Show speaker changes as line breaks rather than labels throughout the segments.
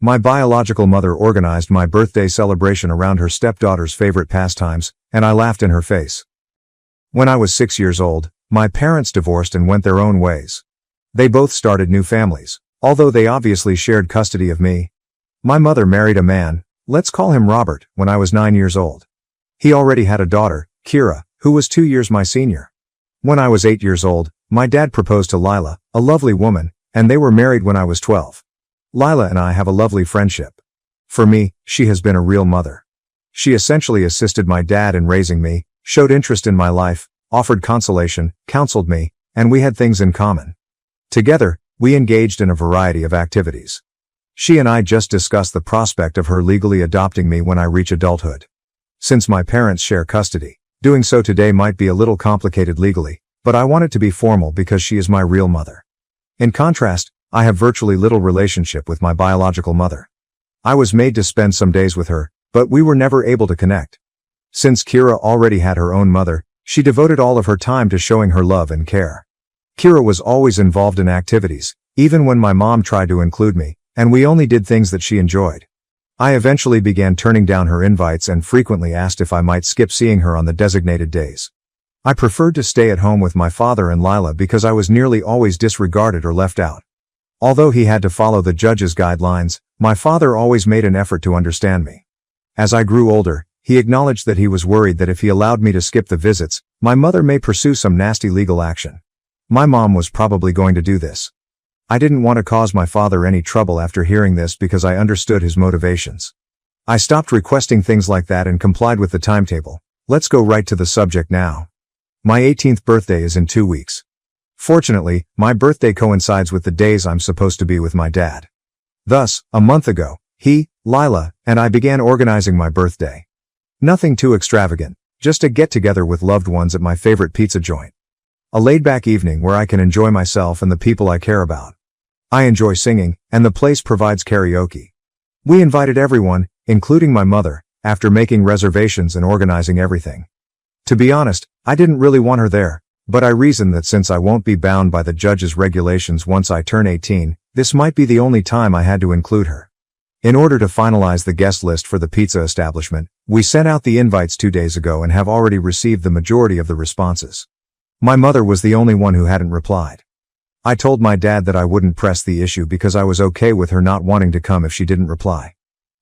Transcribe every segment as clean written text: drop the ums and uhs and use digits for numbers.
My biological mother organized my birthday celebration around her stepdaughter's favorite pastimes, and I laughed in her face. When I was 6 years old, my parents divorced and went their own ways. They both started new families, although they obviously shared custody of me. My mother married a man, let's call him Robert, when I was 9 years old. He already had a daughter, Kira, who was 2 years my senior. When I was 8 years old, my dad proposed to Lila, a lovely woman, and they were married when I was 12. Lila and I have a lovely friendship. For me, she has been a real mother. She essentially assisted my dad in raising me, showed interest in my life, offered consolation, counseled me, and we had things in common. Together, we engaged in a variety of activities. She and I just discussed the prospect of her legally adopting me when I reach adulthood. Since my parents share custody, doing so today might be a little complicated legally, but I want it to be formal because she is my real mother. In contrast, I have virtually little relationship with my biological mother. I was made to spend some days with her, but we were never able to connect. Since Kira already had her own mother, she devoted all of her time to showing her love and care. Kira was always involved in activities, even when my mom tried to include me, and we only did things that she enjoyed. I eventually began turning down her invites and frequently asked if I might skip seeing her on the designated days. I preferred to stay at home with my father and Lila because I was nearly always disregarded or left out. Although he had to follow the judge's guidelines, my father always made an effort to understand me. As I grew older, he acknowledged that he was worried that if he allowed me to skip the visits, my mother may pursue some nasty legal action. My mom was probably going to do this. I didn't want to cause my father any trouble after hearing this because I understood his motivations. I stopped requesting things like that and complied with the timetable. Let's go right to the subject now. My 18th birthday is in 2 weeks. Fortunately, my birthday coincides with the days I'm supposed to be with my dad. Thus, a month ago, he, Lila, and I began organizing my birthday. Nothing too extravagant, just a get-together with loved ones at my favorite pizza joint. A laid-back evening where I can enjoy myself and the people I care about. I enjoy singing, and the place provides karaoke. We invited everyone, including my mother, after making reservations and organizing everything. To be honest, I didn't really want her there, but I reasoned that since I won't be bound by the judge's regulations once I turn 18, this might be the only time I had to include her. In order to finalize the guest list for the pizza establishment, we sent out the invites 2 days ago and have already received the majority of the responses. My mother was the only one who hadn't replied. I told my dad that I wouldn't press the issue because I was okay with her not wanting to come if she didn't reply.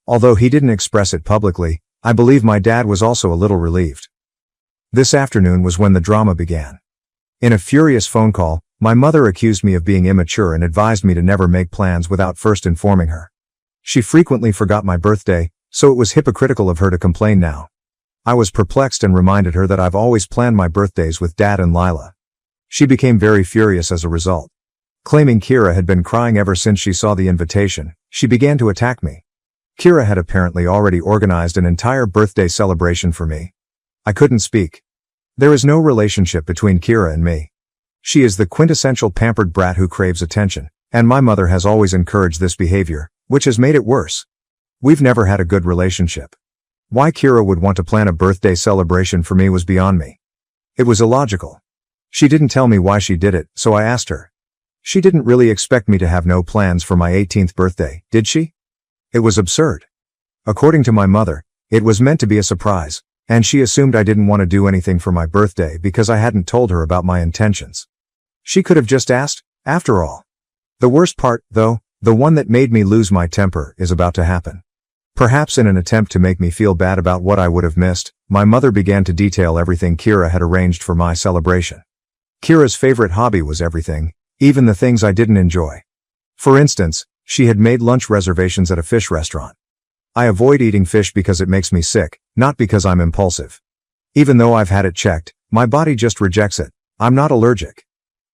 Although he didn't express it publicly, I believe my dad was also a little relieved. This afternoon was when the drama began. In a furious phone call, my mother accused me of being immature and advised me to never make plans without first informing her. She frequently forgot my birthday, so it was hypocritical of her to complain now. I was perplexed and reminded her that I've always planned my birthdays with Dad and Lila. She became very furious as a result. Claiming Kira had been crying ever since she saw the invitation, she began to attack me. Kira had apparently already organized an entire birthday celebration for me. I couldn't speak. There is no relationship between Kira and me. She is the quintessential pampered brat who craves attention, and my mother has always encouraged this behavior, which has made it worse. We've never had a good relationship. Why Kira would want to plan a birthday celebration for me was beyond me. It was illogical. She didn't tell me why she did it, so I asked her. She didn't really expect me to have no plans for my 18th birthday, did she? It was absurd. According to my mother, it was meant to be a surprise, and she assumed I didn't want to do anything for my birthday because I hadn't told her about my intentions. She could have just asked, after all. The worst part, though, the one that made me lose my temper, is about to happen. Perhaps in an attempt to make me feel bad about what I would have missed, my mother began to detail everything Kira had arranged for my celebration. Kira's favorite hobby was everything, even the things I didn't enjoy. For instance, she had made lunch reservations at a fish restaurant. I avoid eating fish because it makes me sick, not because I'm impulsive. Even though I've had it checked, my body just rejects it. I'm not allergic.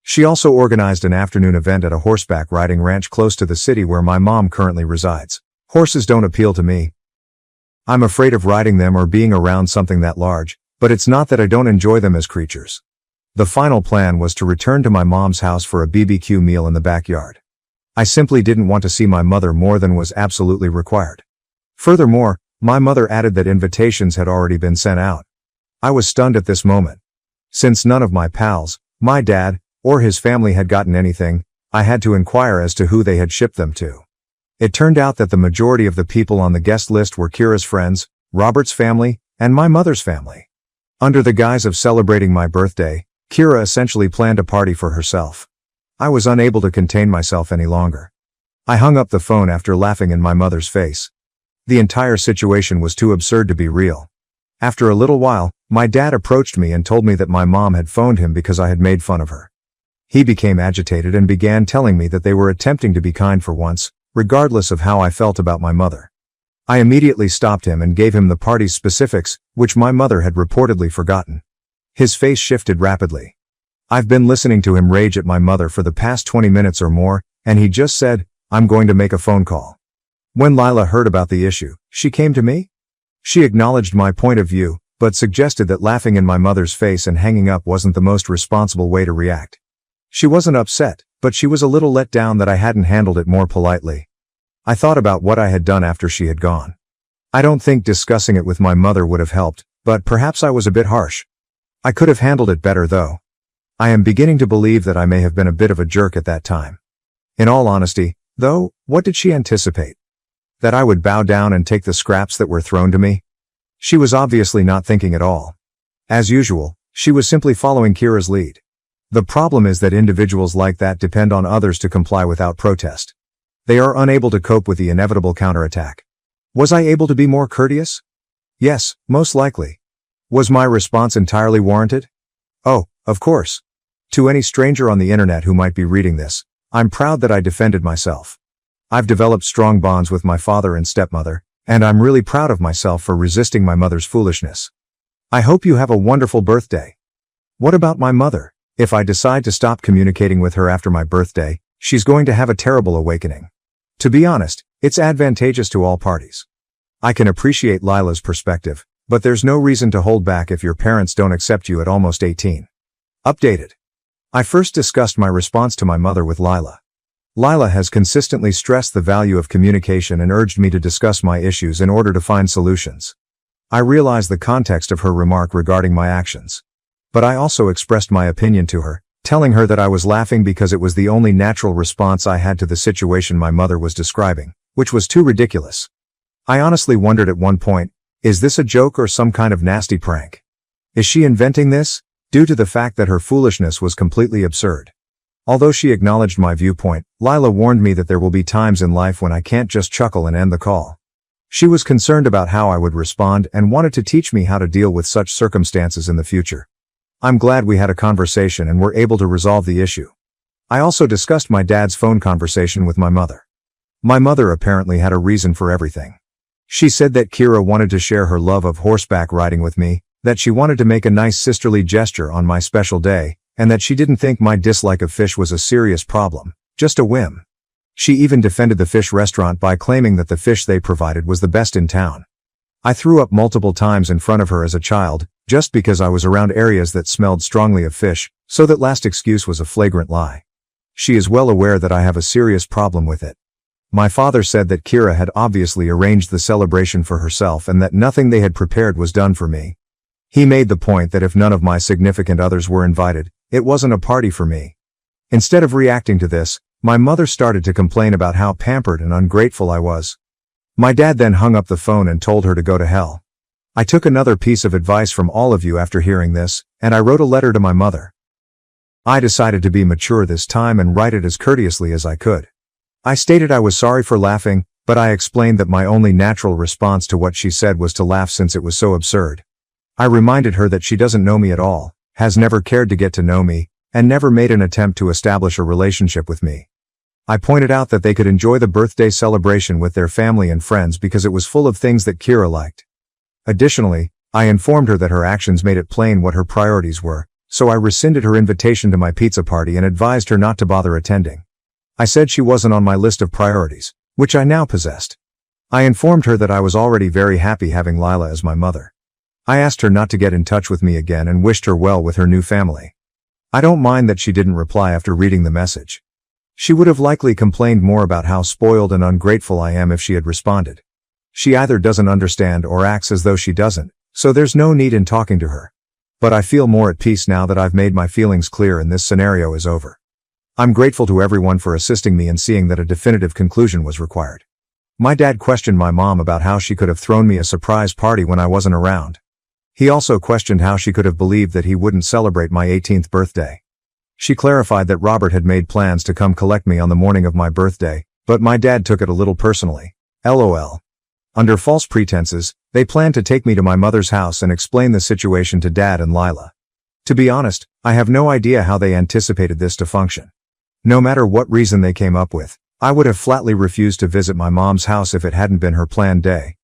She also organized an afternoon event at a horseback riding ranch close to the city where my mom currently resides. Horses don't appeal to me. I'm afraid of riding them or being around something that large, but it's not that I don't enjoy them as creatures. The final plan was to return to my mom's house for a BBQ meal in the backyard. I simply didn't want to see my mother more than was absolutely required. Furthermore, my mother added that invitations had already been sent out. I was stunned at this moment. Since none of my pals, my dad, or his family had gotten anything, I had to inquire as to who they had shipped them to. It turned out that the majority of the people on the guest list were Kira's friends, Robert's family, and my mother's family. Under the guise of celebrating my birthday, Kira essentially planned a party for herself. I was unable to contain myself any longer. I hung up the phone after laughing in my mother's face. The entire situation was too absurd to be real. After a little while, my dad approached me and told me that my mom had phoned him because I had made fun of her. He became agitated and began telling me that they were attempting to be kind for once, regardless of how I felt about my mother. I immediately stopped him and gave him the party's specifics, which my mother had reportedly forgotten. His face shifted rapidly. I've been listening to him rage at my mother for the past 20 minutes or more, and he just said, "I'm going to make a phone call." When Lila heard about the issue, she came to me. She acknowledged my point of view, but suggested that laughing in my mother's face and hanging up wasn't the most responsible way to react. She wasn't upset, but she was a little let down that I hadn't handled it more politely. I thought about what I had done after she had gone. I don't think discussing it with my mother would have helped, but perhaps I was a bit harsh. I could have handled it better though. I am beginning to believe that I may have been a bit of a jerk at that time. In all honesty, though, what did she anticipate? That I would bow down and take the scraps that were thrown to me? She was obviously not thinking at all. As usual, she was simply following Kira's lead. The problem is that individuals like that depend on others to comply without protest. They are unable to cope with the inevitable counterattack. Was I able to be more courteous? Yes, most likely. Was my response entirely warranted? Oh, of course. To any stranger on the internet who might be reading this, I'm proud that I defended myself. I've developed strong bonds with my father and stepmother, and I'm really proud of myself for resisting my mother's foolishness. I hope you have a wonderful birthday. What about my mother? If I decide to stop communicating with her after my birthday, she's going to have a terrible awakening. To be honest, it's advantageous to all parties. I can appreciate Lila's perspective, but there's no reason to hold back if your parents don't accept you at almost 18. Updated. I first discussed my response to my mother with Lila. Lila has consistently stressed the value of communication and urged me to discuss my issues in order to find solutions. I realize the context of her remark regarding my actions. But I also expressed my opinion to her, telling her that I was laughing because it was the only natural response I had to the situation my mother was describing, which was too ridiculous. I honestly wondered at one point, is this a joke or some kind of nasty prank? Is she inventing this? Due to the fact that her foolishness was completely absurd. Although she acknowledged my viewpoint, Lila warned me that there will be times in life when I can't just chuckle and end the call. She was concerned about how I would respond and wanted to teach me how to deal with such circumstances in the future. I'm glad we had a conversation and were able to resolve the issue. I also discussed my dad's phone conversation with my mother. My mother apparently had a reason for everything. She said that Kira wanted to share her love of horseback riding with me, that she wanted to make a nice sisterly gesture on my special day, and that she didn't think my dislike of fish was a serious problem, just a whim. She even defended the fish restaurant by claiming that the fish they provided was the best in town. I threw up multiple times in front of her as a child, just because I was around areas that smelled strongly of fish, so that last excuse was a flagrant lie. She is well aware that I have a serious problem with it. My father said that Kira had obviously arranged the celebration for herself and that nothing they had prepared was done for me. He made the point that if none of my significant others were invited, it wasn't a party for me. Instead of reacting to this, my mother started to complain about how pampered and ungrateful I was. My dad then hung up the phone and told her to go to hell. I took another piece of advice from all of you after hearing this, and I wrote a letter to my mother. I decided to be mature this time and write it as courteously as I could. I stated I was sorry for laughing, but I explained that my only natural response to what she said was to laugh since it was so absurd. I reminded her that she doesn't know me at all, has never cared to get to know me, and never made an attempt to establish a relationship with me. I pointed out that they could enjoy the birthday celebration with their family and friends because it was full of things that Kira liked. Additionally, I informed her that her actions made it plain what her priorities were, so I rescinded her invitation to my pizza party and advised her not to bother attending. I said she wasn't on my list of priorities, which I now possessed. I informed her that I was already very happy having Lila as my mother. I asked her not to get in touch with me again and wished her well with her new family. I don't mind that she didn't reply after reading the message. She would have likely complained more about how spoiled and ungrateful I am if she had responded. She either doesn't understand or acts as though she doesn't, so there's no need in talking to her. But I feel more at peace now that I've made my feelings clear and this scenario is over. I'm grateful to everyone for assisting me in seeing that a definitive conclusion was required. My dad questioned my mom about how she could have thrown me a surprise party when I wasn't around. He also questioned how she could have believed that he wouldn't celebrate my 18th birthday. She clarified that Robert had made plans to come collect me on the morning of my birthday, but my dad took it a little personally. LOL. Under false pretenses, they planned to take me to my mother's house and explain the situation to Dad and Lila. To be honest, I have no idea how they anticipated this to function. No matter what reason they came up with, I would have flatly refused to visit my mom's house if it hadn't been her planned day.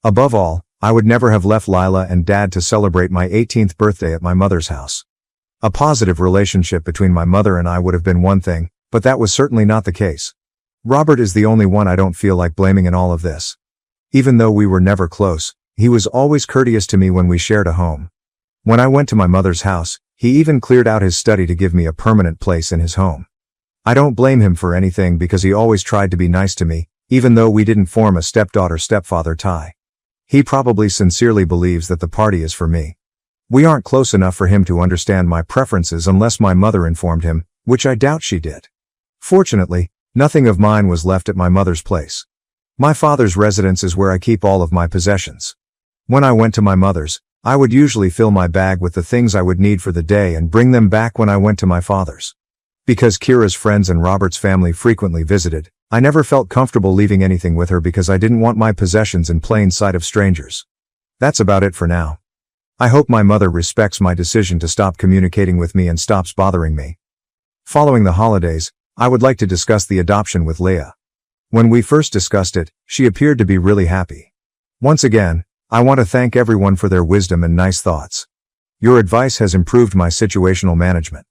Above all, I would never have left Lila and Dad to celebrate my 18th birthday at my mother's house. A positive relationship between my mother and I would have been one thing, but that was certainly not the case. Robert is the only one I don't feel like blaming in all of this. Even though we were never close, he was always courteous to me when we shared a home. When I went to my mother's house, he even cleared out his study to give me a permanent place in his home. I don't blame him for anything because he always tried to be nice to me, even though we didn't form a stepdaughter-stepfather tie. He probably sincerely believes that the party is for me. We aren't close enough for him to understand my preferences unless my mother informed him, which I doubt she did. Fortunately, nothing of mine was left at my mother's place. My father's residence is where I keep all of my possessions. When I went to my mother's, I would usually fill my bag with the things I would need for the day and bring them back when I went to my father's. Because Kira's friends and Robert's family frequently visited, I never felt comfortable leaving anything with her because I didn't want my possessions in plain sight of strangers. That's about it for now. I hope my mother respects my decision to stop communicating with me and stops bothering me. Following the holidays, I would like to discuss the adoption with Leah. When we first discussed it, she appeared to be really happy. Once again, I want to thank everyone for their wisdom and nice thoughts. Your advice has improved my situational management.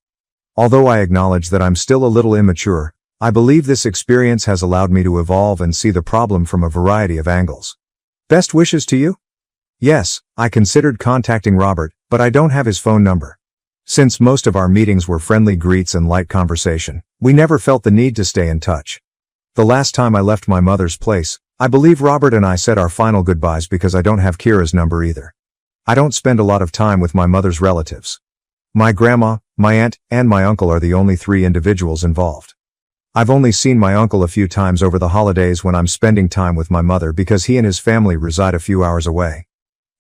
Although I acknowledge that I'm still a little immature, I believe this experience has allowed me to evolve and see the problem from a variety of angles. Best wishes to you? Yes, I considered contacting Robert, but I don't have his phone number. Since most of our meetings were friendly greets and light conversation, we never felt the need to stay in touch. The last time I left my mother's place, I believe Robert and I said our final goodbyes because I don't have Kira's number either. I don't spend a lot of time with my mother's relatives. My grandma, my aunt, and my uncle are the only three individuals involved. I've only seen my uncle a few times over the holidays when I'm spending time with my mother because he and his family reside a few hours away.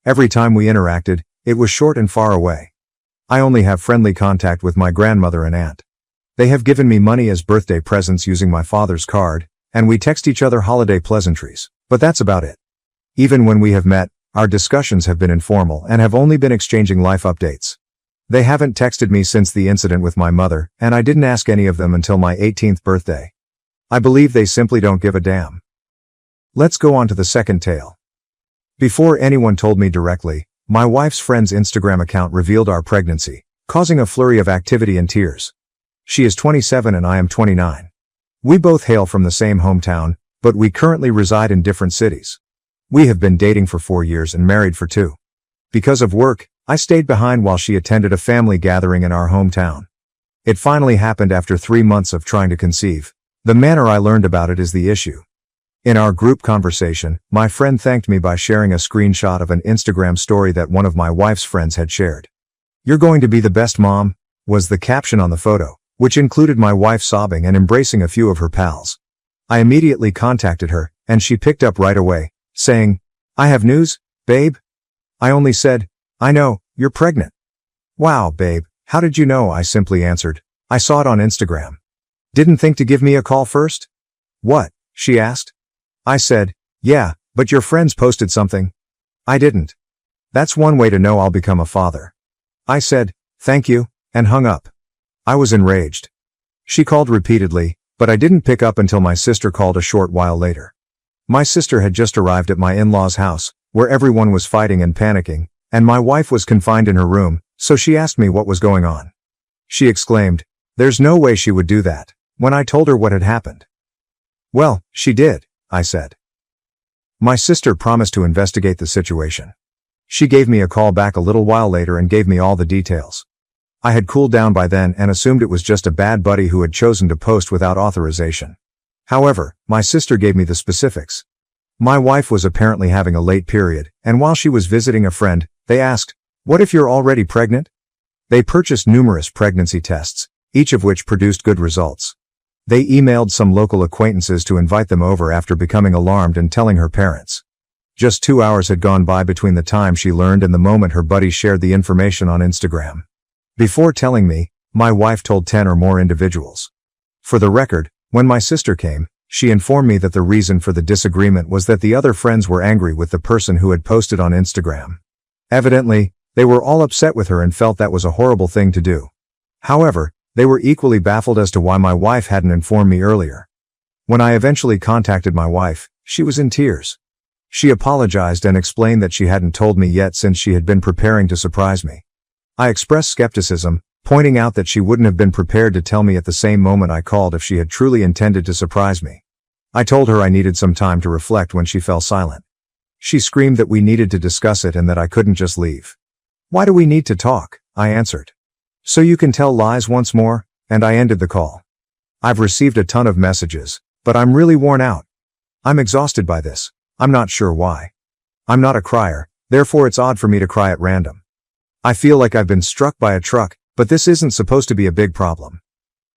Every time we interacted, it was short and far away. I only have friendly contact with my grandmother and aunt. They have given me money as birthday presents using my father's card, and we text each other holiday pleasantries, but that's about it. Even when we have met, our discussions have been informal and have only been exchanging life updates. They haven't texted me since the incident with my mother, and I didn't ask any of them until my 18th birthday. I believe they simply don't give a damn. Let's go on to the second tale. Before anyone told me directly, my wife's friend's Instagram account revealed our pregnancy, causing a flurry of activity and tears. She is 27 and I am 29. We both hail from the same hometown, but we currently reside in different cities. We have been dating for 4 years and married for 2. Because of work, I stayed behind while she attended a family gathering in our hometown. It finally happened after 3 months of trying to conceive. The manner I learned about it is the issue. In our group conversation, my friend thanked me by sharing a screenshot of an Instagram story that one of my wife's friends had shared. "You're going to be the best mom," was the caption on the photo, which included my wife sobbing and embracing a few of her pals. I immediately contacted her, and she picked up right away, saying, "I have news, babe." I only said, "I know, you're pregnant." "Wow, babe, how did you know?" I simply answered, "I saw it on Instagram." "Didn't think to give me a call first?" "What?" she asked. I said, "Yeah, but your friends posted something." "I didn't." "That's one way to know I'll become a father." I said, "Thank you," and hung up. I was enraged. She called repeatedly, but I didn't pick up until my sister called a short while later. My sister had just arrived at my in-laws' house, where everyone was fighting and panicking, and my wife was confined in her room, so she asked me what was going on. She exclaimed, "There's no way she would do that," when I told her what had happened. "Well, she did," I said. My sister promised to investigate the situation. She gave me a call back a little while later and gave me all the details. I had cooled down by then and assumed it was just a bad buddy who had chosen to post without authorization. However, my sister gave me the specifics. My wife was apparently having a late period, and while she was visiting a friend, they asked, "What if you're already pregnant?" They purchased numerous pregnancy tests, each of which produced good results. They emailed some local acquaintances to invite them over after becoming alarmed and telling her parents. Just 2 hours had gone by between the time she learned and the moment her buddies shared the information on Instagram. Before telling me, my wife told 10 or more individuals. For the record, when my sister came, she informed me that the reason for the disagreement was that the other friends were angry with the person who had posted on Instagram. Evidently, they were all upset with her and felt that was a horrible thing to do. However, they were equally baffled as to why my wife hadn't informed me earlier. When I eventually contacted my wife, she was in tears. She apologized and explained that she hadn't told me yet since she had been preparing to surprise me. I expressed skepticism, pointing out that she wouldn't have been prepared to tell me at the same moment I called if she had truly intended to surprise me. I told her I needed some time to reflect when she fell silent. She screamed that we needed to discuss it and that I couldn't just leave. "Why do we need to talk?" I answered. "So you can tell lies once more," and I ended the call. I've received a ton of messages, but I'm really worn out. I'm exhausted by this. I'm not sure why. I'm not a crier, therefore it's odd for me to cry at random. I feel like I've been struck by a truck, but this isn't supposed to be a big problem.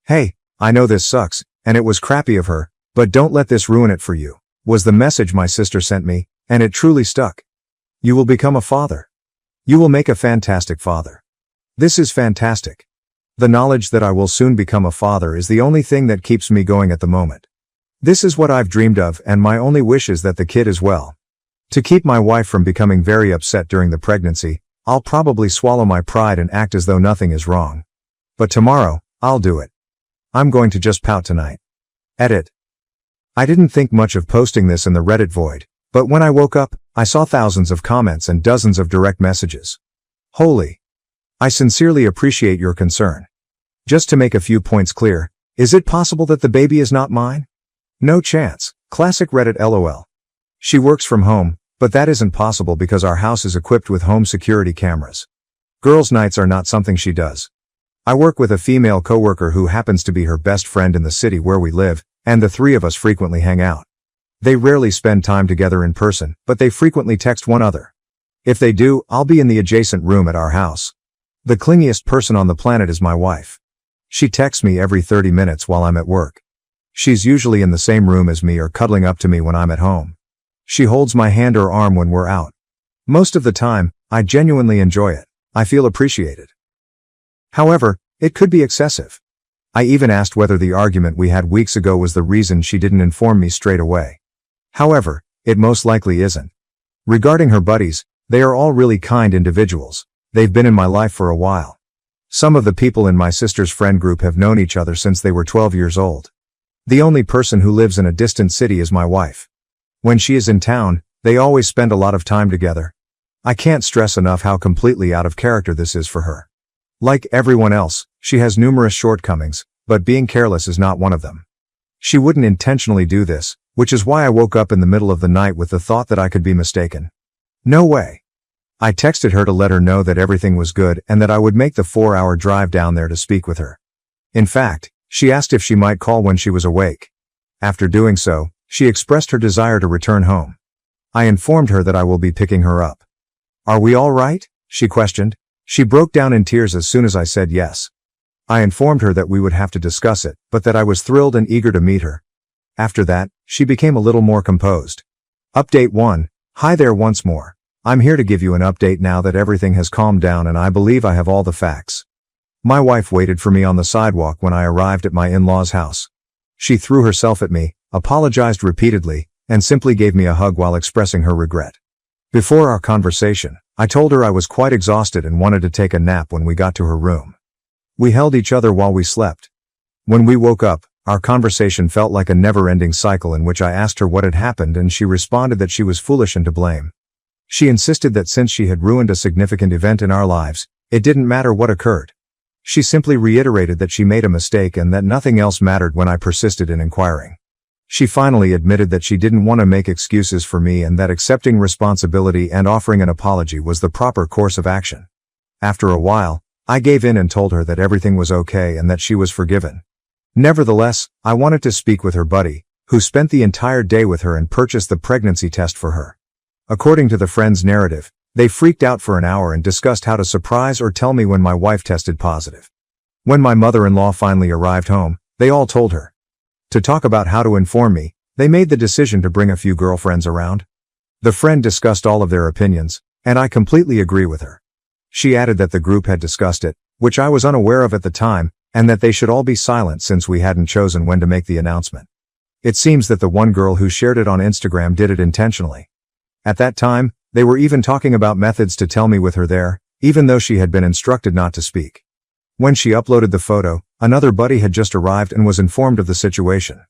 "Hey, I know this sucks, and it was crappy of her, but don't let this ruin it for you," was the message my sister sent me, and it truly stuck. "You will become a father. You will make a fantastic father. This is fantastic. The knowledge that I will soon become a father is the only thing that keeps me going at the moment. This is what I've dreamed of, and my only wish is that the kid is well. To keep my wife from becoming very upset during the pregnancy, I'll probably swallow my pride and act as though nothing is wrong. But tomorrow, I'll do it. I'm going to just pout tonight." Edit. I didn't think much of posting this in the Reddit void, but when I woke up, I saw thousands of comments and dozens of direct messages. Holy. I sincerely appreciate your concern. Just to make a few points clear, is it possible that the baby is not mine? No chance. Classic Reddit LOL. She works from home, but that isn't possible because our house is equipped with home security cameras. Girls' nights are not something she does. I work with a female coworker who happens to be her best friend in the city where we live, and the three of us frequently hang out. They rarely spend time together in person, but they frequently text one another. If they do, I'll be in the adjacent room at our house. The clingiest person on the planet is my wife. She texts me every 30 minutes while I'm at work. She's usually in the same room as me or cuddling up to me when I'm at home. She holds my hand or arm when we're out. Most of the time, I genuinely enjoy it. I feel appreciated. However, it could be excessive. I even asked whether the argument we had weeks ago was the reason she didn't inform me straight away. However, it most likely isn't. Regarding her buddies, they are all really kind individuals. They've been in my life for a while. Some of the people in my sister's friend group have known each other since they were 12 years old. The only person who lives in a distant city is my wife. When she is in town, they always spend a lot of time together. I can't stress enough how completely out of character this is for her. Like everyone else, she has numerous shortcomings, but being careless is not one of them. She wouldn't intentionally do this, which is why I woke up in the middle of the night with the thought that I could be mistaken. No way. I texted her to let her know that everything was good and that I would make the 4-hour drive down there to speak with her. In fact, she asked if she might call when she was awake. After doing so, she expressed her desire to return home. I informed her that I will be picking her up. "Are we all right?" she questioned. She broke down in tears as soon as I said yes. I informed her that we would have to discuss it, but that I was thrilled and eager to meet her. After that, she became a little more composed. Update 1. Hi there once more. I'm here to give you an update now that everything has calmed down and I believe I have all the facts. My wife waited for me on the sidewalk when I arrived at my in-laws' house. She threw herself at me, apologized repeatedly, and simply gave me a hug while expressing her regret. Before our conversation, I told her I was quite exhausted and wanted to take a nap when we got to her room. We held each other while we slept. When we woke up, our conversation felt like a never-ending cycle in which I asked her what had happened and she responded that she was foolish and to blame. She insisted that since she had ruined a significant event in our lives, it didn't matter what occurred. She simply reiterated that she made a mistake and that nothing else mattered when I persisted in inquiring. She finally admitted that she didn't want to make excuses for me and that accepting responsibility and offering an apology was the proper course of action. After a while, I gave in and told her that everything was okay and that she was forgiven. Nevertheless, I wanted to speak with her buddy, who spent the entire day with her and purchased the pregnancy test for her. According to the friend's narrative, they freaked out for an hour and discussed how to surprise or tell me when my wife tested positive. When my mother-in-law finally arrived home, they all told her. To talk about how to inform me, they made the decision to bring a few girlfriends around. The friend discussed all of their opinions, and I completely agree with her. She added that the group had discussed it, which I was unaware of at the time, and that they should all be silent since we hadn't chosen when to make the announcement. It seems that the one girl who shared it on Instagram did it intentionally. At that time, they were even talking about methods to tell me with her there, even though she had been instructed not to speak. When she uploaded the photo, another buddy had just arrived and was informed of the situation.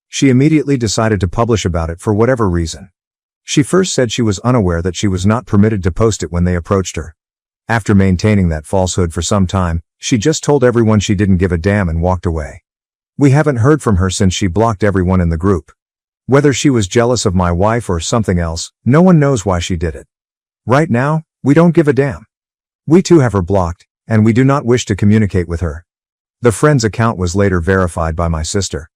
She immediately decided to publish about it for whatever reason. She first said she was unaware that she was not permitted to post it when they approached her. After maintaining that falsehood for some time, she just told everyone she didn't give a damn and walked away. We haven't heard from her since she blocked everyone in the group. Whether she was jealous of my wife or something else, no one knows why she did it. Right now, we don't give a damn. We too have her blocked, and we do not wish to communicate with her. The friend's account was later verified by my sister.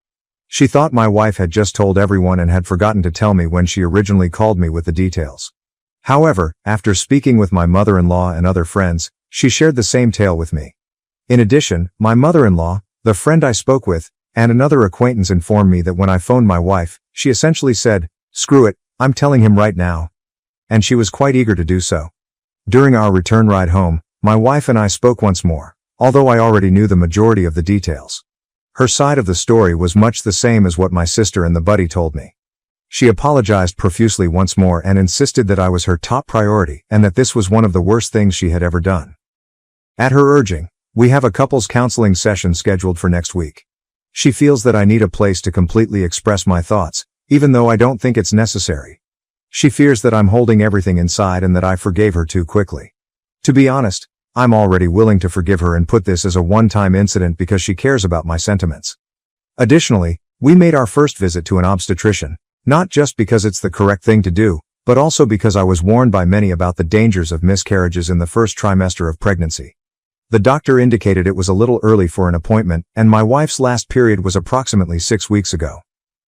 She thought my wife had just told everyone and had forgotten to tell me when she originally called me with the details. However, after speaking with my mother-in-law and other friends, she shared the same tale with me. In addition, my mother-in-law, the friend I spoke with, and another acquaintance informed me that when I phoned my wife, she essentially said, "Screw it, I'm telling him right now." And she was quite eager to do so. During our return ride home, my wife and I spoke once more, although I already knew the majority of the details. Her side of the story was much the same as what my sister and the buddy told me. She apologized profusely once more and insisted that I was her top priority and that this was one of the worst things she had ever done. At her urging, we have a couples counseling session scheduled for next week. She feels that I need a place to completely express my thoughts, even though I don't think it's necessary. She fears that I'm holding everything inside and that I forgave her too quickly. To be honest, I'm already willing to forgive her and put this as a one-time incident because she cares about my sentiments. Additionally, we made our first visit to an obstetrician, not just because it's the correct thing to do, but also because I was warned by many about the dangers of miscarriages in the first trimester of pregnancy. The doctor indicated it was a little early for an appointment, and my wife's last period was approximately 6 weeks ago.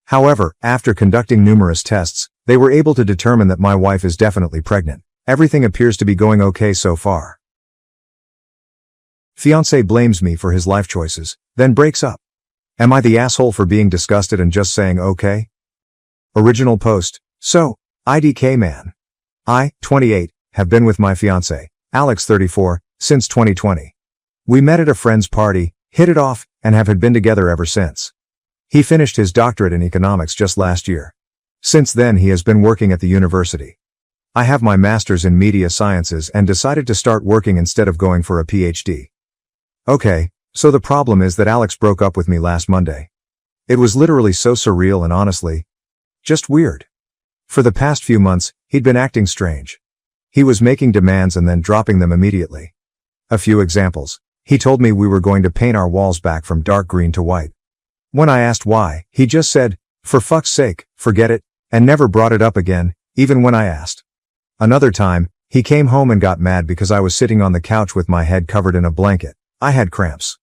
However, after conducting numerous tests, they were able to determine that my wife is definitely pregnant. Everything appears to be going okay so far. Fiancé blames me for his life choices, then breaks up. Am I the asshole for being disgusted and just saying okay? Original post. So, IDK man. I, 28, have been with my fiancé, Alex 34, since 2020. We met at a friend's party, hit it off, and have been together ever since. He finished his doctorate in economics just last year. Since then he has been working at the university. I have my master's in media sciences and decided to start working instead of going for a PhD. Okay, so the problem is that Alex broke up with me last Monday. It was literally so surreal and honestly, just weird. For the past few months, he'd been acting strange. He was making demands and then dropping them immediately. A few examples. He told me we were going to paint our walls back from dark green to white. When I asked why, he just said, "For fuck's sake, forget it," and never brought it up again, even when I asked. Another time, he came home and got mad because I was sitting on the couch with my head covered in a blanket. I had cramps.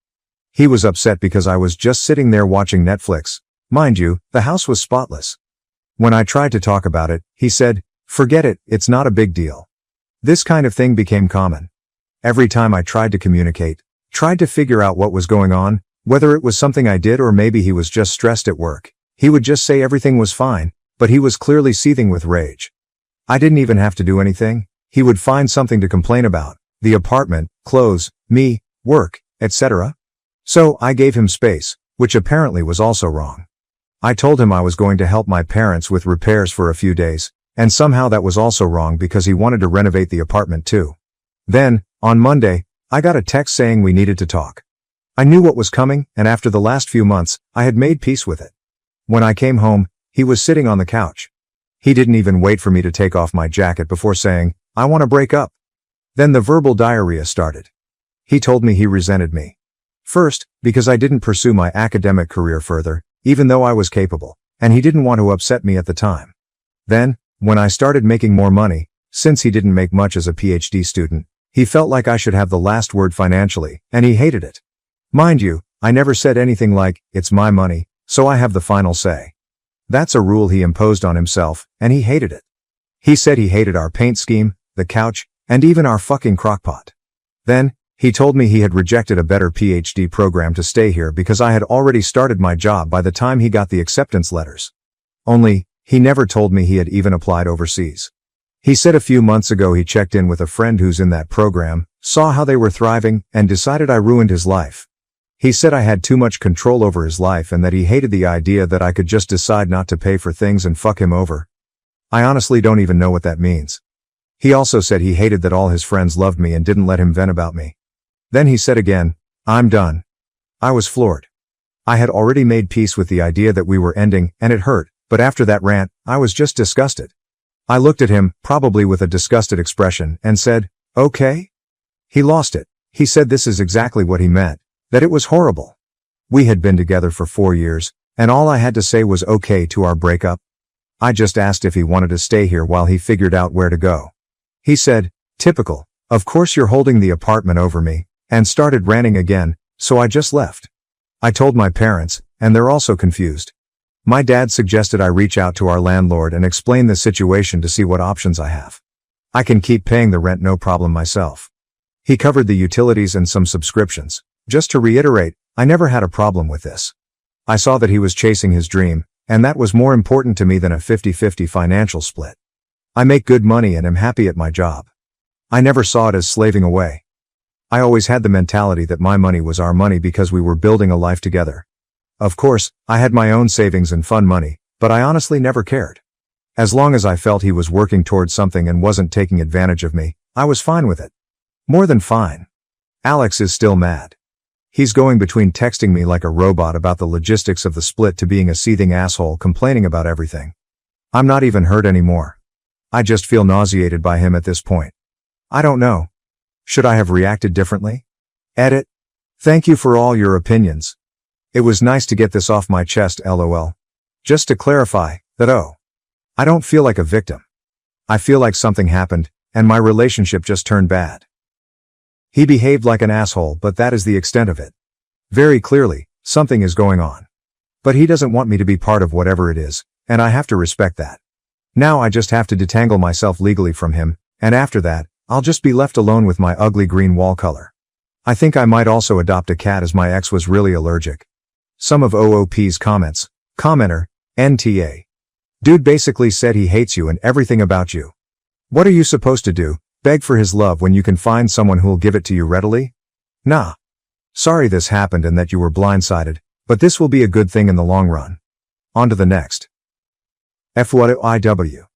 He was upset because I was just sitting there watching Netflix. Mind you, the house was spotless. When I tried to talk about it, he said, "Forget it, it's not a big deal." This kind of thing became common. Every time I tried to communicate, tried to figure out what was going on, whether it was something I did or maybe he was just stressed at work, he would just say everything was fine, but he was clearly seething with rage. I didn't even have to do anything. He would find something to complain about: the apartment, clothes, me, work, etc. So I gave him space, which apparently was also wrong. I told him I was going to help my parents with repairs for a few days, and somehow that was also wrong because he wanted to renovate the apartment too. Then, on Monday, I got a text saying we needed to talk. I knew what was coming, and after the last few months, I had made peace with it. When I came home, he was sitting on the couch. He didn't even wait for me to take off my jacket before saying, "I want to break up." Then the verbal diarrhea started. He told me he resented me. First, because I didn't pursue my academic career further, even though I was capable, and he didn't want to upset me at the time. Then, when I started making more money, since he didn't make much as a PhD student, he felt like I should have the last word financially, and he hated it. Mind you, I never said anything like, "It's my money, so I have the final say." That's a rule he imposed on himself, and he hated it. He said he hated our paint scheme, the couch, and even our fucking crockpot. Then, He told me he had rejected a better PhD program to stay here because I had already started my job by the time he got the acceptance letters. Only, he never told me he had even applied overseas. He said a few months ago he checked in with a friend who's in that program, saw how they were thriving, and decided I ruined his life. He said I had too much control over his life and that he hated the idea that I could just decide not to pay for things and fuck him over. I honestly don't even know what that means. He also said he hated that all his friends loved me and didn't let him vent about me. Then he said again, "I'm done." I was floored. I had already made peace with the idea that we were ending, and it hurt, but after that rant, I was just disgusted. I looked at him, probably with a disgusted expression, and said, "Okay?" He lost it. He said this is exactly what he meant, that it was horrible. We had been together for 4 years, and all I had to say was okay to our breakup. I just asked if he wanted to stay here while he figured out where to go. He said, "Typical, of course you're holding the apartment over me," and started ranting again, so I just left. I told my parents, and they're also confused. My dad suggested I reach out to our landlord and explain the situation to see what options I have. I can keep paying the rent no problem myself. He covered the utilities and some subscriptions. Just to reiterate, I never had a problem with this. I saw that he was chasing his dream, and that was more important to me than a 50-50 financial split. I make good money and am happy at my job. I never saw it as slaving away. I always had the mentality that my money was our money because we were building a life together. Of course, I had my own savings and fun money, but I honestly never cared. As long as I felt he was working towards something and wasn't taking advantage of me, I was fine with it. More than fine. Alex is still mad. He's going between texting me like a robot about the logistics of the split to being a seething asshole complaining about everything. I'm not even hurt anymore. I just feel nauseated by him at this point. I don't know. Should I have reacted differently? Edit. Thank you for all your opinions. It was nice to get this off my chest, lol. Just to clarify, that I don't feel like a victim. I feel like something happened, and my relationship just turned bad. He behaved like an asshole, but that is the extent of it. Very clearly, something is going on. But he doesn't want me to be part of whatever it is, and I have to respect that. Now I just have to detangle myself legally from him, and after that, I'll just be left alone with my ugly green wall color. I think I might also adopt a cat as my ex was really allergic. Some of OOP's comments. Commenter, NTA. Dude basically said he hates you and everything about you. What are you supposed to do? Beg for his love when you can find someone who'll give it to you readily? Nah. Sorry this happened and that you were blindsided, but this will be a good thing in the long run. On to the next. FYIW.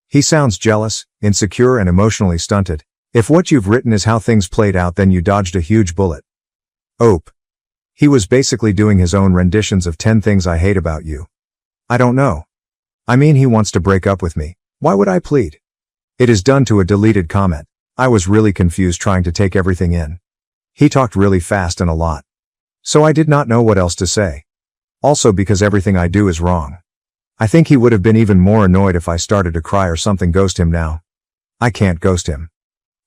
He sounds jealous, insecure and emotionally stunted. If what you've written is how things played out, then you dodged a huge bullet. Ope. He was basically doing his own renditions of 10 things I hate about you. I don't know. I mean, he wants to break up with me. Why would I plead? It is done to a deleted comment. I was really confused trying to take everything in. He talked really fast and a lot. So I did not know what else to say. Also because everything I do is wrong. I think he would have been even more annoyed if I started to cry or something. Ghost him now. I can't ghost him.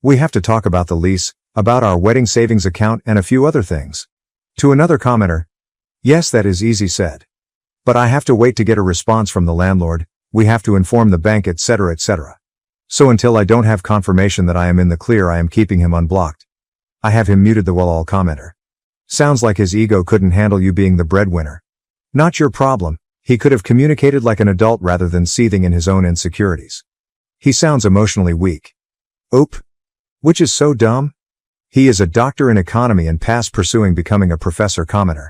We have to talk about the lease, about our wedding savings account and a few other things. To another commenter. Yes, that is easy said. But I have to wait to get a response from the landlord, we have to inform the bank, etc., etc. So until I don't have confirmation that I am in the clear, I am keeping him unblocked. I have him muted. The all commenter. Sounds like his ego couldn't handle you being the breadwinner. Not your problem. He could have communicated like an adult rather than seething in his own insecurities. He sounds emotionally weak. Oop. Which is so dumb. He is a doctor in economy and past pursuing becoming a professor. Commenter.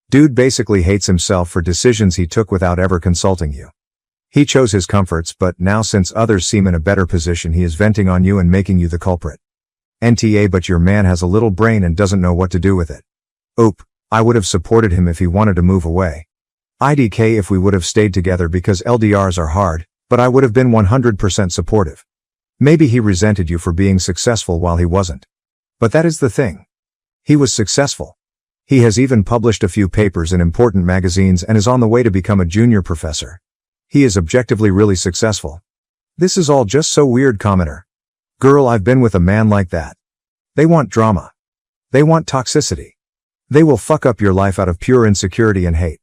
Dude basically hates himself for decisions he took without ever consulting you. He chose his comforts, but now since others seem in a better position, he is venting on you and making you the culprit. NTA, but your man has a little brain and doesn't know what to do with it. Oop. I would have supported him if he wanted to move away. IDK if we would have stayed together because LDRs are hard, but I would have been 100% supportive. Maybe he resented you for being successful while he wasn't. But that is the thing. He was successful. He has even published a few papers in important magazines and is on the way to become a junior professor. He is objectively really successful. This is all just so weird. Commenter. Girl, I've been with a man like that. They want drama. They want toxicity. They will fuck up your life out of pure insecurity and hate.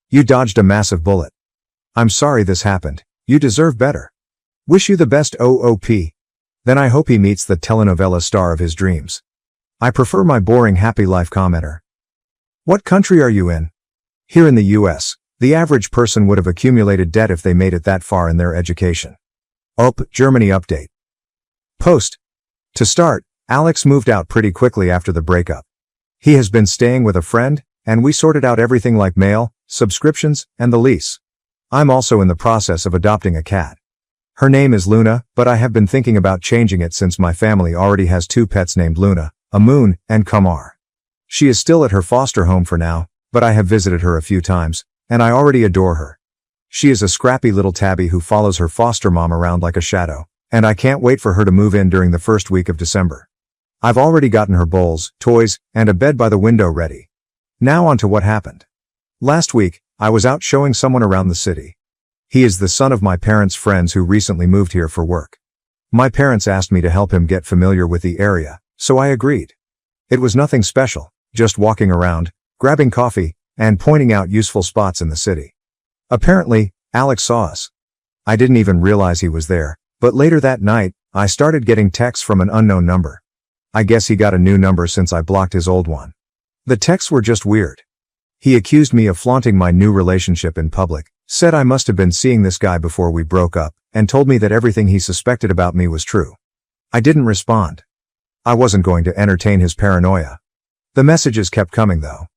You dodged a massive bullet. I'm sorry this happened. You deserve better. Wish you the best OOP. Then I hope he meets the telenovela star of his dreams. I prefer my boring happy life commenter. What country are you in? Here in the US, the average person would have accumulated debt if they made it that far in their education. Germany update. Post. To start, Alex moved out pretty quickly after the breakup. He has been staying with a friend, and we sorted out everything like mail, subscriptions, and the lease. I'm also in the process of adopting a cat. Her name is Luna, but I have been thinking about changing it since my family already has 2 pets named Luna, Amun, and Kamar. She is still at her foster home for now, but I have visited her a few times, and I already adore her. She is a scrappy little tabby who follows her foster mom around like a shadow, and I can't wait for her to move in during the first week of December. I've already gotten her bowls, toys, and a bed by the window ready. Now on to what happened. Last week, I was out showing someone around the city. He is the son of my parents' friends who recently moved here for work. My parents asked me to help him get familiar with the area, so I agreed. It was nothing special, just walking around, grabbing coffee, and pointing out useful spots in the city. Apparently, Alex saw us. I didn't even realize he was there, but later that night, I started getting texts from an unknown number. I guess he got a new number since I blocked his old one. The texts were just weird. He accused me of flaunting my new relationship in public, said I must have been seeing this guy before we broke up, and told me that everything he suspected about me was true. I didn't respond. I wasn't going to entertain his paranoia. The messages kept coming though.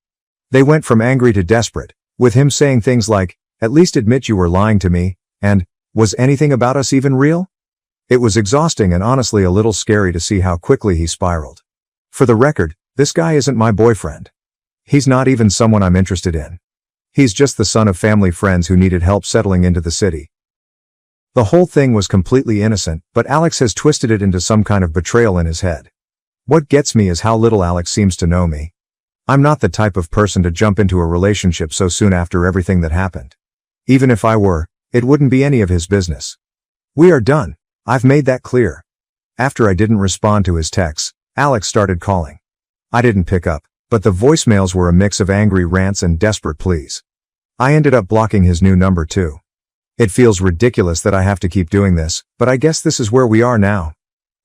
They went from angry to desperate, with him saying things like, "At least admit you were lying to me," and, "Was anything about us even real?" It was exhausting and honestly a little scary to see how quickly he spiraled. For the record, this guy isn't my boyfriend. He's not even someone I'm interested in. He's just the son of family friends who needed help settling into the city. The whole thing was completely innocent, but Alex has twisted it into some kind of betrayal in his head. What gets me is how little Alex seems to know me. I'm not the type of person to jump into a relationship so soon after everything that happened. Even if I were, it wouldn't be any of his business. We are done. I've made that clear. After I didn't respond to his texts, Alex started calling. I didn't pick up, but the voicemails were a mix of angry rants and desperate pleas. I ended up blocking his new number too. It feels ridiculous that I have to keep doing this, but I guess this is where we are now.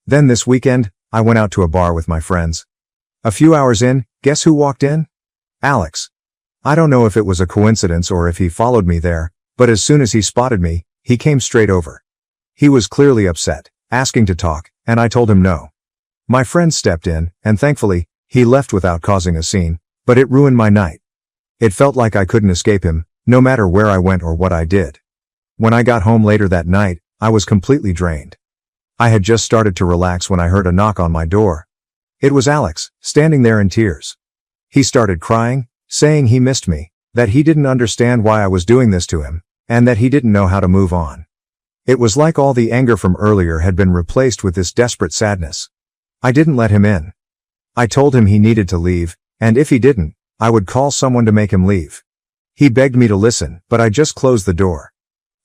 Then this weekend, I went out to a bar with my friends. A few hours in, guess who walked in? Alex. I don't know if it was a coincidence or if he followed me there, but as soon as he spotted me, he came straight over. He was clearly upset, asking to talk, and I told him no. My friend stepped in, and thankfully, he left without causing a scene, but it ruined my night. It felt like I couldn't escape him, no matter where I went or what I did. When I got home later that night, I was completely drained. I had just started to relax when I heard a knock on my door. It was Alex, standing there in tears. He started crying, saying he missed me, that he didn't understand why I was doing this to him, and that he didn't know how to move on. It was like all the anger from earlier had been replaced with this desperate sadness. I didn't let him in. I told him he needed to leave, and if he didn't, I would call someone to make him leave. He begged me to listen, but I just closed the door.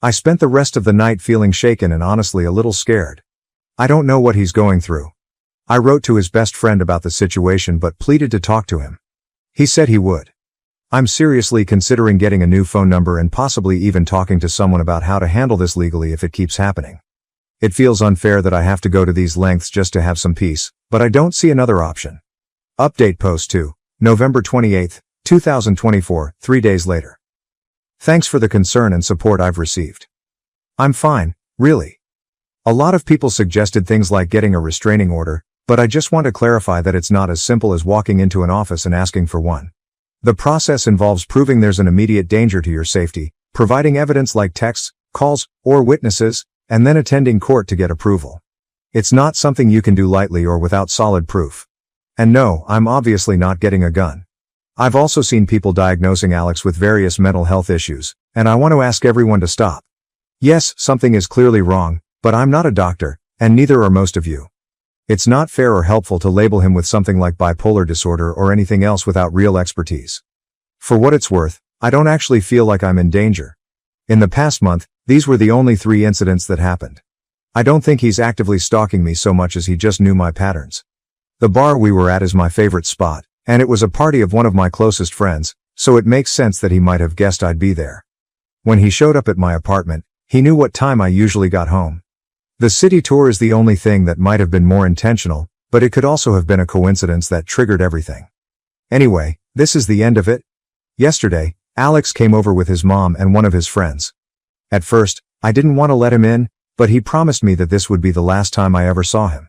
I spent the rest of the night feeling shaken and honestly a little scared. I don't know what he's going through. I wrote to his best friend about the situation but pleaded to talk to him. He said he would. I'm seriously considering getting a new phone number and possibly even talking to someone about how to handle this legally if it keeps happening. It feels unfair that I have to go to these lengths just to have some peace, but I don't see another option. Update post 2, November 28, 2024, 3 days later. Thanks for the concern and support I've received. I'm fine, really. A lot of people suggested things like getting a restraining order, but I just want to clarify that it's not as simple as walking into an office and asking for one. The process involves proving there's an immediate danger to your safety, providing evidence like texts, calls, or witnesses, and then attending court to get approval. It's not something you can do lightly or without solid proof. And no, I'm obviously not getting a gun. I've also seen people diagnosing Alex with various mental health issues, and I want to ask everyone to stop. Yes, something is clearly wrong, but I'm not a doctor, and neither are most of you. It's not fair or helpful to label him with something like bipolar disorder or anything else without real expertise. For what it's worth, I don't actually feel like I'm in danger. In the past month, these were the only 3 incidents that happened. I don't think he's actively stalking me so much as he just knew my patterns. The bar we were at is my favorite spot, and it was a party of one of my closest friends, so it makes sense that he might have guessed I'd be there. When he showed up at my apartment, he knew what time I usually got home. The city tour is the only thing that might have been more intentional, But it could also have been a coincidence that triggered everything. Anyway, this is the end of it. Yesterday, Alex came over with his mom and one of his friends. At first, I didn't want to let him in, but he promised me that this would be the last time I ever saw him.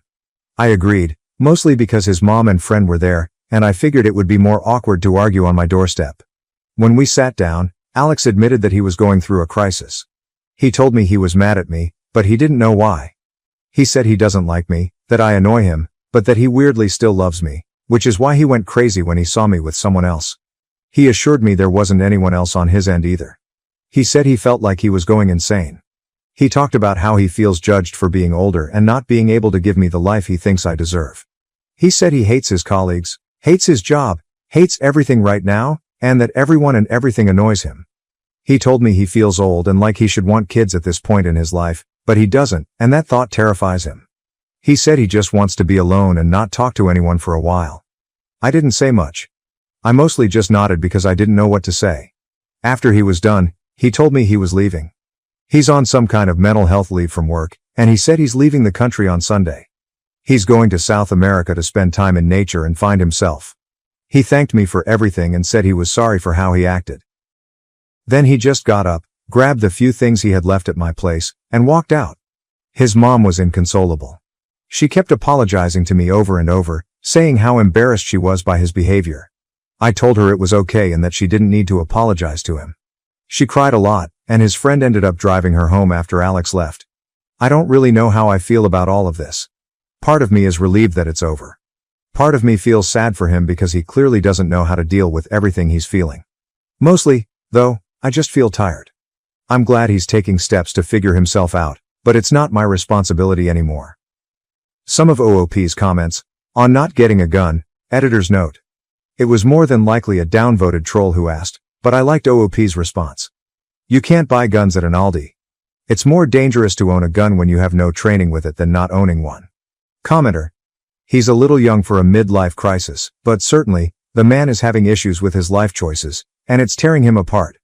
I agreed, mostly because his mom and friend were there, and I figured it would be more awkward to argue on my doorstep. When we sat down, Alex admitted that he was going through a crisis. He told me he was mad at me, but he didn't know why. He said he doesn't like me, that I annoy him, but that he weirdly still loves me, which is why he went crazy when he saw me with someone else. He assured me there wasn't anyone else on his end either. He said he felt like he was going insane. He talked about how he feels judged for being older and not being able to give me the life he thinks I deserve. He said he hates his colleagues, hates his job, hates everything right now, and that everyone and everything annoys him. He told me he feels old and like he should want kids at this point in his life, but he doesn't, and that thought terrifies him. He said he just wants to be alone and not talk to anyone for a while. I didn't say much. I mostly just nodded because I didn't know what to say. After he was done, he told me he was leaving. He's on some kind of mental health leave from work, and he said he's leaving the country on Sunday. He's going to South America to spend time in nature and find himself. He thanked me for everything and said he was sorry for how he acted. Then he just got up, grabbed the few things he had left at my place, and walked out. His mom was inconsolable. She kept apologizing to me over and over, saying how embarrassed she was by his behavior. I told her it was okay and that she didn't need to apologize to him. She cried a lot, and his friend ended up driving her home after Alex left. I don't really know how I feel about all of this. Part of me is relieved that it's over. Part of me feels sad for him because he clearly doesn't know how to deal with everything he's feeling. Mostly, though, I just feel tired. I'm glad he's taking steps to figure himself out, but it's not my responsibility anymore. Some of OOP's comments on not getting a gun, editor's note. It was more than likely a downvoted troll who asked, but I liked OOP's response. You can't buy guns at an Aldi. It's more dangerous to own a gun when you have no training with it than not owning one. Commenter. He's a little young for a midlife crisis, but certainly, the man is having issues with his life choices, and it's tearing him apart.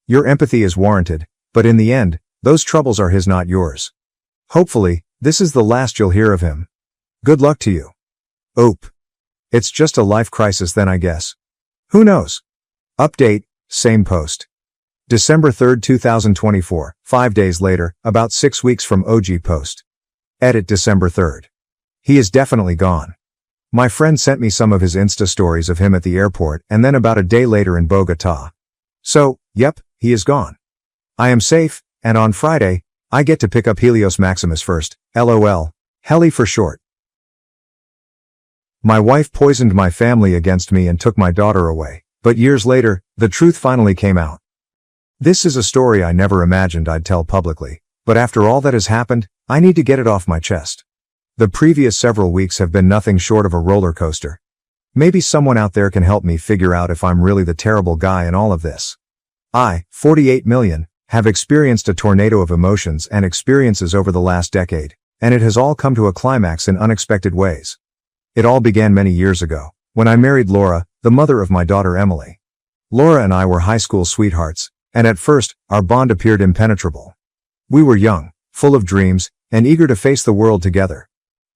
Your empathy is warranted, but in the end, those troubles are his, not yours. Hopefully, this is the last you'll hear of him. Good luck to you. Oop. It's just a life crisis then, I guess. Who knows? Update, same post. December 3, 2024, 5 days later, about 6 weeks from OG post. Edit December 3rd. He is definitely gone. My friend sent me some of his Insta stories of him at the airport and then about a day later in Bogota. So, yep, he is gone. I am safe, and on Friday, I get to pick up Helios Maximus first, LOL, Heli for short. My wife poisoned my family against me and took my daughter away, but years later, the truth finally came out. This is a story I never imagined I'd tell publicly, but after all that has happened, I need to get it off my chest. The previous several weeks have been nothing short of a roller coaster. Maybe someone out there can help me figure out if I'm really the terrible guy in all of this. I, 48 million, have experienced a tornado of emotions and experiences over the last decade, and it has all come to a climax in unexpected ways. It all began many years ago, when I married Laura, the mother of my daughter Emily. Laura and I were high school sweethearts, and at first, our bond appeared impenetrable. We were young, full of dreams, and eager to face the world together.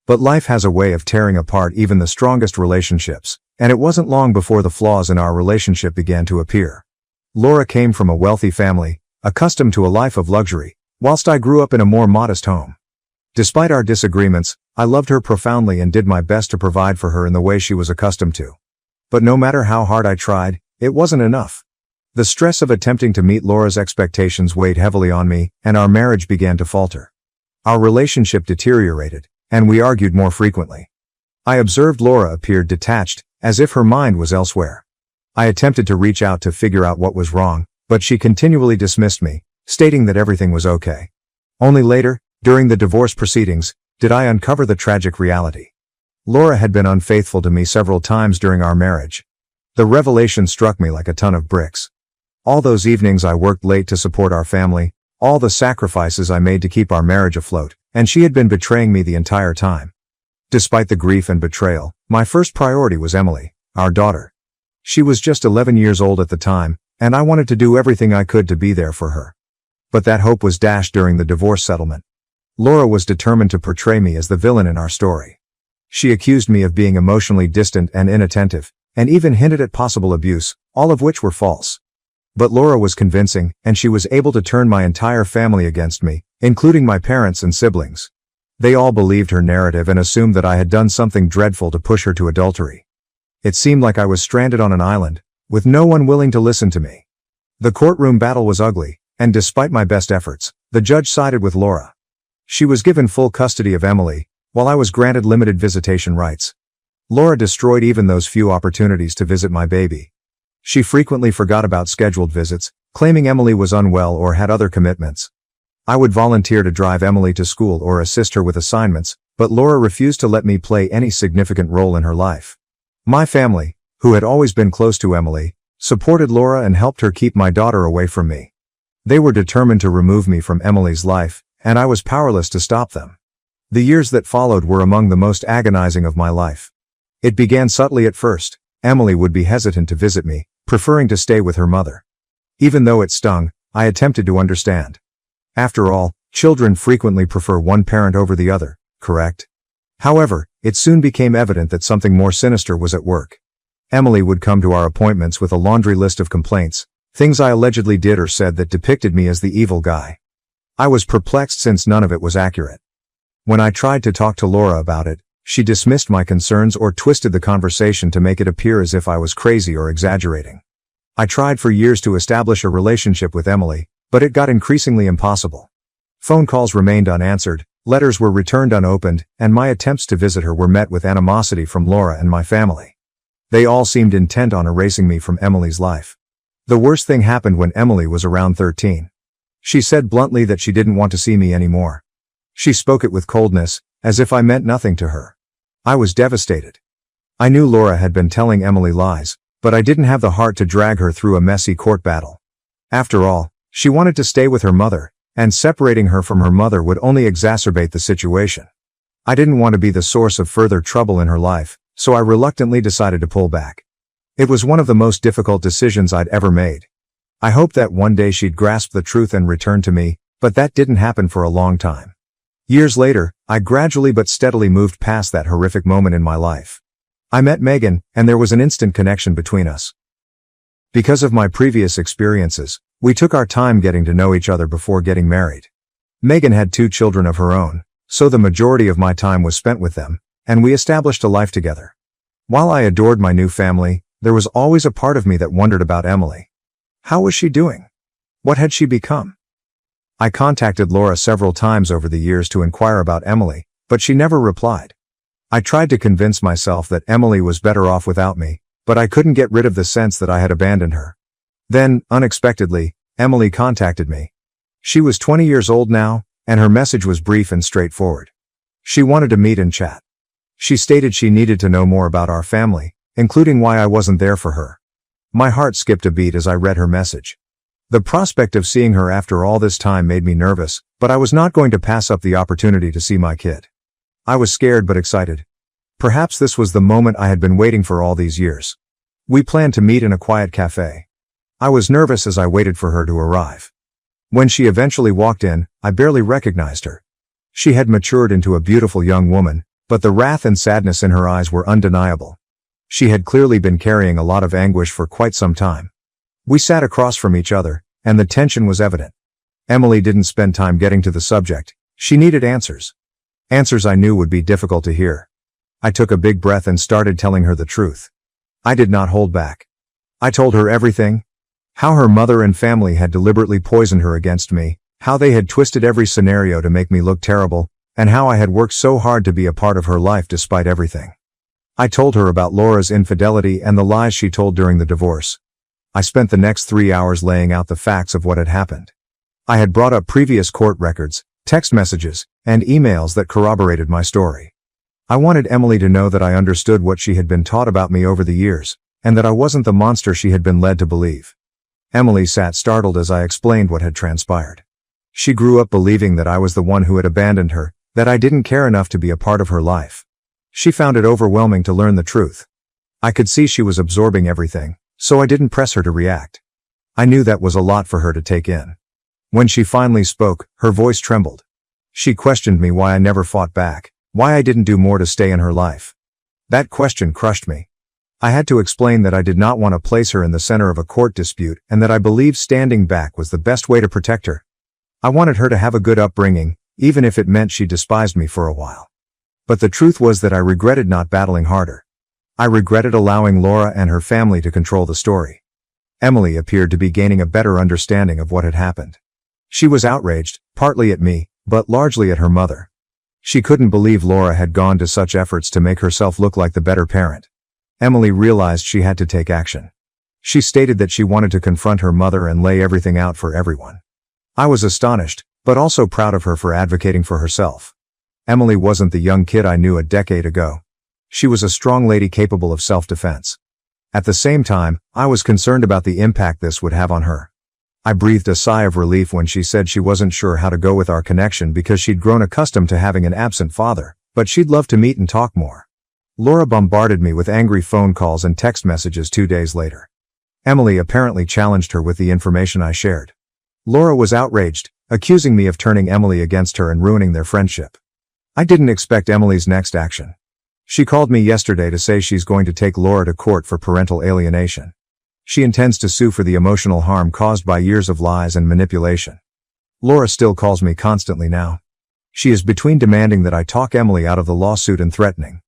But life has a way of tearing apart even the strongest relationships, and it wasn't long before the flaws in our relationship began to appear. Laura came from a wealthy family, accustomed to a life of luxury, whilst I grew up in a more modest home. Despite our disagreements, I loved her profoundly and did my best to provide for her in the way she was accustomed to. But no matter how hard I tried, it wasn't enough. The stress of attempting to meet Laura's expectations weighed heavily on me, and our marriage began to falter. Our relationship deteriorated, and we argued more frequently. I observed Laura appeared detached, as if her mind was elsewhere. I attempted to reach out to figure out what was wrong, but she continually dismissed me, stating that everything was okay. Only later, during the divorce proceedings, did I uncover the tragic reality. Laura had been unfaithful to me several times during our marriage. The revelation struck me like a ton of bricks. All those evenings I worked late to support our family, all the sacrifices I made to keep our marriage afloat, and she had been betraying me the entire time. Despite the grief and betrayal, my first priority was Emily, our daughter. She was just 11 years old at the time, and I wanted to do everything I could to be there for her. But that hope was dashed during the divorce settlement. Laura was determined to portray me as the villain in our story. She accused me of being emotionally distant and inattentive, and even hinted at possible abuse, all of which were false. But Laura was convincing, and she was able to turn my entire family against me, including my parents and siblings. They all believed her narrative and assumed that I had done something dreadful to push her to adultery. It seemed like I was stranded on an island, with no one willing to listen to me. The courtroom battle was ugly, and despite my best efforts, the judge sided with Laura. She was given full custody of Emily, while I was granted limited visitation rights. Laura destroyed even those few opportunities to visit my baby. She frequently forgot about scheduled visits, claiming Emily was unwell or had other commitments. I would volunteer to drive Emily to school or assist her with assignments, but Laura refused to let me play any significant role in her life. My family, who had always been close to Emily, supported Laura and helped her keep my daughter away from me. They were determined to remove me from Emily's life, and I was powerless to stop them. The years that followed were among the most agonizing of my life. It began subtly at first. Emily would be hesitant to visit me, preferring to stay with her mother. Even though it stung, I attempted to understand. After all, children frequently prefer one parent over the other, correct? However, it soon became evident that something more sinister was at work. Emily would come to our appointments with a laundry list of complaints, things I allegedly did or said that depicted me as the evil guy. I was perplexed since none of it was accurate. When I tried to talk to Laura about it, she dismissed my concerns or twisted the conversation to make it appear as if I was crazy or exaggerating. I tried for years to establish a relationship with Emily, but it got increasingly impossible. Phone calls remained unanswered, letters were returned unopened, and my attempts to visit her were met with animosity from Laura and my family. They all seemed intent on erasing me from Emily's life. The worst thing happened when Emily was around 13. She said bluntly that she didn't want to see me anymore. She spoke it with coldness, as if I meant nothing to her. I was devastated. I knew Laura had been telling Emily lies, but I didn't have the heart to drag her through a messy court battle. After all, she wanted to stay with her mother, and separating her from her mother would only exacerbate the situation. I didn't want to be the source of further trouble in her life, so I reluctantly decided to pull back. It was one of the most difficult decisions I'd ever made. I hoped that one day she'd grasp the truth and return to me, but that didn't happen for a long time. Years later, I gradually but steadily moved past that horrific moment in my life. I met Megan, and there was an instant connection between us. Because of my previous experiences, we took our time getting to know each other before getting married. Megan had 2 children of her own, so the majority of my time was spent with them, and we established a life together. While I adored my new family, there was always a part of me that wondered about Emily. How was she doing? What had she become? I contacted Laura several times over the years to inquire about Emily, but she never replied. I tried to convince myself that Emily was better off without me, but I couldn't get rid of the sense that I had abandoned her. Then, unexpectedly, Emily contacted me. She was 20 years old now, and her message was brief and straightforward. She wanted to meet and chat. She stated she needed to know more about our family, including why I wasn't there for her. My heart skipped a beat as I read her message. The prospect of seeing her after all this time made me nervous, but I was not going to pass up the opportunity to see my kid. I was scared but excited. Perhaps this was the moment I had been waiting for all these years. We planned to meet in a quiet cafe. I was nervous as I waited for her to arrive. When she eventually walked in, I barely recognized her. She had matured into a beautiful young woman, but the wrath and sadness in her eyes were undeniable. She had clearly been carrying a lot of anguish for quite some time. We sat across from each other, and the tension was evident. Emily didn't spend time getting to the subject. She needed answers. Answers I knew would be difficult to hear. I took a big breath and started telling her the truth. I did not hold back. I told her everything. How her mother and family had deliberately poisoned her against me, how they had twisted every scenario to make me look terrible, and how I had worked so hard to be a part of her life despite everything. I told her about Laura's infidelity and the lies she told during the divorce. I spent the next 3 hours laying out the facts of what had happened. I had brought up previous court records, text messages, and emails that corroborated my story. I wanted Emily to know that I understood what she had been taught about me over the years, and that I wasn't the monster she had been led to believe. Emily sat startled as I explained what had transpired. She grew up believing that I was the one who had abandoned her, that I didn't care enough to be a part of her life. She found it overwhelming to learn the truth. I could see she was absorbing everything, so I didn't press her to react. I knew that was a lot for her to take in. When she finally spoke, her voice trembled. She questioned me why I never fought back, Why I didn't do more to stay in her life. That question crushed me. I had to explain that I did not want to place her in the center of a court dispute and that I believed standing back was the best way to protect her. I wanted her to have a good upbringing, even if it meant she despised me for a while. But the truth was that I regretted not battling harder. I regretted allowing Laura and her family to control the story. Emily appeared to be gaining a better understanding of what had happened. She was outraged, partly at me, but largely at her mother. She couldn't believe Laura had gone to such efforts to make herself look like the better parent. Emily realized she had to take action. She stated that she wanted to confront her mother and lay everything out for everyone. I was astonished, but also proud of her for advocating for herself. Emily wasn't the young kid I knew a decade ago. She was a strong lady capable of self-defense. At the same time, I was concerned about the impact this would have on her. I breathed a sigh of relief when she said she wasn't sure how to go with our connection because she'd grown accustomed to having an absent father, but she'd love to meet and talk more. Laura bombarded me with angry phone calls and text messages 2 days later. Emily apparently challenged her with the information I shared. Laura was outraged, accusing me of turning Emily against her and ruining their friendship. I didn't expect Emily's next action. She called me yesterday to say she's going to take Laura to court for parental alienation. She intends to sue for the emotional harm caused by years of lies and manipulation. Laura still calls me constantly now. She is between demanding that I talk Emily out of the lawsuit and threatening.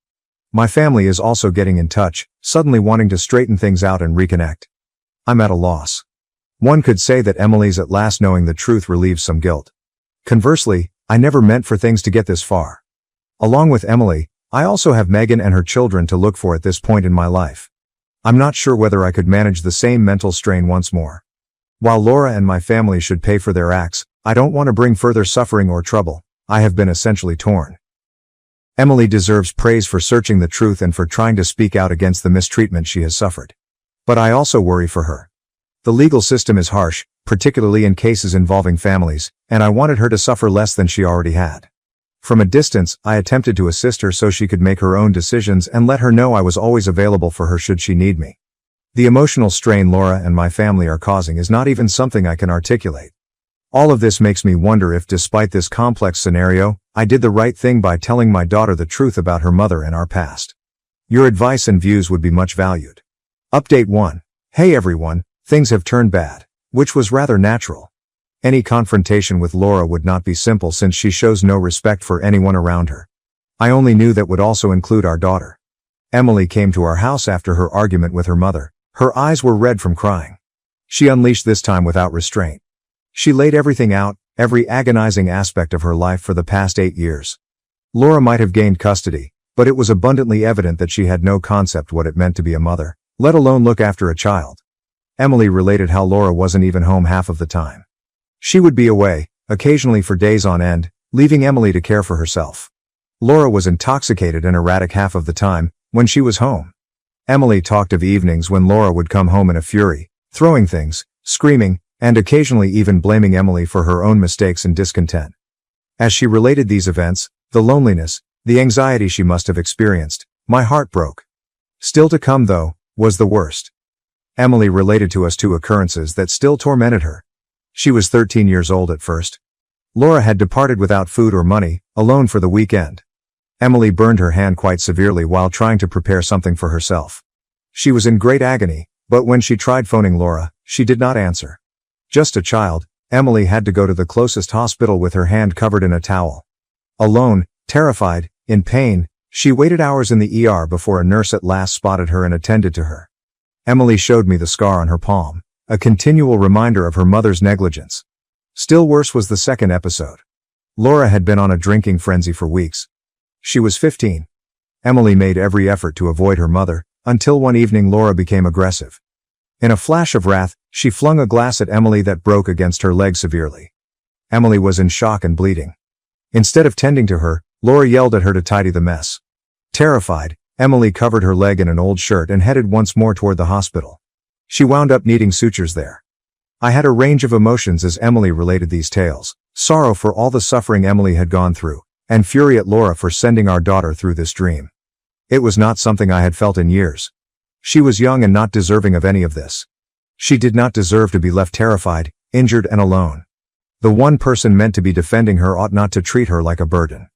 My family is also getting in touch, suddenly wanting to straighten things out and reconnect. I'm at a loss. One could say that Emily's at last knowing the truth relieves some guilt. Conversely, I never meant for things to get this far. Along with Emily, I also have Megan and her children to look for at this point in my life. I'm not sure whether I could manage the same mental strain once more. While Laura and my family should pay for their acts, I don't want to bring further suffering or trouble. I have been essentially torn. Emily deserves praise for searching the truth and for trying to speak out against the mistreatment she has suffered. But I also worry for her. The legal system is harsh, particularly in cases involving families, and I wanted her to suffer less than she already had. From a distance, I attempted to assist her so she could make her own decisions and let her know I was always available for her should she need me. The emotional strain Laura and my family are causing is not even something I can articulate. All of this makes me wonder if, despite this complex scenario, I did the right thing by telling my daughter the truth about her mother and our past. Your advice and views would be much valued. Update 1. Hey everyone, things have turned bad, which was rather natural. Any confrontation with Laura would not be simple since she shows no respect for anyone around her. I only knew that would also include our daughter. Emily came to our house after her argument with her mother. Her eyes were red from crying. She unleashed this time without restraint. She laid everything out, every agonizing aspect of her life for the past 8 years. Laura might have gained custody, but it was abundantly evident that she had no concept what it meant to be a mother, let alone look after a child. Emily related how Laura wasn't even home half of the time. She would be away, occasionally for days on end, leaving Emily to care for herself. Laura was intoxicated and erratic half of the time, when she was home. Emily talked of evenings when Laura would come home in a fury, throwing things, screaming, and occasionally even blaming Emily for her own mistakes and discontent. As she related these events, the loneliness, the anxiety she must have experienced, my heart broke. Still to come, though, was the worst. Emily related to us 2 occurrences that still tormented her. She was 13 years old at first. Laura had departed without food or money, alone for the weekend. Emily burned her hand quite severely while trying to prepare something for herself. She was in great agony, but when she tried phoning Laura, she did not answer. Just a child, Emily had to go to the closest hospital with her hand covered in a towel. Alone, terrified, in pain, she waited hours in the ER before a nurse at last spotted her and attended to her. Emily showed me the scar on her palm, a continual reminder of her mother's negligence. Still worse was the second episode. Laura had been on a drinking frenzy for weeks. She was 15. Emily made every effort to avoid her mother, until one evening Laura became aggressive. In a flash of wrath, she flung a glass at Emily that broke against her leg severely. Emily was in shock and bleeding. Instead of tending to her, Laura yelled at her to tidy the mess. Terrified, Emily covered her leg in an old shirt and headed once more toward the hospital. She wound up needing sutures there. I had a range of emotions as Emily related these tales, sorrow for all the suffering Emily had gone through, and fury at Laura for sending our daughter through this dream. It was not something I had felt in years. She was young and not deserving of any of this. She did not deserve to be left terrified, injured and alone. The one person meant to be defending her ought not to treat her like a burden.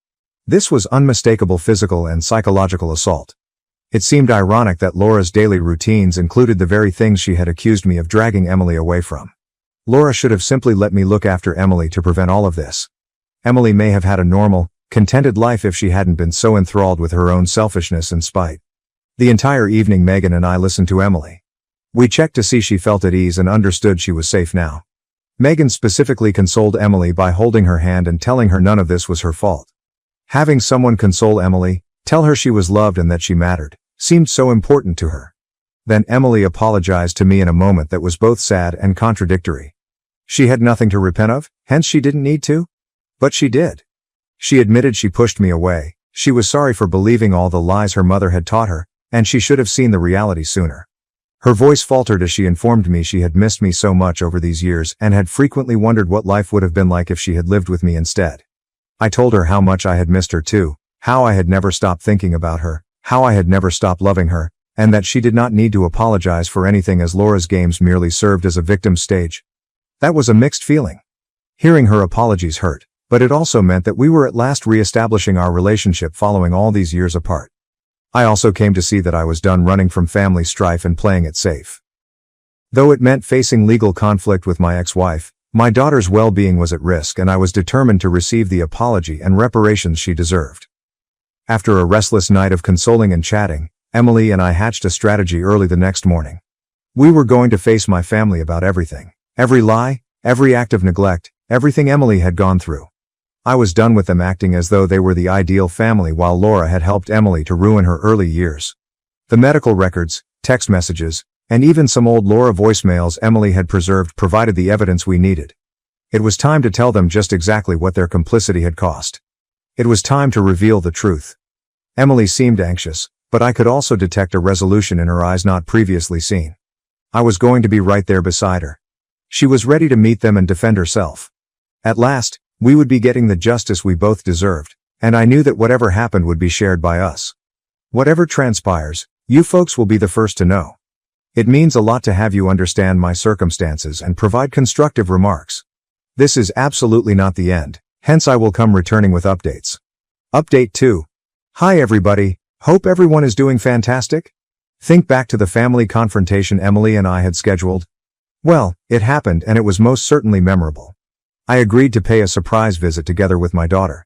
This was unmistakable physical and psychological assault. It seemed ironic that Laura's daily routines included the very things she had accused me of dragging Emily away from. Laura should have simply let me look after Emily to prevent all of this. Emily may have had a normal, contented life if she hadn't been so enthralled with her own selfishness and spite. The entire evening Megan and I listened to Emily. We checked to see she felt at ease and understood she was safe now. Megan specifically consoled Emily by holding her hand and telling her none of this was her fault. Having someone console Emily, tell her she was loved and that she mattered, seemed so important to her. Then Emily apologized to me in a moment that was both sad and contradictory. She had nothing to repent of, hence she didn't need to? But she did. She admitted she pushed me away, she was sorry for believing all the lies her mother had taught her, and she should have seen the reality sooner. Her voice faltered as she informed me she had missed me so much over these years and had frequently wondered what life would have been like if she had lived with me instead. I told her how much I had missed her too, how I had never stopped thinking about her, how I had never stopped loving her, and that she did not need to apologize for anything as Laura's games merely served as a victim stage. That was a mixed feeling. Hearing her apologies hurt, but it also meant that we were at last re-establishing our relationship following all these years apart. I also came to see that I was done running from family strife and playing it safe. Though it meant facing legal conflict with my ex-wife, my daughter's well-being was at risk and I was determined to receive the apology and reparations she deserved. After a restless night of consoling and chatting, Emily and I hatched a strategy early the next morning. We were going to face my family about everything. Every lie, every act of neglect, everything Emily had gone through. I was done with them acting as though they were the ideal family while Laura had helped Emily to ruin her early years. The medical records, text messages, and even some old Laura voicemails Emily had preserved provided the evidence we needed. It was time to tell them just exactly what their complicity had cost. It was time to reveal the truth. Emily seemed anxious, but I could also detect a resolution in her eyes not previously seen. I was going to be right there beside her. She was ready to meet them and defend herself. At last, we would be getting the justice we both deserved, and I knew that whatever happened would be shared by us. Whatever transpires, you folks will be the first to know. It means a lot to have you understand my circumstances and provide constructive remarks. This is absolutely not the end, hence I will come returning with updates. Update 2. Hi everybody, hope everyone is doing fantastic? Think back to the family confrontation Emily and I had scheduled. Well, it happened and it was most certainly memorable. I agreed to pay a surprise visit together with my daughter.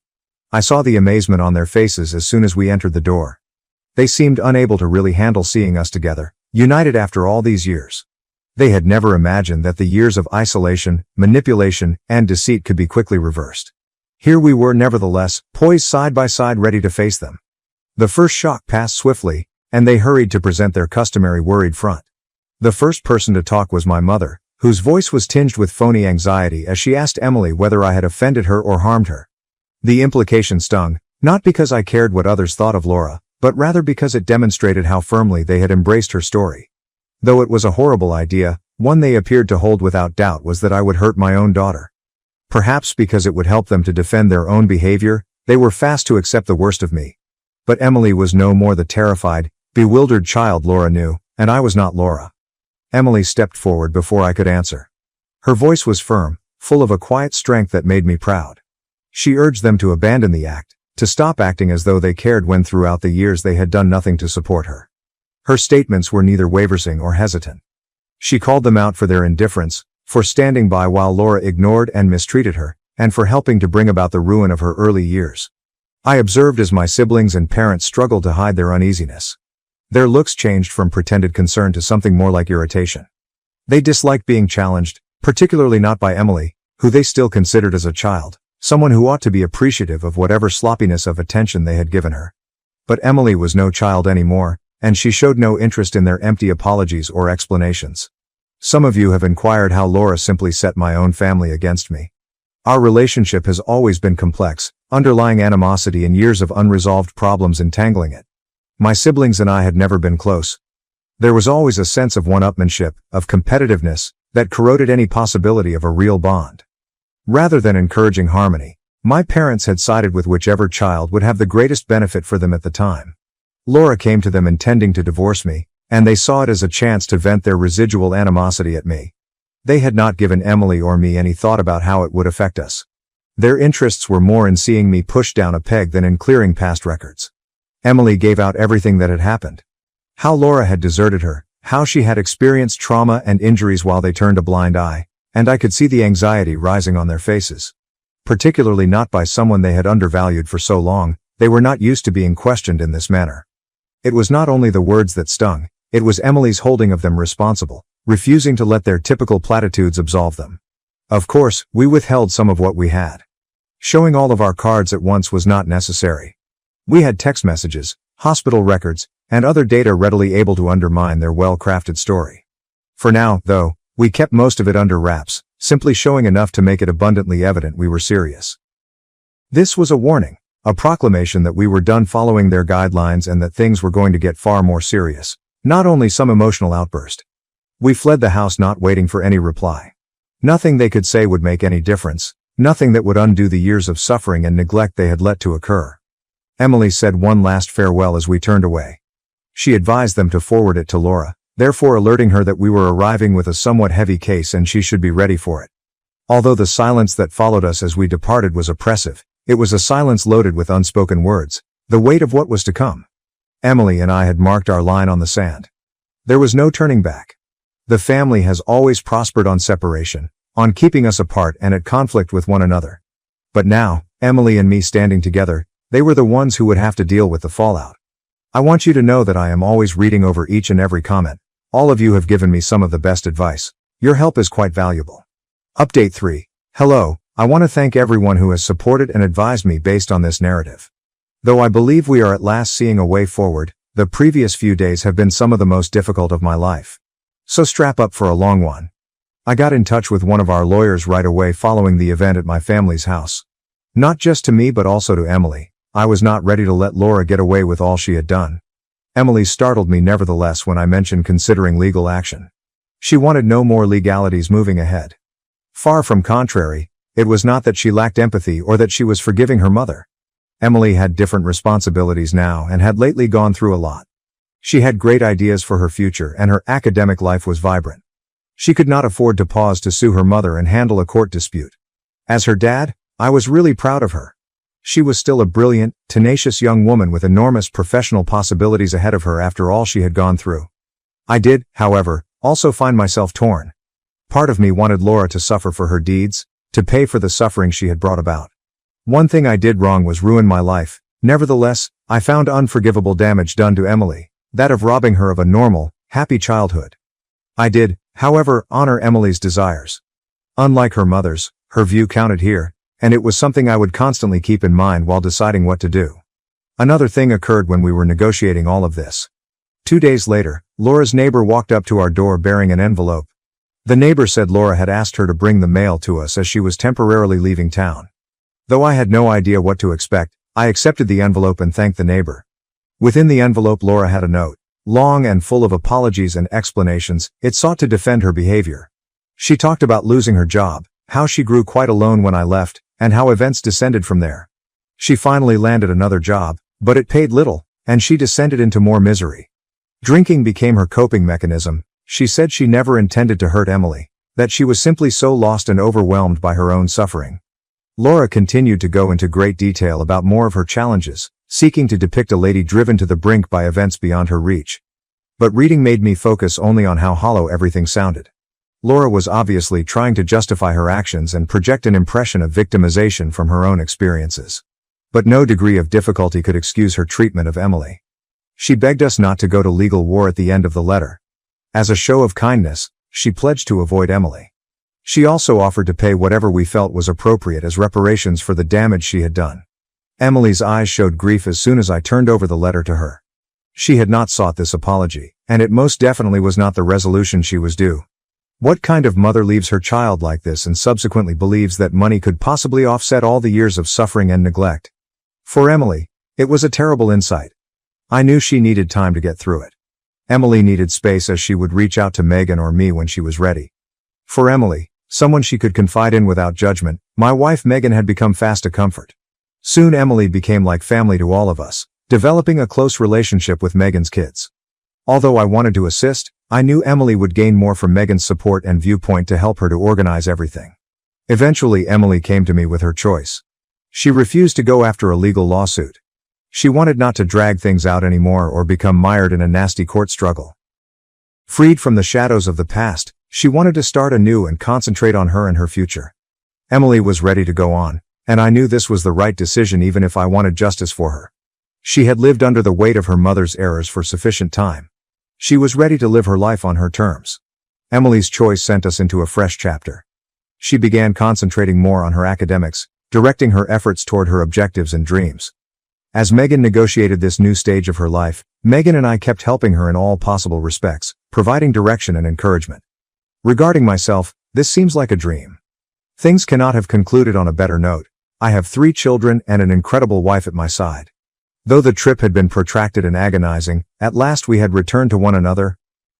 I saw the amazement on their faces as soon as we entered the door. They seemed unable to really handle seeing us together, united after all these years. They had never imagined that the years of isolation, manipulation, and deceit could be quickly reversed. Here we were nevertheless, poised side by side ready to face them. The first shock passed swiftly, and they hurried to present their customary worried front. The first person to talk was my mother, whose voice was tinged with phony anxiety as she asked Emily whether I had offended her or harmed her. The implication stung, not because I cared what others thought of Laura, but rather because it demonstrated how firmly they had embraced her story. Though it was a horrible idea, one they appeared to hold without doubt was that I would hurt my own daughter. Perhaps because it would help them to defend their own behavior, they were fast to accept the worst of me. But Emily was no more the terrified, bewildered child Laura knew, and I was not Laura. Emily stepped forward before I could answer. Her voice was firm, full of a quiet strength that made me proud. She urged them to abandon the act, to stop acting as though they cared when throughout the years they had done nothing to support her. Her statements were neither wavering or hesitant. She called them out for their indifference, for standing by while Laura ignored and mistreated her, and for helping to bring about the ruin of her early years. I observed as my siblings and parents struggled to hide their uneasiness. Their looks changed from pretended concern to something more like irritation. They disliked being challenged, particularly not by Emily, who they still considered as a child, someone who ought to be appreciative of whatever sloppiness of attention they had given her. But Emily was no child anymore, and she showed no interest in their empty apologies or explanations. Some of you have inquired how Laura simply set my own family against me. Our relationship has always been complex, underlying animosity and years of unresolved problems entangling it. My siblings and I had never been close. There was always a sense of one-upmanship, of competitiveness, that corroded any possibility of a real bond. Rather than encouraging harmony, my parents had sided with whichever child would have the greatest benefit for them at the time. Laura came to them intending to divorce me, and they saw it as a chance to vent their residual animosity at me. They had not given Emily or me any thought about how it would affect us. Their interests were more in seeing me pushed down a peg than in clearing past records. Emily gave out everything that had happened. How Laura had deserted her, how she had experienced trauma and injuries while they turned a blind eye, and I could see the anxiety rising on their faces. Particularly not by someone they had undervalued for so long. They were not used to being questioned in this manner. It was not only the words that stung, it was Emily's holding of them responsible, refusing to let their typical platitudes absolve them. Of course, we withheld some of what we had. Showing all of our cards at once was not necessary. We had text messages, hospital records, and other data readily able to undermine their well-crafted story. For now, though, we kept most of it under wraps, simply showing enough to make it abundantly evident we were serious. This was a warning, a proclamation that we were done following their guidelines and that things were going to get far more serious, not only some emotional outburst. We fled the house not waiting for any reply. Nothing they could say would make any difference, nothing that would undo the years of suffering and neglect they had let to occur. Emily said one last farewell as we turned away. She advised them to forward it to Laura, therefore alerting her that we were arriving with a somewhat heavy case and she should be ready for it. Although the silence that followed us as we departed was oppressive, it was a silence loaded with unspoken words, the weight of what was to come. Emily and I had marked our line on the sand. There was no turning back. The family has always prospered on separation, on keeping us apart and at conflict with one another. But now, Emily and me standing together, they were the ones who would have to deal with the fallout. I want you to know that I am always reading over each and every comment. All of you have given me some of the best advice. Your help is quite valuable. Update 3. Hello, I want to thank everyone who has supported and advised me based on this narrative. Though I believe we are at last seeing a way forward, the previous few days have been some of the most difficult of my life. So strap up for a long one. I got in touch with one of our lawyers right away following the event at my family's house. Not just to me but also to Emily. I was not ready to let Laura get away with all she had done. Emily startled me nevertheless when I mentioned considering legal action. She wanted no more legalities moving ahead. Far from contrary, it was not that she lacked empathy or that she was forgiving her mother. Emily had different responsibilities now and had lately gone through a lot. She had great ideas for her future and her academic life was vibrant. She could not afford to pause to sue her mother and handle a court dispute. As her dad, I was really proud of her. She was still a brilliant, tenacious young woman with enormous professional possibilities ahead of her after all she had gone through. I did, however, also find myself torn. Part of me wanted Laura to suffer for her deeds, to pay for the suffering she had brought about. One thing I did wrong was ruin my life. Nevertheless, I found unforgivable damage done to Emily, that of robbing her of a normal, happy childhood. I did, however, honor Emily's desires. Unlike her mother's, her view counted here, and it was something I would constantly keep in mind while deciding what to do. Another thing occurred when we were negotiating all of this. 2 days later, Laura's neighbor walked up to our door bearing an envelope. The neighbor said Laura had asked her to bring the mail to us as she was temporarily leaving town. Though I had no idea what to expect, I accepted the envelope and thanked the neighbor. Within the envelope Laura had a note, long and full of apologies and explanations. It sought to defend her behavior. She talked about losing her job, how she grew quite alone when I left, and how events descended from there. She finally landed another job, but it paid little, and she descended into more misery. Drinking became her coping mechanism. She said she never intended to hurt Emily, that she was simply so lost and overwhelmed by her own suffering. Laura continued to go into great detail about more of her challenges, seeking to depict a lady driven to the brink by events beyond her reach. But reading made me focus only on how hollow everything sounded. Laura was obviously trying to justify her actions and project an impression of victimization from her own experiences. But no degree of difficulty could excuse her treatment of Emily. She begged us not to go to legal war at the end of the letter. As a show of kindness, she pledged to avoid Emily. She also offered to pay whatever we felt was appropriate as reparations for the damage she had done. Emily's eyes showed grief as soon as I turned over the letter to her. She had not sought this apology, and it most definitely was not the resolution she was due. What kind of mother leaves her child like this and subsequently believes that money could possibly offset all the years of suffering and neglect? For Emily, it was a terrible insight. I knew she needed time to get through it. Emily needed space as she would reach out to Megan or me when she was ready. For Emily, someone she could confide in without judgment, my wife Megan had become fast a comfort. Soon Emily became like family to all of us, developing a close relationship with Megan's kids. Although I wanted to assist, I knew Emily would gain more from Megan's support and viewpoint to help her to organize everything. Eventually Emily came to me with her choice. She refused to go after a legal lawsuit. She wanted not to drag things out anymore or become mired in a nasty court struggle. Freed from the shadows of the past, she wanted to start anew and concentrate on her and her future. Emily was ready to go on, and I knew this was the right decision even if I wanted justice for her. She had lived under the weight of her mother's errors for sufficient time. She was ready to live her life on her terms. Emily's choice sent us into a fresh chapter. She began concentrating more on her academics, directing her efforts toward her objectives and dreams. As Megan negotiated this new stage of her life, Megan and I kept helping her in all possible respects, providing direction and encouragement. Regarding myself, this seems like a dream. Things cannot have concluded on a better note. I have 3 children and an incredible wife at my side. Though the trip had been protracted and agonizing, at last we had returned to one another.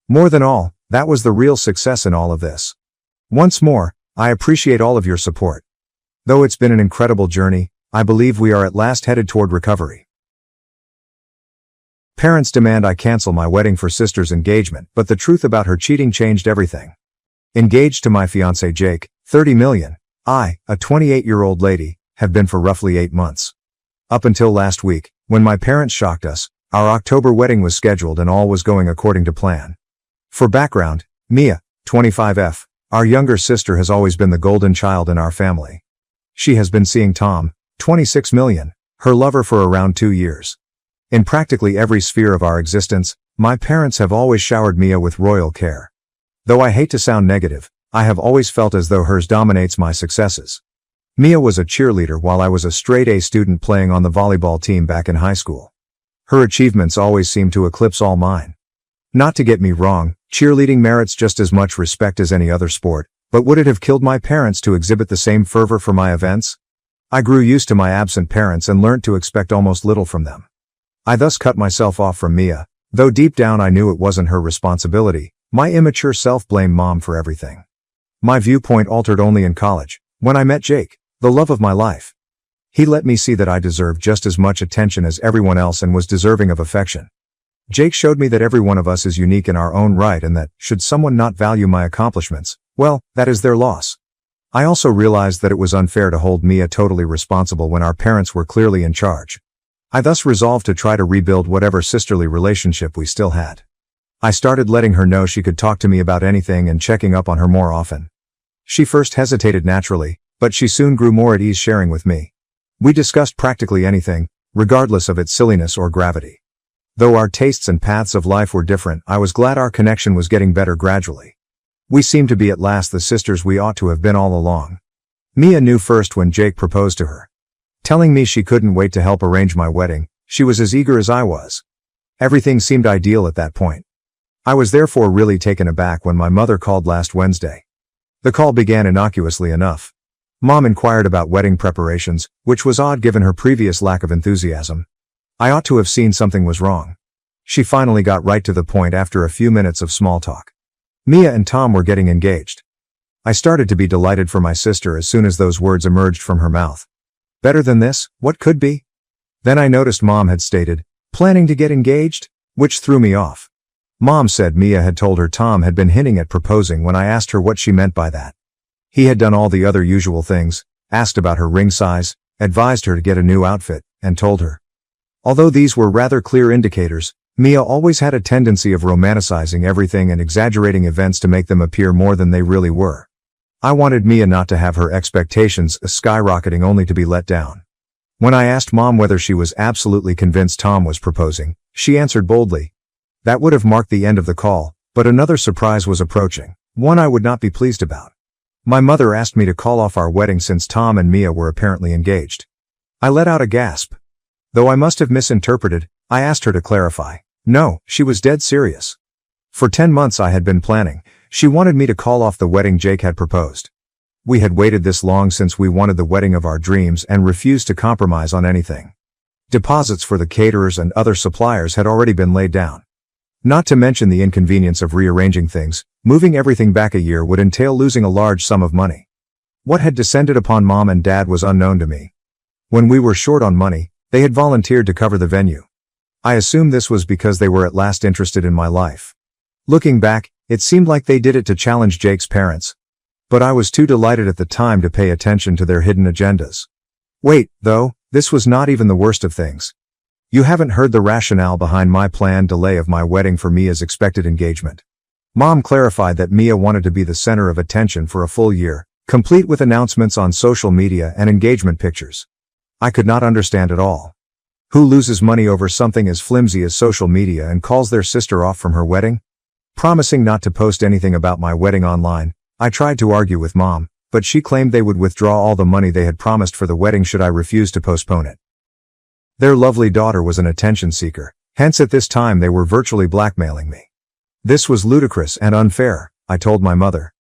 More than all, that was the real success in all of this. Once more, I appreciate all of your support. Though it's been an incredible journey, I believe we are at last headed toward recovery. Parents demand I cancel my wedding for sister's engagement, but the truth about her cheating changed everything. Engaged to my fiancé Jake, 30 million, I, a 28-year-old lady, have been for roughly 8 months. Up until last week, when my parents shocked us, our October wedding was scheduled and all was going according to plan. For background, Mia, 25F, our younger sister has always been the golden child in our family. She has been seeing Tom, 26 million, her lover for around 2 years. In practically every sphere of our existence, my parents have always showered Mia with royal care. Though I hate to sound negative, I have always felt as though hers dominates my successes. Mia was a cheerleader while I was a straight-A student playing on the volleyball team back in high school. Her achievements always seemed to eclipse all mine. Not to get me wrong, cheerleading merits just as much respect as any other sport, but would it have killed my parents to exhibit the same fervor for my events? I grew used to my absent parents and learned to expect almost little from them. I thus cut myself off from Mia, though deep down I knew it wasn't her responsibility. My immature self blamed mom for everything. My viewpoint altered only in college, when I met Jake, the love of my life. He let me see that I deserved just as much attention as everyone else and was deserving of affection. Jake showed me that every one of us is unique in our own right and that, should someone not value my accomplishments, well, that is their loss. I also realized that it was unfair to hold Mia totally responsible when our parents were clearly in charge. I thus resolved to try to rebuild whatever sisterly relationship we still had. I started letting her know she could talk to me about anything and checking up on her more often. She first hesitated naturally, but she soon grew more at ease sharing with me. We discussed practically anything, regardless of its silliness or gravity. Though our tastes and paths of life were different, I was glad our connection was getting better gradually. We seemed to be at last the sisters we ought to have been all along. Mia knew first when Jake proposed to her. Telling me she couldn't wait to help arrange my wedding, she was as eager as I was. Everything seemed ideal at that point. I was therefore really taken aback when my mother called last Wednesday. The call began innocuously enough. Mom inquired about wedding preparations, which was odd given her previous lack of enthusiasm. I ought to have seen something was wrong. She finally got right to the point after a few minutes of small talk. Mia and Tom were getting engaged. I started to be delighted for my sister as soon as those words emerged from her mouth. Better than this, what could be? Then I noticed Mom had stated, planning to get engaged, which threw me off. Mom said Mia had told her Tom had been hinting at proposing when I asked her what she meant by that. He had done all the other usual things, asked about her ring size, advised her to get a new outfit, and told her. Although these were rather clear indicators, Mia always had a tendency of romanticizing everything and exaggerating events to make them appear more than they really were. I wanted Mia not to have her expectations skyrocketing only to be let down. When I asked Mom whether she was absolutely convinced Tom was proposing, she answered boldly. That would have marked the end of the call, but another surprise was approaching, one I would not be pleased about. My mother asked me to call off our wedding since Tom and Mia were apparently engaged. I let out a gasp. Though I must have misinterpreted, I asked her to clarify. No, she was dead serious. For 10 months I had been planning. She wanted me to call off the wedding Jake had proposed. We had waited this long since we wanted the wedding of our dreams and refused to compromise on anything. Deposits for the caterers and other suppliers had already been laid down. Not to mention the inconvenience of rearranging things, moving everything back a year would entail losing a large sum of money. What had descended upon Mom and Dad was unknown to me. When we were short on money, they had volunteered to cover the venue. I assumed this was because they were at last interested in my life. Looking back, it seemed like they did it to challenge Jake's parents. But I was too delighted at the time to pay attention to their hidden agendas. Wait, though, this was not even the worst of things. You haven't heard the rationale behind my planned delay of my wedding for Mia's expected engagement. Mom clarified that Mia wanted to be the center of attention for a full year, complete with announcements on social media and engagement pictures. I could not understand at all. Who loses money over something as flimsy as social media and calls their sister off from her wedding? Promising not to post anything about my wedding online, I tried to argue with Mom, but she claimed they would withdraw all the money they had promised for the wedding should I refuse to postpone it. Their lovely daughter was an attention seeker, hence at this time they were virtually blackmailing me. This was ludicrous and unfair, I told my mother.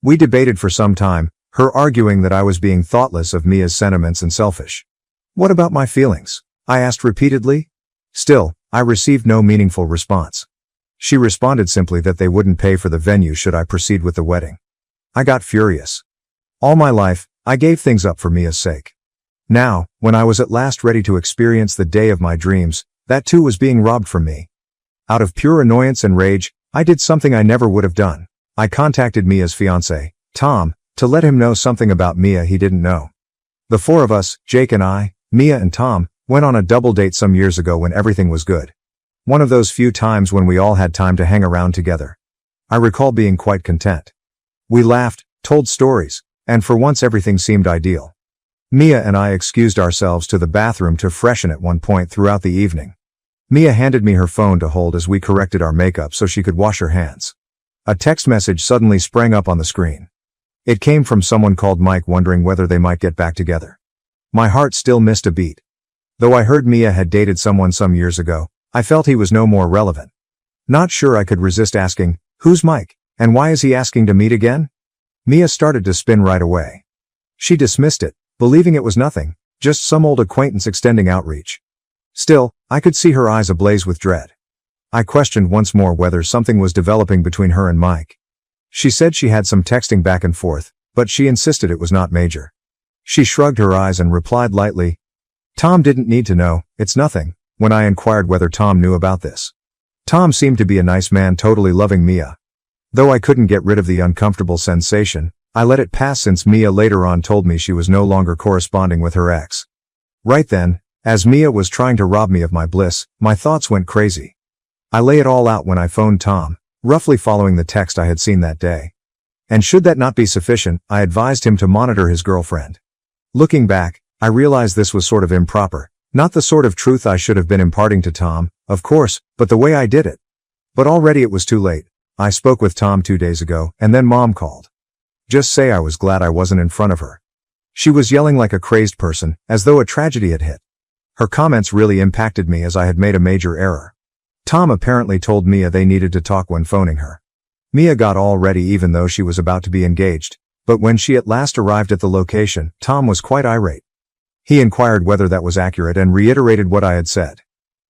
We debated for some time, her arguing that I was being thoughtless of Mia's sentiments and selfish. What about my feelings? I asked repeatedly. Still, I received no meaningful response. She responded simply that they wouldn't pay for the venue should I proceed with the wedding. I got furious. All my life, I gave things up for Mia's sake. Now, when I was at last ready to experience the day of my dreams, that too was being robbed from me. Out of pure annoyance and rage, I did something I never would have done. I contacted Mia's fiancé, Tom, to let him know something about Mia he didn't know. The four of us, Jake and I, Mia and Tom, went on a double date some years ago when everything was good. One of those few times when we all had time to hang around together. I recall being quite content. We laughed, told stories, and for once everything seemed ideal. Mia and I excused ourselves to the bathroom to freshen at one point throughout the evening. Mia handed me her phone to hold as we corrected our makeup so she could wash her hands. A text message suddenly sprang up on the screen. It came from someone called Mike wondering whether they might get back together. My heart still missed a beat. Though I heard Mia had dated someone some years ago, I felt he was no more relevant. Not sure I could resist asking, "Who's Mike, and why is he asking to meet again?" Mia started to spin right away. She dismissed it, believing it was nothing, just some old acquaintance extending outreach. Still, I could see her eyes ablaze with dread. I questioned once more whether something was developing between her and Mike. She said she had some texting back and forth, but she insisted it was not major. She shrugged her eyes and replied lightly, "Tom didn't need to know, it's nothing," when I inquired whether Tom knew about this. Tom seemed to be a nice man totally loving Mia. Though I couldn't get rid of the uncomfortable sensation, I let it pass since Mia later on told me she was no longer corresponding with her ex. Right then, as Mia was trying to rob me of my bliss, my thoughts went crazy. I lay it all out when I phoned Tom, roughly following the text I had seen that day. And should that not be sufficient, I advised him to monitor his girlfriend. Looking back, I realized this was sort of improper, not the sort of truth I should have been imparting to Tom, of course, but the way I did it. But already it was too late. I spoke with Tom 2 days ago, and then Mom called. Just say I was glad I wasn't in front of her. She was yelling like a crazed person, as though a tragedy had hit. Her comments really impacted me as I had made a major error. Tom apparently told Mia they needed to talk when phoning her. Mia got all ready even though she was about to be engaged, but when she at last arrived at the location, Tom was quite irate. He inquired whether that was accurate and reiterated what I had said.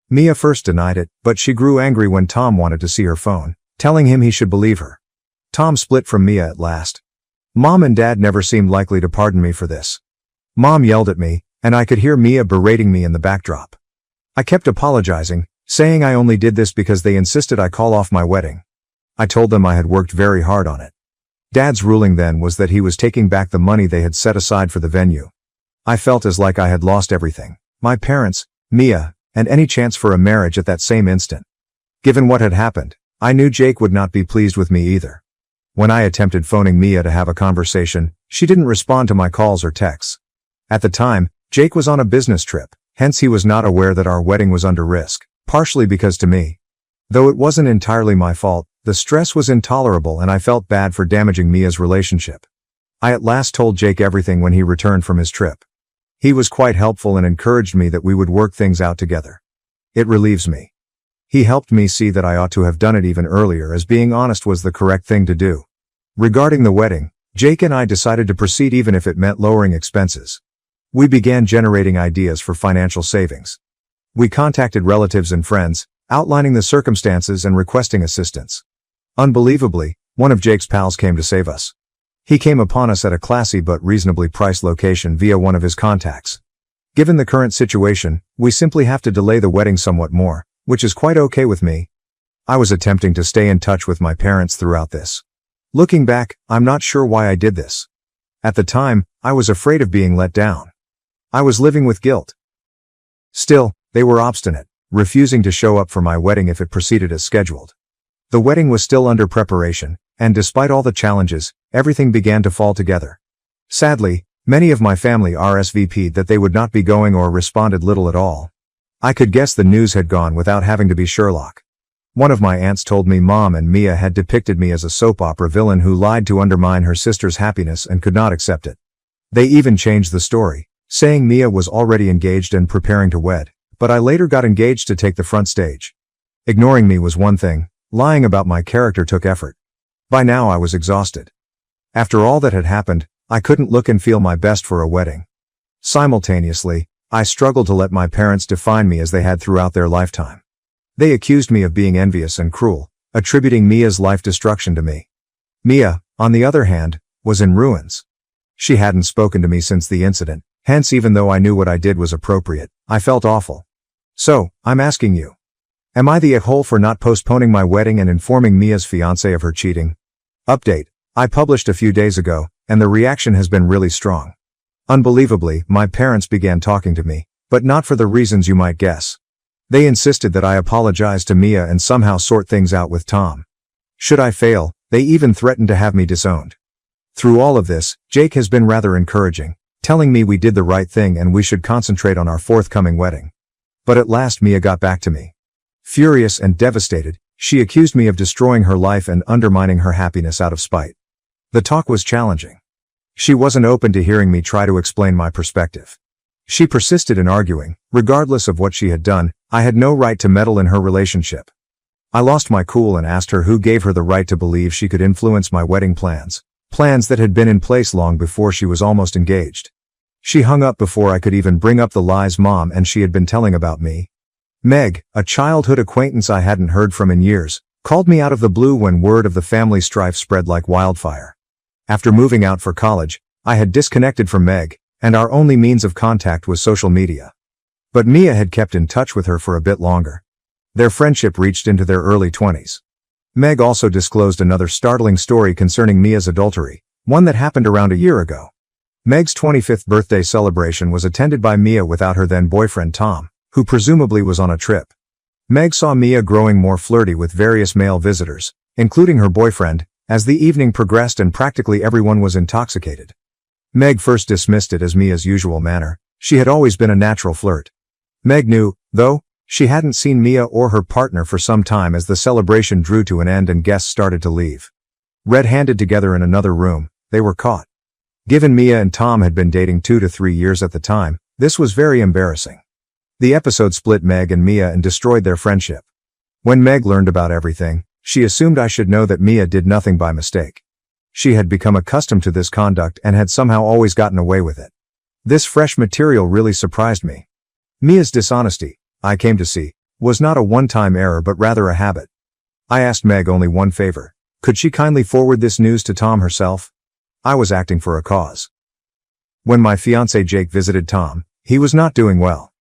Mia first denied it, but she grew angry when Tom wanted to see her phone, telling him he should believe her. Tom split from Mia at last. Mom and Dad never seemed likely to pardon me for this. Mom yelled at me, and I could hear Mia berating me in the backdrop. I kept apologizing, saying I only did this because they insisted I call off my wedding. I told them I had worked very hard on it. Dad's ruling then was that he was taking back the money they had set aside for the venue. I felt as like I had lost everything, my parents, Mia, and any chance for a marriage at that same instant. Given what had happened, I knew Jake would not be pleased with me either. When I attempted phoning Mia to have a conversation, she didn't respond to my calls or texts. At the time, Jake was on a business trip, hence he was not aware that our wedding was under risk, partially because to me. Though it wasn't entirely my fault, the stress was intolerable and I felt bad for damaging Mia's relationship. I at last told Jake everything when he returned from his trip. He was quite helpful and encouraged me that we would work things out together. It relieves me. He helped me see that I ought to have done it even earlier, as being honest was the correct thing to do. Regarding the wedding, Jake and I decided to proceed even if it meant lowering expenses. We began generating ideas for financial savings. We contacted relatives and friends, outlining the circumstances and requesting assistance. Unbelievably, one of Jake's pals came to save us. He came upon us at a classy but reasonably priced location via one of his contacts. Given the current situation, we simply have to delay the wedding somewhat more, which is quite okay with me. I was attempting to stay in touch with my parents throughout this. Looking back, I'm not sure why I did this. At the time, I was afraid of being let down. I was living with guilt. Still, they were obstinate, refusing to show up for my wedding if it proceeded as scheduled. The wedding was still under preparation, and despite all the challenges, everything began to fall together. Sadly, many of my family RSVP'd that they would not be going or responded little at all. I could guess the news had gone without having to be Sherlock. One of my aunts told me Mom and Mia had depicted me as a soap opera villain who lied to undermine her sister's happiness and could not accept it. They even changed the story, saying Mia was already engaged and preparing to wed, but I later got engaged to take the front stage. Ignoring me was one thing, lying about my character took effort. By now I was exhausted. After all that had happened, I couldn't look and feel my best for a wedding. Simultaneously, I struggled to let my parents define me as they had throughout their lifetime. They accused me of being envious and cruel, attributing Mia's life destruction to me. Mia, on the other hand, was in ruins. She hadn't spoken to me since the incident, hence even though I knew what I did was appropriate, I felt awful. So, I'm asking you. Am I the a-hole for not postponing my wedding and informing Mia's fiancé of her cheating? Update. I published a few days ago, and the reaction has been really strong. Unbelievably, my parents began talking to me, but not for the reasons you might guess. They insisted that I apologize to Mia and somehow sort things out with Tom. Should I fail, they even threatened to have me disowned. Through all of this, Jake has been rather encouraging, telling me we did the right thing and we should concentrate on our forthcoming wedding. But at last Mia got back to me. Furious and devastated, she accused me of destroying her life and undermining her happiness out of spite. The talk was challenging. She wasn't open to hearing me try to explain my perspective. She persisted in arguing, regardless of what she had done, I had no right to meddle in her relationship. I lost my cool and asked her who gave her the right to believe she could influence my wedding plans that had been in place long before she was almost engaged. She hung up before I could even bring up the lies Mom and she had been telling about me. Meg, a childhood acquaintance I hadn't heard from in years, called me out of the blue when word of the family strife spread like wildfire. After moving out for college, I had disconnected from Meg, and our only means of contact was social media. But Mia had kept in touch with her for a bit longer. Their friendship reached into their early 20s. Meg also disclosed another startling story concerning Mia's adultery, one that happened around a year ago. Meg's 25th birthday celebration was attended by Mia without her then-boyfriend Tom, who presumably was on a trip. Meg saw Mia growing more flirty with various male visitors, including her boyfriend, as the evening progressed and practically everyone was intoxicated. Meg first dismissed it as Mia's usual manner. She had always been a natural flirt. Meg knew, though, she hadn't seen Mia or her partner for some time as the celebration drew to an end and guests started to leave. Red-handed together in another room, they were caught. Given Mia and Tom had been dating 2 to 3 years at the time, this was very embarrassing. The episode split Meg and Mia and destroyed their friendship. When Meg learned about everything, she assumed I should know that Mia did nothing by mistake. She had become accustomed to this conduct and had somehow always gotten away with it. This fresh material really surprised me. Mia's dishonesty, I came to see, was not a one-time error but rather a habit. I asked Meg only one favor. Could she kindly forward this news to Tom herself? I was acting for a cause. When my fiancé Jake visited Tom, he was not doing well.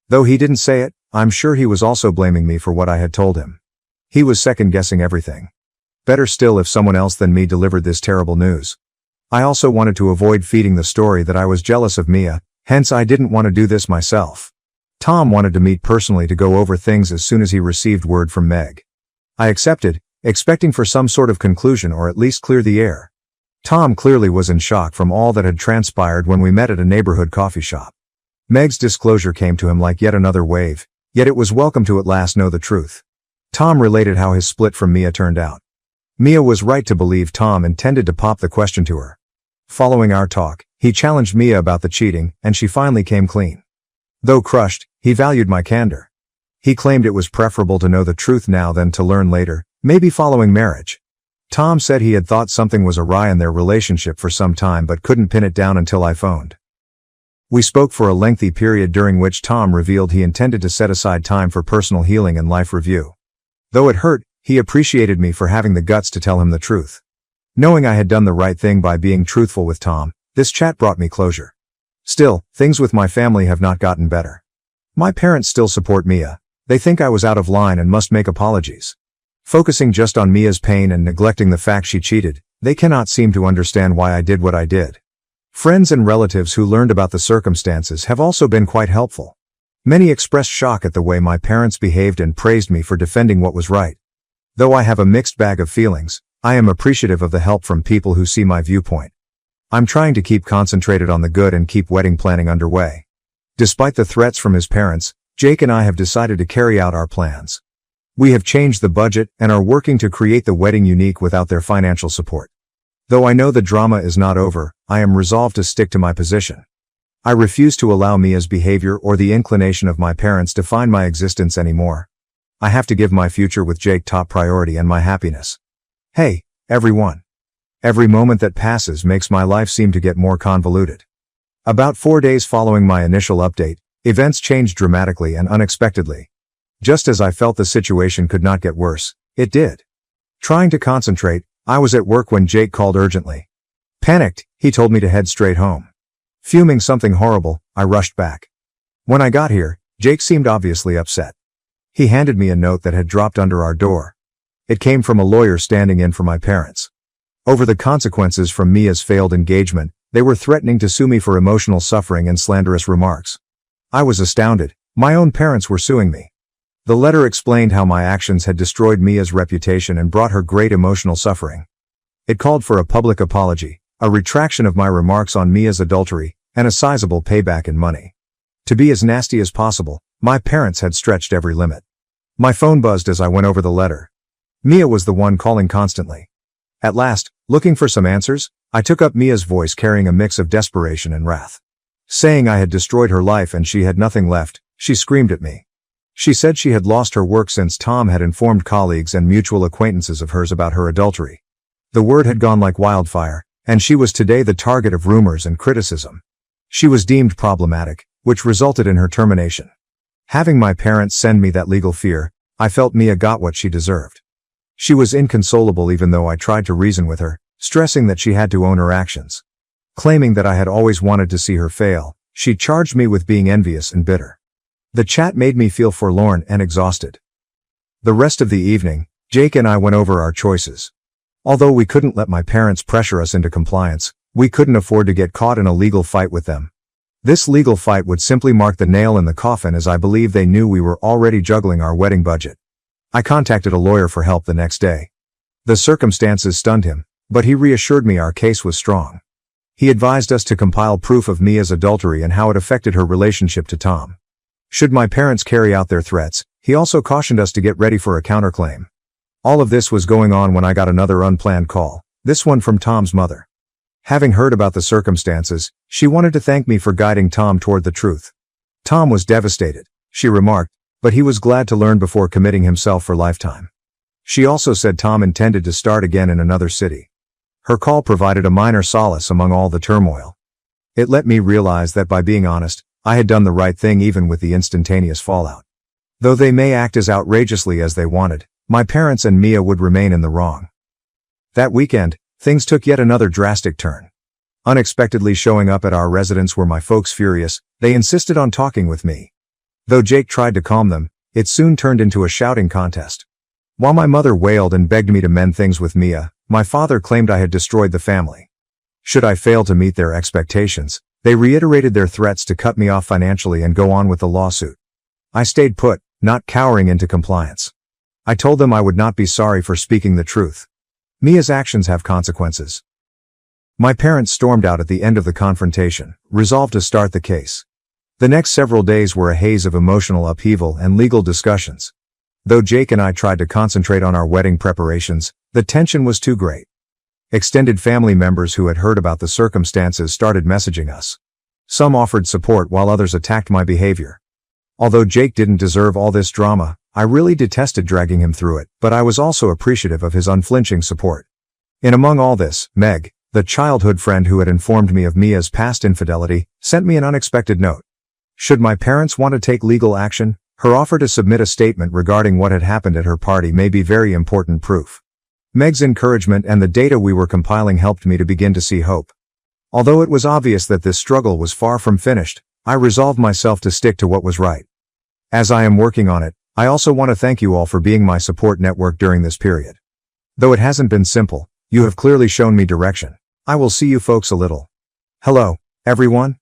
Though he didn't say it, I'm sure he was also blaming me for what I had told him. He was second-guessing everything. Better still if someone else than me delivered this terrible news. I also wanted to avoid feeding the story that I was jealous of Mia, hence I didn't want to do this myself. Tom wanted to meet personally to go over things as soon as he received word from Meg. I accepted, expecting for some sort of conclusion or at least clear the air. Tom clearly was in shock from all that had transpired when we met at a neighborhood coffee shop. Meg's disclosure came to him like yet another wave, yet it was welcome to at last know the truth. Tom related how his split from Mia turned out. Mia was right to believe Tom intended to pop the question to her. Following our talk, he challenged Mia about the cheating, and she finally came clean. Though crushed, he valued my candor. He claimed it was preferable to know the truth now than to learn later, maybe following marriage. Tom said he had thought something was awry in their relationship for some time but couldn't pin it down until I phoned. We spoke for a lengthy period during which Tom revealed he intended to set aside time for personal healing and life review. Though it hurt, he appreciated me for having the guts to tell him the truth. Knowing I had done the right thing by being truthful with Tom, this chat brought me closure. Still, things with my family have not gotten better. My parents still support Mia. They think I was out of line and must make apologies. Focusing just on Mia's pain and neglecting the fact she cheated, They cannot seem to understand why I did what I did. Friends and relatives who learned about the circumstances have also been quite helpful. Many expressed shock at the way my parents behaved and praised me for defending what was right. Though I have a mixed bag of feelings, I am appreciative of the help from people who see my viewpoint. I'm trying to keep concentrated on the good and keep wedding planning underway. Despite the threats from his parents, Jake and I have decided to carry out our plans. We have changed the budget and are working to create the wedding unique without their financial support. Though I know the drama is not over, I am resolved to stick to my position. I refuse to allow Mia's behavior or the inclination of my parents define my existence anymore. I have to give my future with Jake top priority and my happiness. Hey, everyone. Every moment that passes makes my life seem to get more convoluted. About 4 days following my initial update, events changed dramatically and unexpectedly. Just as I felt the situation could not get worse, it did. Trying to concentrate, I was at work when Jake called urgently. Panicked, he told me to head straight home. Fuming something horrible, I rushed back. When I got here, Jake seemed obviously upset. He handed me a note that had dropped under our door. It came from a lawyer standing in for my parents. Over the consequences from Mia's failed engagement, they were threatening to sue me for emotional suffering and slanderous remarks. I was astounded. My own parents were suing me. The letter explained how my actions had destroyed Mia's reputation and brought her great emotional suffering. It called for a public apology, a retraction of my remarks on Mia's adultery, and a sizable payback in money. To be as nasty as possible, my parents had stretched every limit. My phone buzzed as I went over the letter. Mia was the one calling constantly. At last, looking for some answers, I took up Mia's voice carrying a mix of desperation and wrath. Saying I had destroyed her life and she had nothing left, she screamed at me. She said she had lost her work since Tom had informed colleagues and mutual acquaintances of hers about her adultery. The word had gone like wildfire, and she was today the target of rumors and criticism. She was deemed problematic, which resulted in her termination. Having my parents send me that legal fear, I felt Mia got what she deserved. She was inconsolable even though I tried to reason with her, stressing that she had to own her actions. Claiming that I had always wanted to see her fail, she charged me with being envious and bitter. The chat made me feel forlorn and exhausted. The rest of the evening, Jake and I went over our choices. Although we couldn't let my parents pressure us into compliance, we couldn't afford to get caught in a legal fight with them. This legal fight would simply mark the nail in the coffin, as I believe they knew we were already juggling our wedding budget. I contacted a lawyer for help the next day. The circumstances stunned him, but he reassured me our case was strong. He advised us to compile proof of Mia's adultery and how it affected her relationship to Tom. Should my parents carry out their threats, he also cautioned us to get ready for a counterclaim. All of this was going on when I got another unplanned call, this one from Tom's mother. Having heard about the circumstances, she wanted to thank me for guiding Tom toward the truth. Tom was devastated, she remarked, but he was glad to learn before committing himself for lifetime. She also said Tom intended to start again in another city. Her call provided a minor solace among all the turmoil. It let me realize that by being honest, I had done the right thing even with the instantaneous fallout. Though they may act as outrageously as they wanted, my parents and Mia would remain in the wrong. That weekend, things took yet another drastic turn. Unexpectedly showing up at our residence were my folks furious. They insisted on talking with me. Though Jake tried to calm them, it soon turned into a shouting contest. While my mother wailed and begged me to mend things with Mia, my father claimed I had destroyed the family. Should I fail to meet their expectations, they reiterated their threats to cut me off financially and go on with the lawsuit. I stayed put, not cowering into compliance. I told them I would not be sorry for speaking the truth. Mia's actions have consequences. My parents stormed out at the end of the confrontation, resolved to start the case. The next several days were a haze of emotional upheaval and legal discussions. Though Jake and I tried to concentrate on our wedding preparations, the tension was too great. Extended family members who had heard about the circumstances started messaging us. Some offered support while others attacked my behavior. Although Jake didn't deserve all this drama, I really detested dragging him through it, but I was also appreciative of his unflinching support. In among all this, Meg, the childhood friend who had informed me of Mia's past infidelity, sent me an unexpected note. Should my parents want to take legal action, her offer to submit a statement regarding what had happened at her party may be very important proof. Meg's encouragement and the data we were compiling helped me to begin to see hope. Although it was obvious that this struggle was far from finished, I resolved myself to stick to what was right. As I am working on it, I also want to thank you all for being my support network during this period. Though it hasn't been simple, You have clearly shown me direction. I will see you folks a little. Hello, everyone?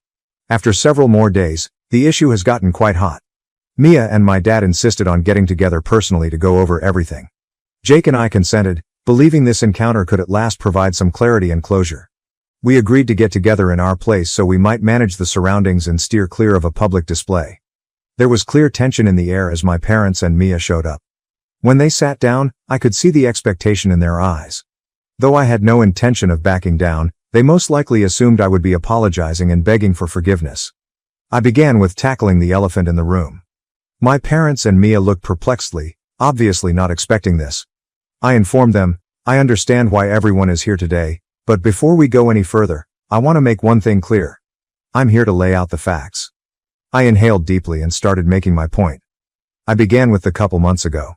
After several more days, the issue has gotten quite hot. Mia and my dad insisted on getting together personally to go over everything. Jake and I consented, believing this encounter could at last provide some clarity and closure. We agreed to get together in our place so we might manage the surroundings and steer clear of a public display. There was clear tension in the air as my parents and Mia showed up. When they sat down, I could see the expectation in their eyes. Though I had no intention of backing down, they most likely assumed I would be apologizing and begging for forgiveness. I began with tackling the elephant in the room. My parents and Mia looked perplexedly, obviously not expecting this. I informed them, I understand why everyone is here today, but before we go any further, I want to make one thing clear. I'm here to lay out the facts. I inhaled deeply and started making my point. I began with the couple months ago.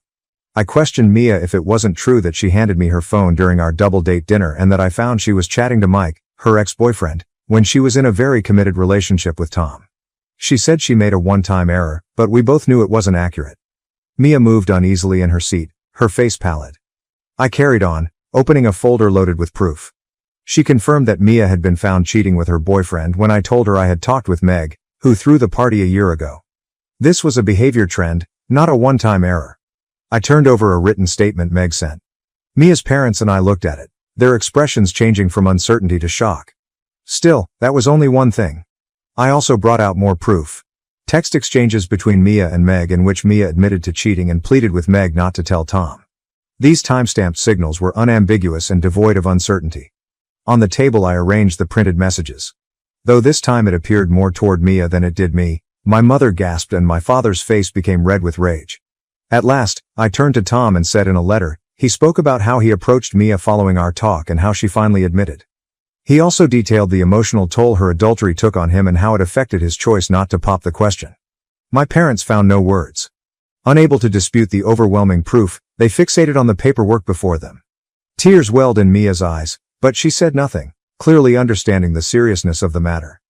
I questioned Mia if it wasn't true that she handed me her phone during our double-date dinner and that I found she was chatting to Mike, her ex-boyfriend, when she was in a very committed relationship with Tom. She said she made a one-time error, but we both knew it wasn't accurate. Mia moved uneasily in her seat, her face pallid. I carried on, opening a folder loaded with proof. She confirmed that Mia had been found cheating with her boyfriend when I told her I had talked with Meg, who threw the party a year ago. This was a behavior trend, not a one-time error. I turned over a written statement Meg sent. Mia's parents and I looked at it, their expressions changing from uncertainty to shock. Still, that was only one thing. I also brought out more proof. Text exchanges between Mia and Meg in which Mia admitted to cheating and pleaded with Meg not to tell Tom. These timestamped signals were unambiguous and devoid of uncertainty. On the table I arranged the printed messages. Though this time it appeared more toward Mia than it did me, my mother gasped and my father's face became red with rage. At last, I turned to Tom and said in a letter, he spoke about how he approached Mia following our talk and how she finally admitted. He also detailed the emotional toll her adultery took on him and how it affected his choice not to pop the question. My parents found no words. Unable to dispute the overwhelming proof, they fixated on the paperwork before them. Tears welled in Mia's eyes, but she said nothing, clearly understanding the seriousness of the matter.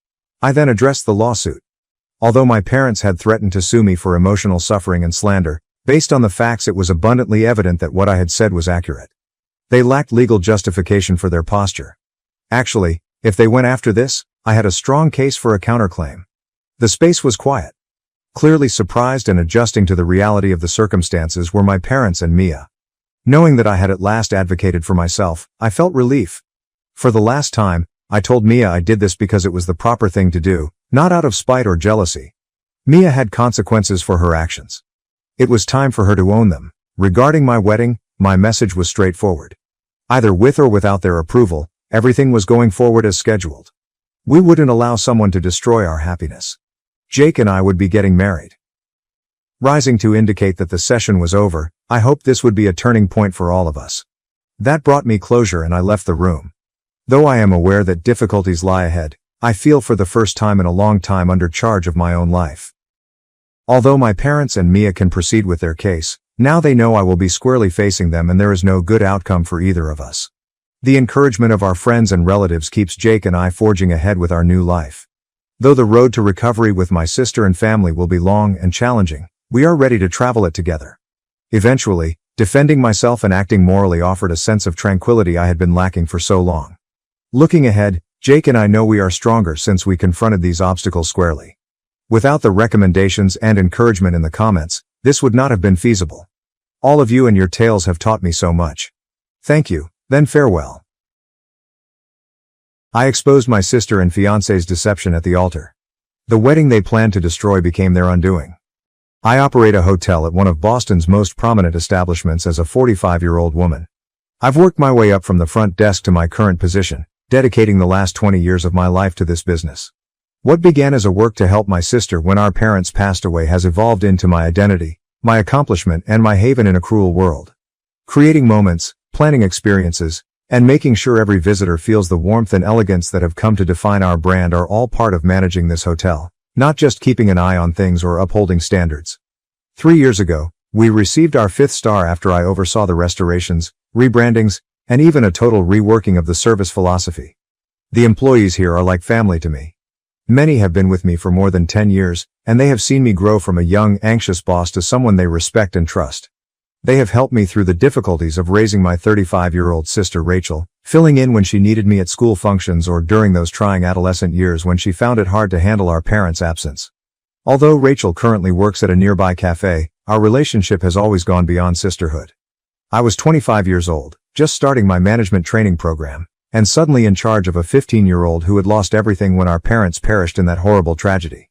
I then addressed the lawsuit. Although my parents had threatened to sue me for emotional suffering and slander, based on the facts it was abundantly evident that what I had said was accurate. They lacked legal justification for their posture. Actually, if they went after this, I had a strong case for a counterclaim. The space was quiet. Clearly surprised and adjusting to the reality of the circumstances were my parents and Mia. Knowing that I had at last advocated for myself, I felt relief. For the last time, I told Mia I did this because it was the proper thing to do, not out of spite or jealousy. Mia had consequences for her actions. It was time for her to own them. Regarding my wedding, my message was straightforward. Either with or without their approval, everything was going forward as scheduled. We wouldn't allow someone to destroy our happiness. Jake and I would be getting married. Rising to indicate that the session was over, I hoped this would be a turning point for all of us. That brought me closure and I left the room. Though I am aware that difficulties lie ahead, I feel for the first time in a long time under charge of my own life. Although my parents and Mia can proceed with their case, now they know I will be squarely facing them and there is no good outcome for either of us. The encouragement of our friends and relatives keeps Jake and I forging ahead with our new life. Though the road to recovery with my sister and family will be long and challenging, we are ready to travel it together. Eventually, defending myself and acting morally offered a sense of tranquility I had been lacking for so long. Looking ahead, Jake and I know we are stronger since we confronted these obstacles squarely. Without the recommendations and encouragement in the comments, this would not have been feasible. All of you and your tales have taught me so much. Thank you, then farewell. I exposed my sister and fiancé's deception at the altar. The wedding they planned to destroy became their undoing. I operate a hotel at one of Boston's most prominent establishments as a 45-year-old woman. I've worked my way up from the front desk to my current position, dedicating the last 20 years of my life to this business. What began as a work to help my sister when our parents passed away has evolved into my identity, my accomplishment, and my haven in a cruel world. Creating moments, planning experiences, and making sure every visitor feels the warmth and elegance that have come to define our brand are all part of managing this hotel, not just keeping an eye on things or upholding standards. 3 years ago, we received our 5th star after I oversaw the restorations, rebrandings, and even a total reworking of the service philosophy. The employees here are like family to me. Many have been with me for more than 10 years, and they have seen me grow from a young, anxious boss to someone they respect and trust. They have helped me through the difficulties of raising my 35-year-old sister Rachel, filling in when she needed me at school functions or during those trying adolescent years when she found it hard to handle our parents' absence. Although Rachel currently works at a nearby cafe, our relationship has always gone beyond sisterhood. I was 25 years old, just starting my management training program, and suddenly in charge of a 15-year-old who had lost everything when our parents perished in that horrible tragedy.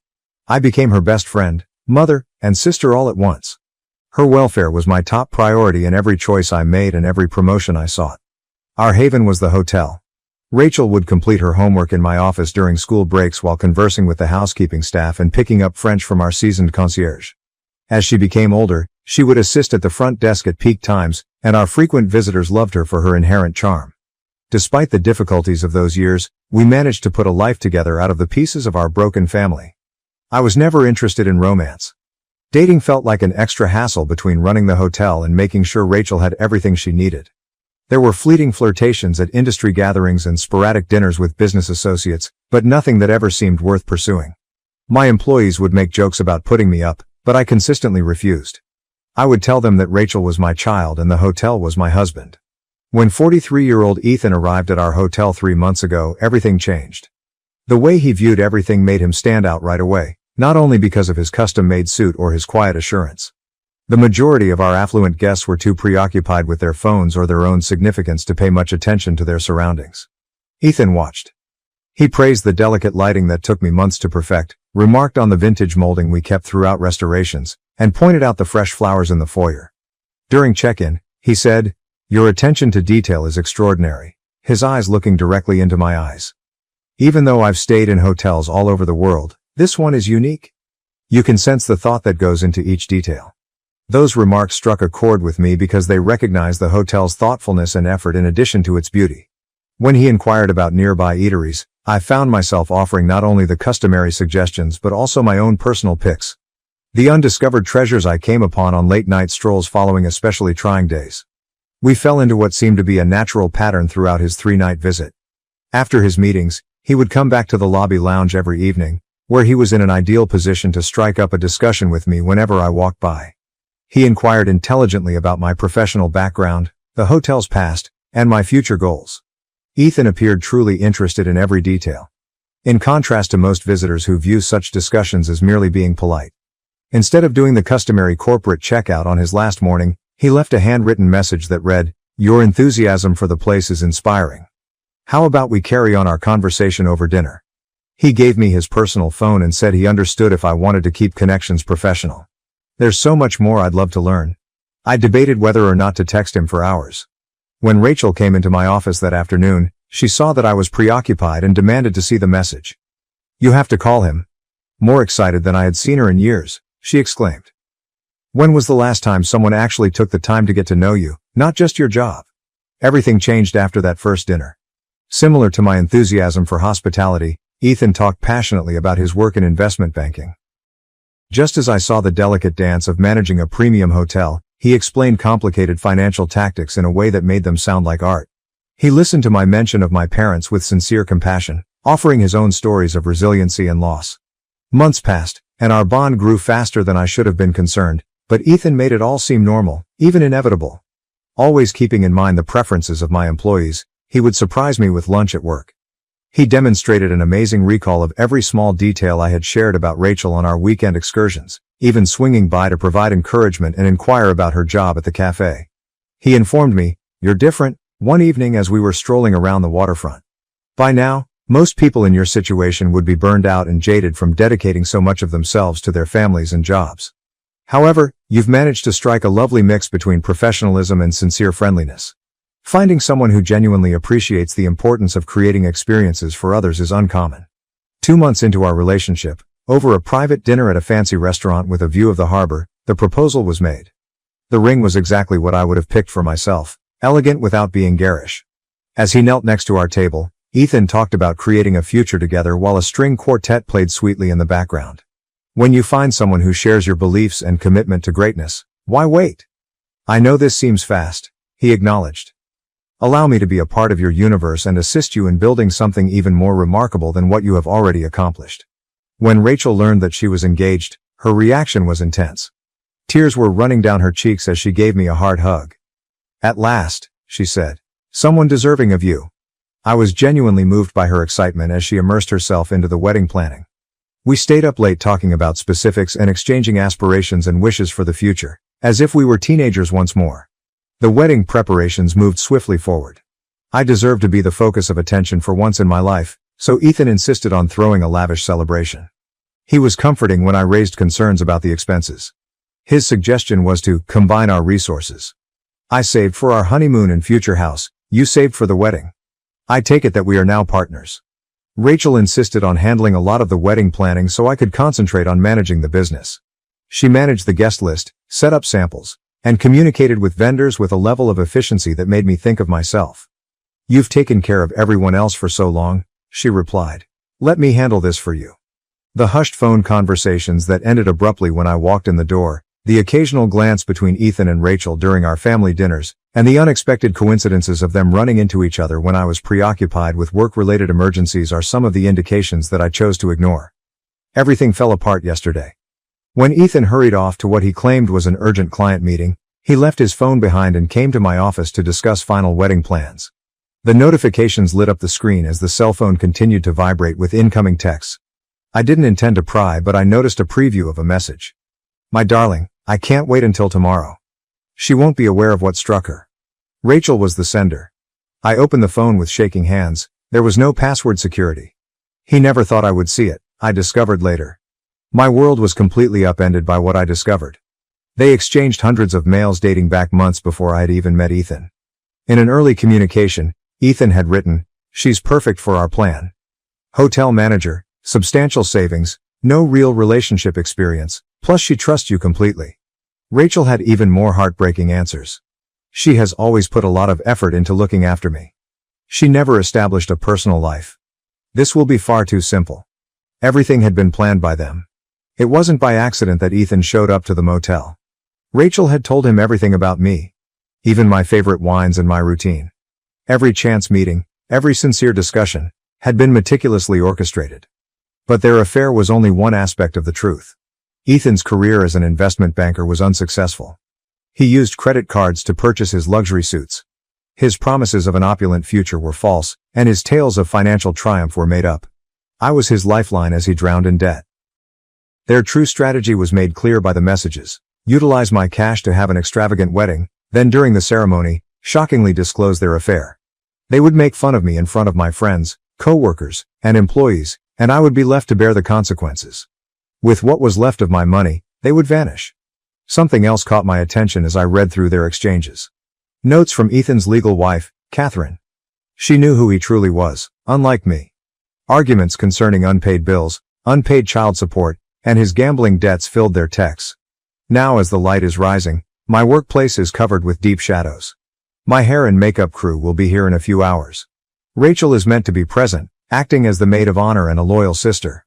I became her best friend, mother, and sister all at once. Her welfare was my top priority in every choice I made and every promotion I sought. Our haven was the hotel. Rachel would complete her homework in my office during school breaks while conversing with the housekeeping staff and picking up French from our seasoned concierge. As she became older, she would assist at the front desk at peak times, and our frequent visitors loved her for her inherent charm. Despite the difficulties of those years, we managed to put a life together out of the pieces of our broken family. I was never interested in romance. Dating felt like an extra hassle between running the hotel and making sure Rachel had everything she needed. There were fleeting flirtations at industry gatherings and sporadic dinners with business associates, but nothing that ever seemed worth pursuing. My employees would make jokes about putting me up, but I consistently refused. I would tell them that Rachel was my child and the hotel was my husband. When 43-year-old Ethan arrived at our hotel 3 months ago, everything changed. The way he viewed everything made him stand out right away, not only because of his custom-made suit or his quiet assurance. The majority of our affluent guests were too preoccupied with their phones or their own significance to pay much attention to their surroundings. Ethan watched. He praised the delicate lighting that took me months to perfect, remarked on the vintage molding we kept throughout restorations, and pointed out the fresh flowers in the foyer. During check-in, he said, "Your attention to detail is extraordinary," his eyes looking directly into my eyes. "Even though I've stayed in hotels all over the world, this one is unique. You can sense the thought that goes into each detail." Those remarks struck a chord with me because they recognized the hotel's thoughtfulness and effort in addition to its beauty. When he inquired about nearby eateries, I found myself offering not only the customary suggestions but also my own personal picks. The undiscovered treasures I came upon on late-night strolls following especially trying days. We fell into what seemed to be a natural pattern throughout his 3-night visit. After his meetings, he would come back to the lobby lounge every evening, where he was in an ideal position to strike up a discussion with me whenever I walked by. He inquired intelligently about my professional background, the hotel's past, and my future goals. Ethan appeared truly interested in every detail. In contrast to most visitors who view such discussions as merely being polite. Instead of doing the customary corporate checkout on his last morning, he left a handwritten message that read, "Your enthusiasm for the place is inspiring. How about we carry on our conversation over dinner?" He gave me his personal phone and said he understood if I wanted to keep connections professional. There's so much more I'd love to learn. I debated whether or not to text him for hours. When Rachel came into my office that afternoon, she saw that I was preoccupied and demanded to see the message. "You have to call him." More excited than I had seen her in years, she exclaimed. "When was the last time someone actually took the time to get to know you, not just your job?" Everything changed after that first dinner. Similar to my enthusiasm for hospitality, Ethan talked passionately about his work in investment banking. Just as I saw the delicate dance of managing a premium hotel, he explained complicated financial tactics in a way that made them sound like art. He listened to my mention of my parents with sincere compassion, offering his own stories of resiliency and loss. Months passed, and our bond grew faster than I should have been concerned, but Ethan made it all seem normal, even inevitable. Always keeping in mind the preferences of my employees, he would surprise me with lunch at work. He demonstrated an amazing recall of every small detail I had shared about Rachel on our weekend excursions, even swinging by to provide encouragement and inquire about her job at the cafe. He informed me, "You're different," one evening as we were strolling around the waterfront. "By now, most people in your situation would be burned out and jaded from dedicating so much of themselves to their families and jobs. However, you've managed to strike a lovely mix between professionalism and sincere friendliness. Finding someone who genuinely appreciates the importance of creating experiences for others is uncommon." 2 months into our relationship, over a private dinner at a fancy restaurant with a view of the harbor, the proposal was made. The ring was exactly what I would have picked for myself, elegant without being garish. As he knelt next to our table, Ethan talked about creating a future together while a string quartet played sweetly in the background. "When you find someone who shares your beliefs and commitment to greatness, why wait? I know this seems fast," he acknowledged. "Allow me to be a part of your universe and assist you in building something even more remarkable than what you have already accomplished." When Rachel learned that she was engaged, her reaction was intense. Tears were running down her cheeks as she gave me a hard hug. "At last," she said. "Someone deserving of you." I was genuinely moved by her excitement as she immersed herself into the wedding planning. We stayed up late talking about specifics and exchanging aspirations and wishes for the future, as if we were teenagers once more. The wedding preparations moved swiftly forward. I deserved to be the focus of attention for once in my life, so Ethan insisted on throwing a lavish celebration. He was comforting when I raised concerns about the expenses. His suggestion was to combine our resources. I saved for our honeymoon and future house, you saved for the wedding. I take it that we are now partners. Rachel insisted on handling a lot of the wedding planning so I could concentrate on managing the business. She managed the guest list, set up samples, and communicated with vendors with a level of efficiency that made me think of myself. "You've taken care of everyone else for so long," she replied. "Let me handle this for you." The hushed phone conversations that ended abruptly when I walked in the door, the occasional glance between Ethan and Rachel during our family dinners, and the unexpected coincidences of them running into each other when I was preoccupied with work-related emergencies are some of the indications that I chose to ignore. Everything fell apart yesterday. When Ethan hurried off to what he claimed was an urgent client meeting, he left his phone behind and came to my office to discuss final wedding plans. The notifications lit up the screen as the cell phone continued to vibrate with incoming texts. I didn't intend to pry, but I noticed a preview of a message. "My darling, I can't wait until tomorrow." She won't be aware of what struck her. Rachel was the sender. I opened the phone with shaking hands. There was no password security. He never thought I would see it, I discovered later. My world was completely upended by what I discovered. They exchanged hundreds of mails dating back months before I had even met Ethan. In an early communication, Ethan had written, "She's perfect for our plan. Hotel manager, substantial savings, no real relationship experience, plus she trusts you completely." Rachel had even more heartbreaking answers. "She has always put a lot of effort into looking after me. She never established a personal life. This will be far too simple." Everything had been planned by them. It wasn't by accident that Ethan showed up to the motel. Rachel had told him everything about me. Even my favorite wines and my routine. Every chance meeting, every sincere discussion, had been meticulously orchestrated. But their affair was only one aspect of the truth. Ethan's career as an investment banker was unsuccessful. He used credit cards to purchase his luxury suits. His promises of an opulent future were false, and his tales of financial triumph were made up. I was his lifeline as he drowned in debt. Their true strategy was made clear by the messages. Utilize my cash to have an extravagant wedding, then during the ceremony, shockingly disclose their affair. They would make fun of me in front of my friends, co-workers, and employees, and I would be left to bear the consequences. With what was left of my money, they would vanish. Something else caught my attention as I read through their exchanges. Notes from Ethan's legal wife, Catherine. She knew who he truly was, unlike me. Arguments concerning unpaid bills, unpaid child support, and his gambling debts filled their texts. Now as the light is rising, my workplace is covered with deep shadows. My hair and makeup crew will be here in a few hours. Rachel is meant to be present, acting as the maid of honor and a loyal sister.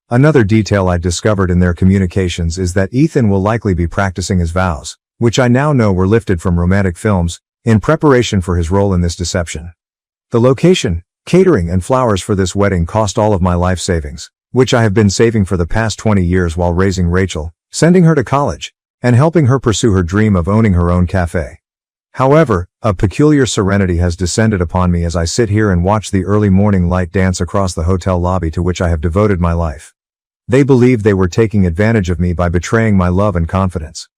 Another detail I discovered in their communications is that Ethan will likely be practicing his vows, which I now know were lifted from romantic films, in preparation for his role in this deception. The location, catering, and flowers for this wedding cost all of my life savings, which I have been saving for the past 20 years while raising Rachel, sending her to college, and helping her pursue her dream of owning her own cafe. However, a peculiar serenity has descended upon me as I sit here and watch the early morning light dance across the hotel lobby to which I have devoted my life. They believed they were taking advantage of me by betraying my love and confidence.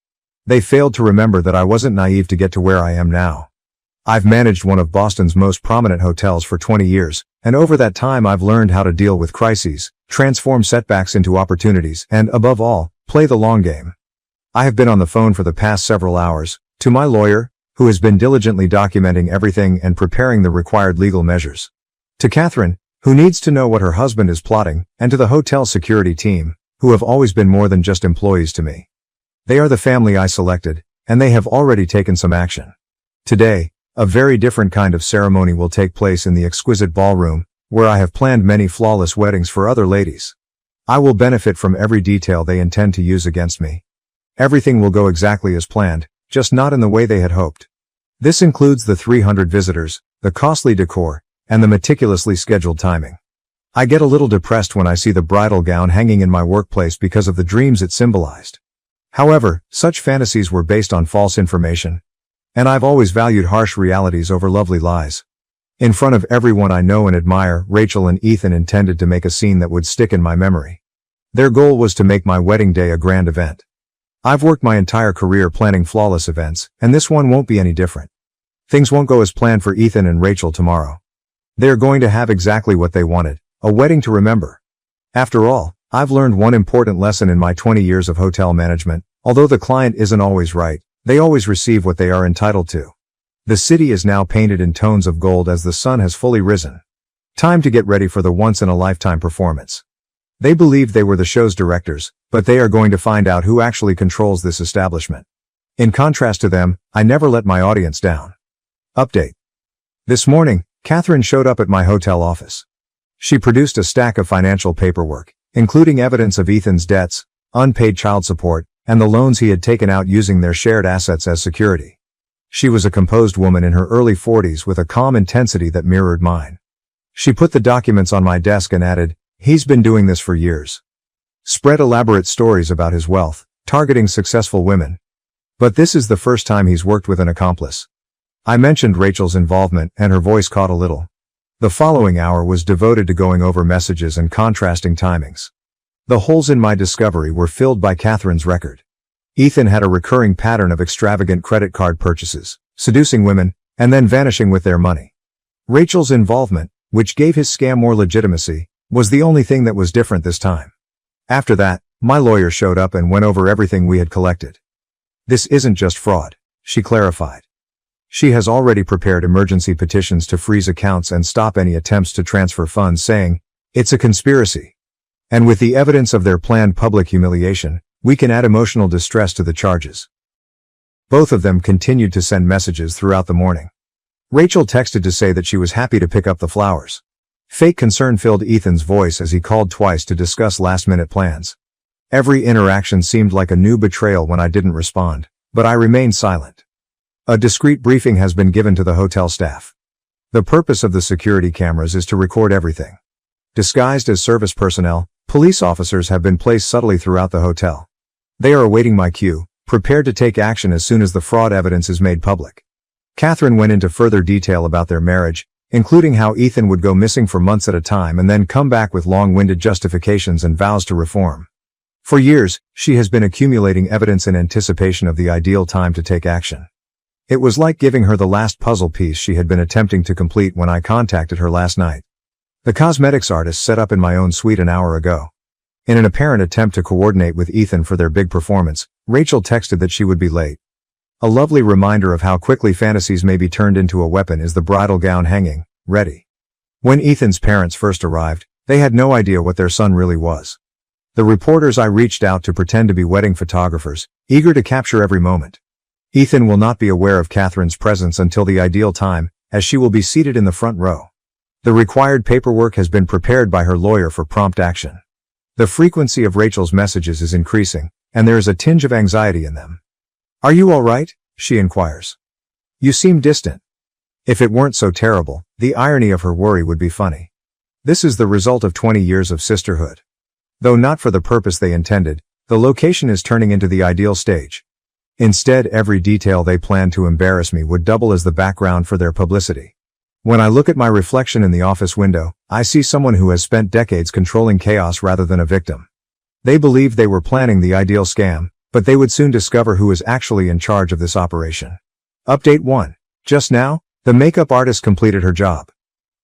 They failed to remember that I wasn't naive to get to where I am now. I've managed one of Boston's most prominent hotels for 20 years, and over that time I've learned how to deal with crises, transform setbacks into opportunities, and, above all, play the long game. I have been on the phone for the past several hours, to my lawyer, who has been diligently documenting everything and preparing the required legal measures. To Catherine, who needs to know what her husband is plotting, and to the hotel security team, who have always been more than just employees to me. They are the family I selected, and they have already taken some action. Today, a very different kind of ceremony will take place in the exquisite ballroom, where I have planned many flawless weddings for other ladies. I will benefit from every detail they intend to use against me. Everything will go exactly as planned, just not in the way they had hoped. This includes the 300 visitors, the costly decor, and the meticulously scheduled timing. I get a little depressed when I see the bridal gown hanging in my workplace because of the dreams it symbolized. However, such fantasies were based on false information. And I've always valued harsh realities over lovely lies. In front of everyone I know and admire, Rachel and Ethan intended to make a scene that would stick in my memory. Their goal was to make my wedding day a grand event. I've worked my entire career planning flawless events, and this one won't be any different. Things won't go as planned for Ethan and Rachel tomorrow. They're going to have exactly what they wanted, a wedding to remember. After all, I've learned one important lesson in my 20 years of hotel management: although the client isn't always right, they always receive what they are entitled to. The city is now painted in tones of gold as the sun has fully risen. Time to get ready for the once-in-a-lifetime performance. They believed they were the show's directors, but they are going to find out who actually controls this establishment. In contrast to them, I never let my audience down. Update. This morning, Catherine showed up at my hotel office. She produced a stack of financial paperwork, including evidence of Ethan's debts, unpaid child support, and the loans he had taken out using their shared assets as security. She was a composed woman in her early 40s with a calm intensity that mirrored mine. She put the documents on my desk and added, "He's been doing this for years." Spread elaborate stories about his wealth, targeting successful women. But this is the first time he's worked with an accomplice. I mentioned Rachel's involvement, and her voice caught a little. The following hour was devoted to going over messages and contrasting timings. The holes in my discovery were filled by Catherine's record. Ethan had a recurring pattern of extravagant credit card purchases, seducing women, and then vanishing with their money. Rachel's involvement, which gave his scam more legitimacy, was the only thing that was different this time. After that, my lawyer showed up and went over everything we had collected. "This isn't just fraud," she clarified. She has already prepared emergency petitions to freeze accounts and stop any attempts to transfer funds, saying, "It's a conspiracy. And with the evidence of their planned public humiliation, we can add emotional distress to the charges." Both of them continued to send messages throughout the morning. Rachel texted to say that she was happy to pick up the flowers. Fake concern filled Ethan's voice as he called twice to discuss last-minute plans. Every interaction seemed like a new betrayal when I didn't respond, but I remained silent. A discreet briefing has been given to the hotel staff. The purpose of the security cameras is to record everything. Disguised as service personnel, police officers have been placed subtly throughout the hotel. They are awaiting my cue, prepared to take action as soon as the fraud evidence is made public. Catherine went into further detail about their marriage, including how Ethan would go missing for months at a time and then come back with long-winded justifications and vows to reform. For years, she has been accumulating evidence in anticipation of the ideal time to take action. It was like giving her the last puzzle piece she had been attempting to complete when I contacted her last night. The cosmetics artist set up in my own suite an hour ago. In an apparent attempt to coordinate with Ethan for their big performance, Rachel texted that she would be late. A lovely reminder of how quickly fantasies may be turned into a weapon is the bridal gown hanging, ready. When Ethan's parents first arrived, they had no idea what their son really was. The reporters I reached out to pretend to be wedding photographers, eager to capture every moment. Ethan will not be aware of Catherine's presence until the ideal time, as she will be seated in the front row. The required paperwork has been prepared by her lawyer for prompt action. The frequency of Rachel's messages is increasing, and there is a tinge of anxiety in them. "Are you all right?" she inquires. "You seem distant." If it weren't so terrible, the irony of her worry would be funny. This is the result of 20 years of sisterhood. Though not for the purpose they intended, the location is turning into the ideal stage. Instead, every detail they planned to embarrass me would double as the background for their publicity. When I look at my reflection in the office window, I see someone who has spent decades controlling chaos rather than a victim. They believed they were planning the ideal scam, but they would soon discover who is actually in charge of this operation. Update 1. Just now, the makeup artist completed her job.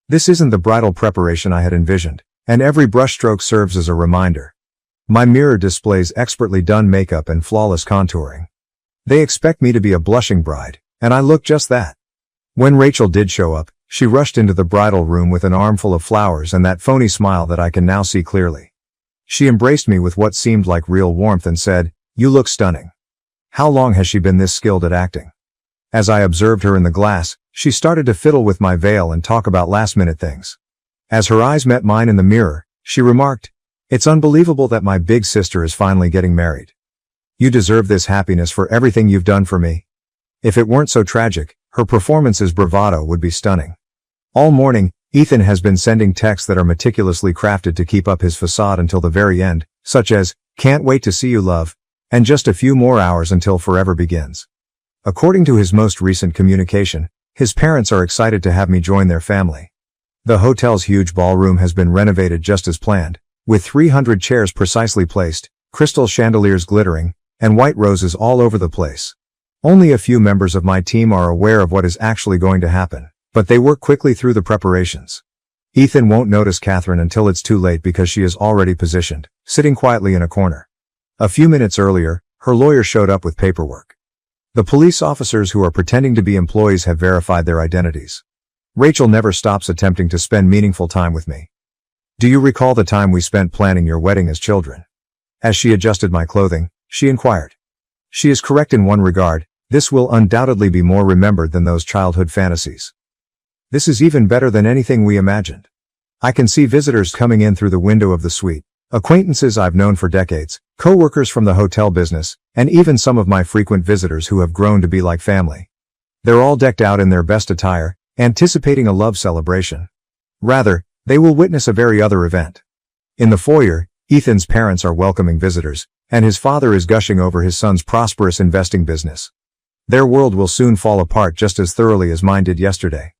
This isn't the bridal preparation I had envisioned, and every brushstroke serves as a reminder. My mirror displays expertly done makeup and flawless contouring. They expect me to be a blushing bride, and I look just that. When Rachel did show up, she rushed into the bridal room with an armful of flowers and that phony smile that I can now see clearly. She embraced me with what seemed like real warmth and said, "You look stunning." How long has she been this skilled at acting? As I observed her in the glass, she started to fiddle with my veil and talk about last-minute things. As her eyes met mine in the mirror, she remarked, "It's unbelievable that my big sister is finally getting married. You deserve this happiness for everything you've done for me." If it weren't so tragic, her performance's bravado would be stunning. All morning, Ethan has been sending texts that are meticulously crafted to keep up his facade until the very end, such as, "Can't wait to see you, love. And just a few more hours until forever begins. According to his most recent communication, his parents are excited to have me join their family. The hotel's huge ballroom has been renovated just as planned, with 300 chairs precisely placed, crystal chandeliers glittering, and white roses all over the place. Only a few members of my team are aware of what is actually going to happen, but they work quickly through the preparations. Ethan won't notice Catherine until it's too late because she is already positioned, sitting quietly in a corner. A few minutes earlier, her lawyer showed up with paperwork. The police officers who are pretending to be employees have verified their identities. Rachel never stops attempting to spend meaningful time with me. Do you recall the time we spent planning your wedding as children? As she adjusted my clothing, she inquired. She is correct in one regard, this will undoubtedly be more remembered than those childhood fantasies. This is even better than anything we imagined. I can see visitors coming in through the window of the suite, acquaintances I've known for decades, co-workers from the hotel business, and even some of my frequent visitors who have grown to be like family. They're all decked out in their best attire, anticipating a love celebration. Rather, they will witness a very other event. In the foyer, Ethan's parents are welcoming visitors, and his father is gushing over his son's prosperous investing business. Their world will soon fall apart just as thoroughly as mine did yesterday.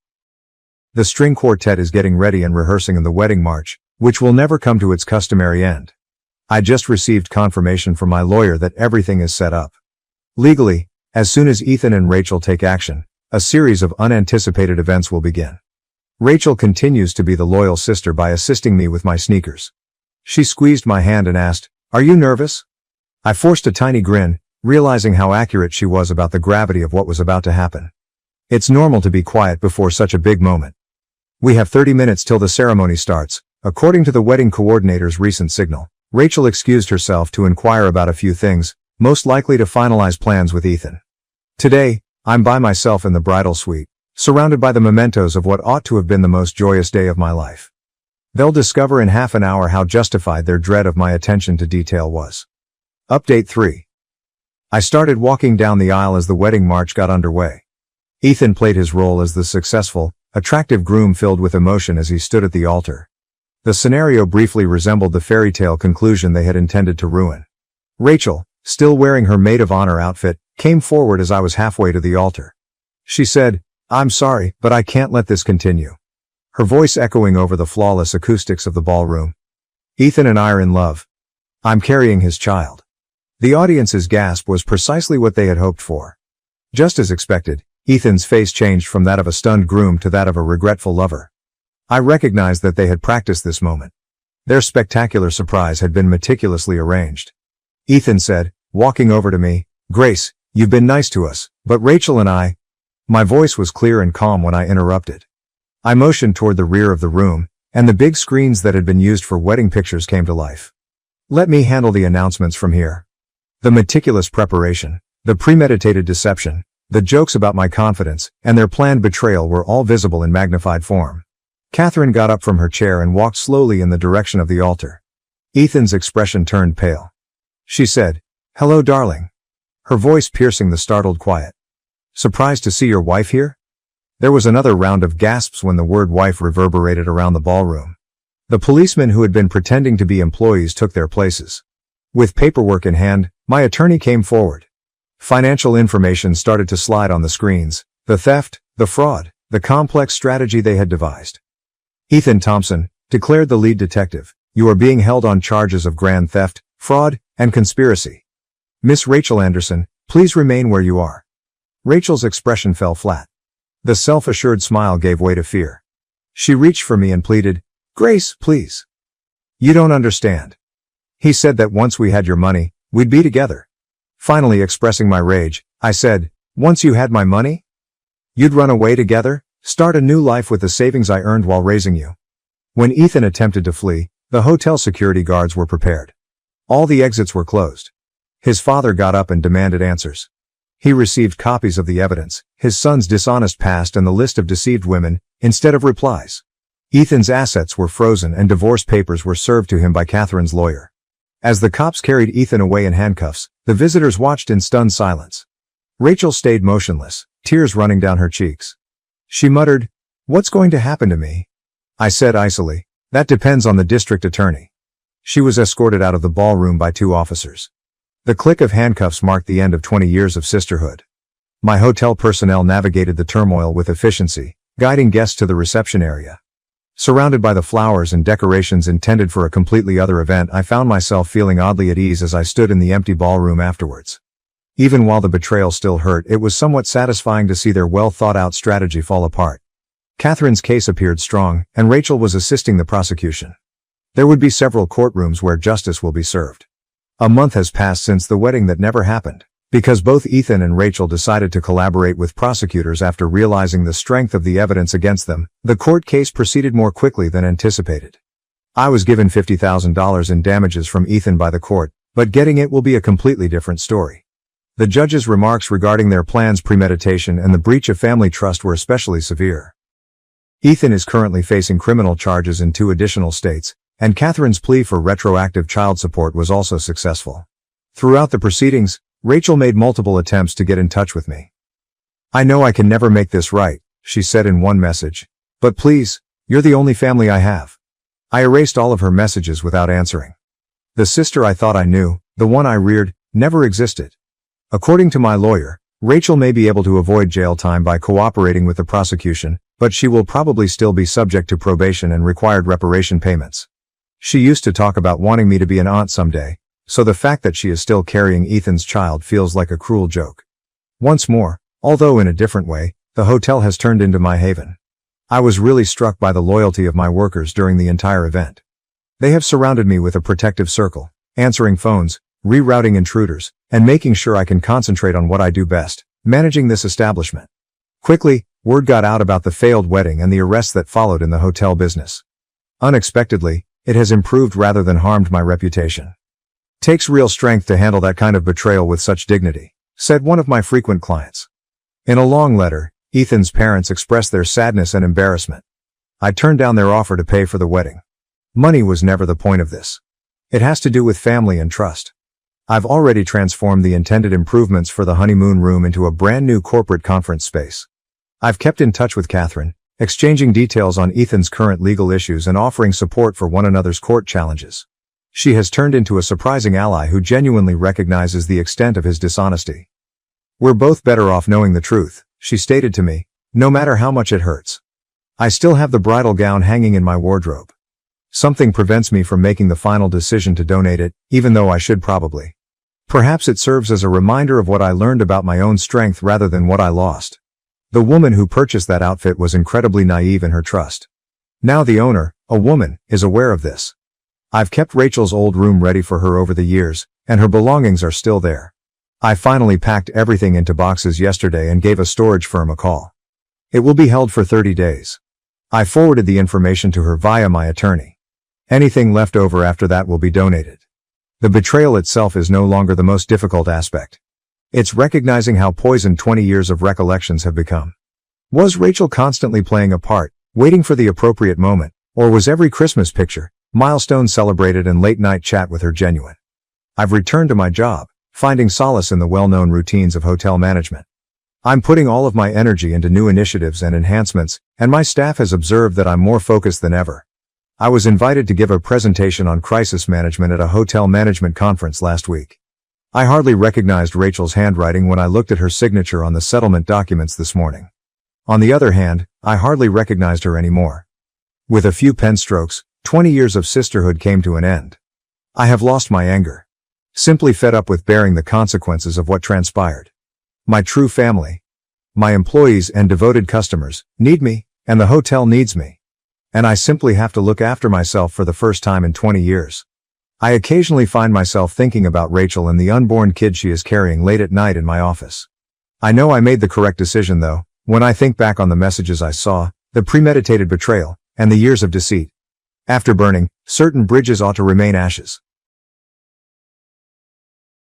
The string quartet is getting ready and rehearsing in the wedding march, which will never come to its customary end. I just received confirmation from my lawyer that everything is set up. Legally, as soon as Ethan and Rachel take action, a series of unanticipated events will begin. Rachel continues to be the loyal sister by assisting me with my sneakers. She squeezed my hand and asked, "Are you nervous?" I forced a tiny grin, realizing how accurate she was about the gravity of what was about to happen. It's normal to be quiet before such a big moment. We have 30 minutes till the ceremony starts. According to the wedding coordinator's recent signal, Rachel excused herself to inquire about a few things, most likely to finalize plans with Ethan. Today, I'm by myself in the bridal suite, surrounded by the mementos of what ought to have been the most joyous day of my life. They'll discover in half an hour how justified their dread of my attention to detail was. Update 3. I started walking down the aisle as the wedding march got underway. Ethan played his role as the successful, attractive groom filled with emotion as he stood at the altar. The scenario briefly resembled the fairy tale conclusion they had intended to ruin. Rachel, still wearing her maid of honor outfit, came forward as I was halfway to the altar. She said, "I'm sorry, but I can't let this continue." Her voice echoing over the flawless acoustics of the ballroom. "Ethan and I are in love. I'm carrying his child." The audience's gasp was precisely what they had hoped for. Just as expected, Ethan's face changed from that of a stunned groom to that of a regretful lover. I recognized that they had practiced this moment. Their spectacular surprise had been meticulously arranged. Ethan said, walking over to me, "Grace, you've been nice to us, but Rachel and I—" My voice was clear and calm when I interrupted. I motioned toward the rear of the room, and the big screens that had been used for wedding pictures came to life. "Let me handle the announcements from here." The meticulous preparation, the premeditated deception, the jokes about my confidence, and their planned betrayal were all visible in magnified form. Catherine got up from her chair and walked slowly in the direction of the altar. Ethan's expression turned pale. She said, "Hello, darling." Her voice piercing the startled quiet. "Surprised to see your wife here?" There was another round of gasps when the word wife reverberated around the ballroom. The policemen who had been pretending to be employees took their places. With paperwork in hand, my attorney came forward. Financial information started to slide on the screens, the theft, the fraud, the complex strategy they had devised. "Ethan Thompson," declared the lead detective, "you are being held on charges of grand theft, fraud, and conspiracy. Miss Rachel Anderson, please remain where you are." Rachel's expression fell flat. The self-assured smile gave way to fear. She reached for me and pleaded, "Grace, please. You don't understand. He said that once we had your money, we'd be together." Finally expressing my rage, I said, "Once you had my money? You'd run away together, start a new life with the savings I earned while raising you." When Ethan attempted to flee, the hotel security guards were prepared. All the exits were closed. His father got up and demanded answers. He received copies of the evidence, his son's dishonest past and the list of deceived women, instead of replies. Ethan's assets were frozen and divorce papers were served to him by Catherine's lawyer. As the cops carried Ethan away in handcuffs, the visitors watched in stunned silence. Rachel stayed motionless, tears running down her cheeks. She muttered, "What's going to happen to me?" I said icily, "That depends on the district attorney." She was escorted out of the ballroom by 2 officers. The click of handcuffs marked the end of 20 years of sisterhood. My hotel personnel navigated the turmoil with efficiency, guiding guests to the reception area. Surrounded by the flowers and decorations intended for a completely other event, I found myself feeling oddly at ease as I stood in the empty ballroom afterwards. Even while the betrayal still hurt, it was somewhat satisfying to see their well-thought-out strategy fall apart. Catherine's case appeared strong, and Rachel was assisting the prosecution. There would be several courtrooms where justice will be served. A month has passed since the wedding that never happened, because both Ethan and Rachel decided to collaborate with prosecutors after realizing the strength of the evidence against them. The court case proceeded more quickly than anticipated. I was given $50,000 in damages from Ethan by the court, but getting it will be a completely different story. The judge's remarks regarding their plan's premeditation and the breach of family trust were especially severe. Ethan is currently facing criminal charges in 2 additional states, and Catherine's plea for retroactive child support was also successful. Throughout the proceedings, Rachel made multiple attempts to get in touch with me. "I know I can never make this right," she said in one message, "but please, you're the only family I have." I erased all of her messages without answering. The sister I thought I knew, the one I reared, never existed. According to my lawyer, Rachel may be able to avoid jail time by cooperating with the prosecution, but she will probably still be subject to probation and required reparation payments. She used to talk about wanting me to be an aunt someday, so the fact that she is still carrying Ethan's child feels like a cruel joke. Once more, although in a different way, the hotel has turned into my haven. I was really struck by the loyalty of my workers during the entire event. They have surrounded me with a protective circle, answering phones, rerouting intruders, and making sure I can concentrate on what I do best, managing this establishment. Quickly, word got out about the failed wedding and the arrests that followed in the hotel business. Unexpectedly, it has improved rather than harmed my reputation. "Takes real strength to handle that kind of betrayal with such dignity," said one of my frequent clients. In a long letter, Ethan's parents expressed their sadness and embarrassment. I turned down their offer to pay for the wedding. Money was never the point of this. It has to do with family and trust. I've already transformed the intended improvements for the honeymoon room into a brand new corporate conference space. I've kept in touch with Catherine, exchanging details on Ethan's current legal issues and offering support for one another's court challenges. She has turned into a surprising ally who genuinely recognizes the extent of his dishonesty. "We're both better off knowing the truth," she stated to me, "no matter how much it hurts. I still have the bridal gown hanging in my wardrobe. Something prevents me from making the final decision to donate it, even though I should probably. Perhaps it serves as a reminder of what I learned about my own strength rather than what I lost." The woman who purchased that outfit was incredibly naive in her trust. Now the owner, a woman, is aware of this. I've kept Rachel's old room ready for her over the years, and her belongings are still there. I finally packed everything into boxes yesterday and gave a storage firm a call. It will be held for 30 days. I forwarded the information to her via my attorney. Anything left over after that will be donated. The betrayal itself is no longer the most difficult aspect. It's recognizing how poisoned 20 years of recollections have become. Was Rachel constantly playing a part, waiting for the appropriate moment, or was every Christmas picture, milestone celebrated and late-night chat with her genuine? I've returned to my job, finding solace in the well-known routines of hotel management. I'm putting all of my energy into new initiatives and enhancements, and my staff has observed that I'm more focused than ever. I was invited to give a presentation on crisis management at a hotel management conference last week. I hardly recognized Rachel's handwriting when I looked at her signature on the settlement documents this morning. On the other hand, I hardly recognized her anymore. With a few pen strokes, 20 years of sisterhood came to an end. I have lost my anger. Simply fed up with bearing the consequences of what transpired. My true family, my employees and devoted customers, need me, and the hotel needs me. And I simply have to look after myself for the first time in 20 years. I occasionally find myself thinking about Rachel and the unborn kid she is carrying late at night in my office. I know I made the correct decision though, when I think back on the messages I saw, the premeditated betrayal, and the years of deceit. After burning, certain bridges ought to remain ashes.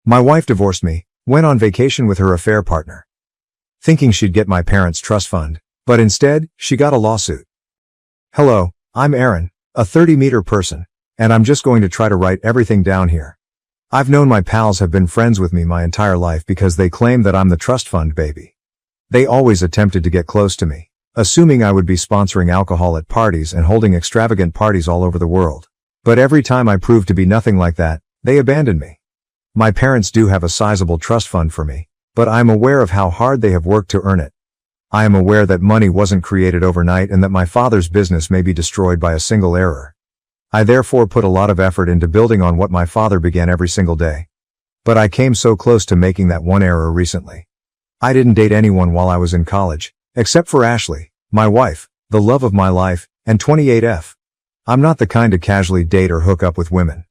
My wife divorced me, went on vacation with her affair partner, thinking she'd get my parents' trust fund, but instead, she got a lawsuit. Hello, I'm Aaron, a 30-meter person, and I'm just going to try to write everything down here. I've known my pals have been friends with me my entire life because they claim that I'm the trust fund baby. They always attempted to get close to me, assuming I would be sponsoring alcohol at parties and holding extravagant parties all over the world. But every time I proved to be nothing like that, they abandoned me. My parents do have a sizable trust fund for me, but I am aware of how hard they have worked to earn it. I am aware that money wasn't created overnight and that my father's business may be destroyed by a single error. I therefore put a lot of effort into building on what my father began every single day. But I came so close to making that one error recently. I didn't date anyone while I was in college, except for Ashley, my wife, the love of my life, and 28F. I'm not the kind to casually date or hook up with women.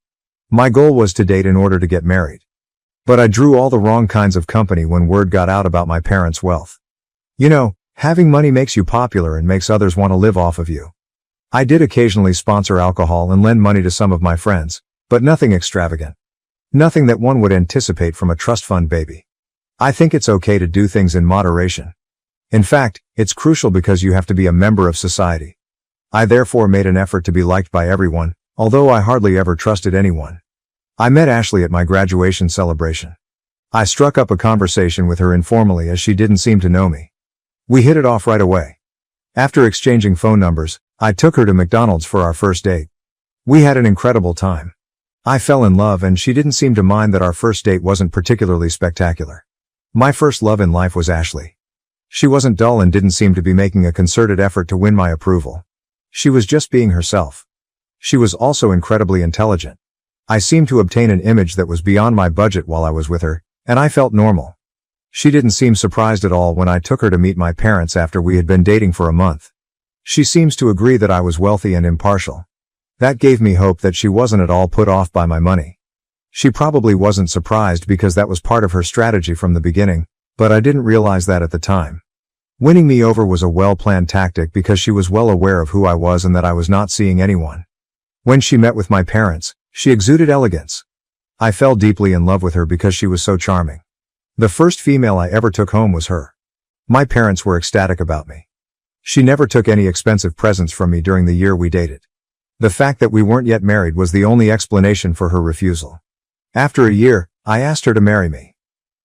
My goal was to date in order to get married. But I drew all the wrong kinds of company when word got out about my parents' wealth. You know, having money makes you popular and makes others want to live off of you. I did occasionally sponsor alcohol and lend money to some of my friends, but nothing extravagant. Nothing that one would anticipate from a trust fund baby. I think it's okay to do things in moderation. In fact, it's crucial because you have to be a member of society. I therefore made an effort to be liked by everyone, although I hardly ever trusted anyone. I met Ashley at my graduation celebration. I struck up a conversation with her informally as she didn't seem to know me. We hit it off right away. After exchanging phone numbers, I took her to McDonald's for our first date. We had an incredible time. I fell in love and she didn't seem to mind that our first date wasn't particularly spectacular. My first love in life was Ashley. She wasn't dull and didn't seem to be making a concerted effort to win my approval. She was just being herself. She was also incredibly intelligent. I seemed to obtain an image that was beyond my budget while I was with her, and I felt normal. She didn't seem surprised at all when I took her to meet my parents after we had been dating for a month. She seems to agree that I was wealthy and impartial. That gave me hope that she wasn't at all put off by my money. She probably wasn't surprised because that was part of her strategy from the beginning, but I didn't realize that at the time. Winning me over was a well-planned tactic because she was well aware of who I was and that I was not seeing anyone. When she met with my parents, she exuded elegance. I fell deeply in love with her because she was so charming. The first female I ever took home was her. My parents were ecstatic about me. She never took any expensive presents from me during the year we dated. The fact that we weren't yet married was the only explanation for her refusal. After a year, I asked her to marry me.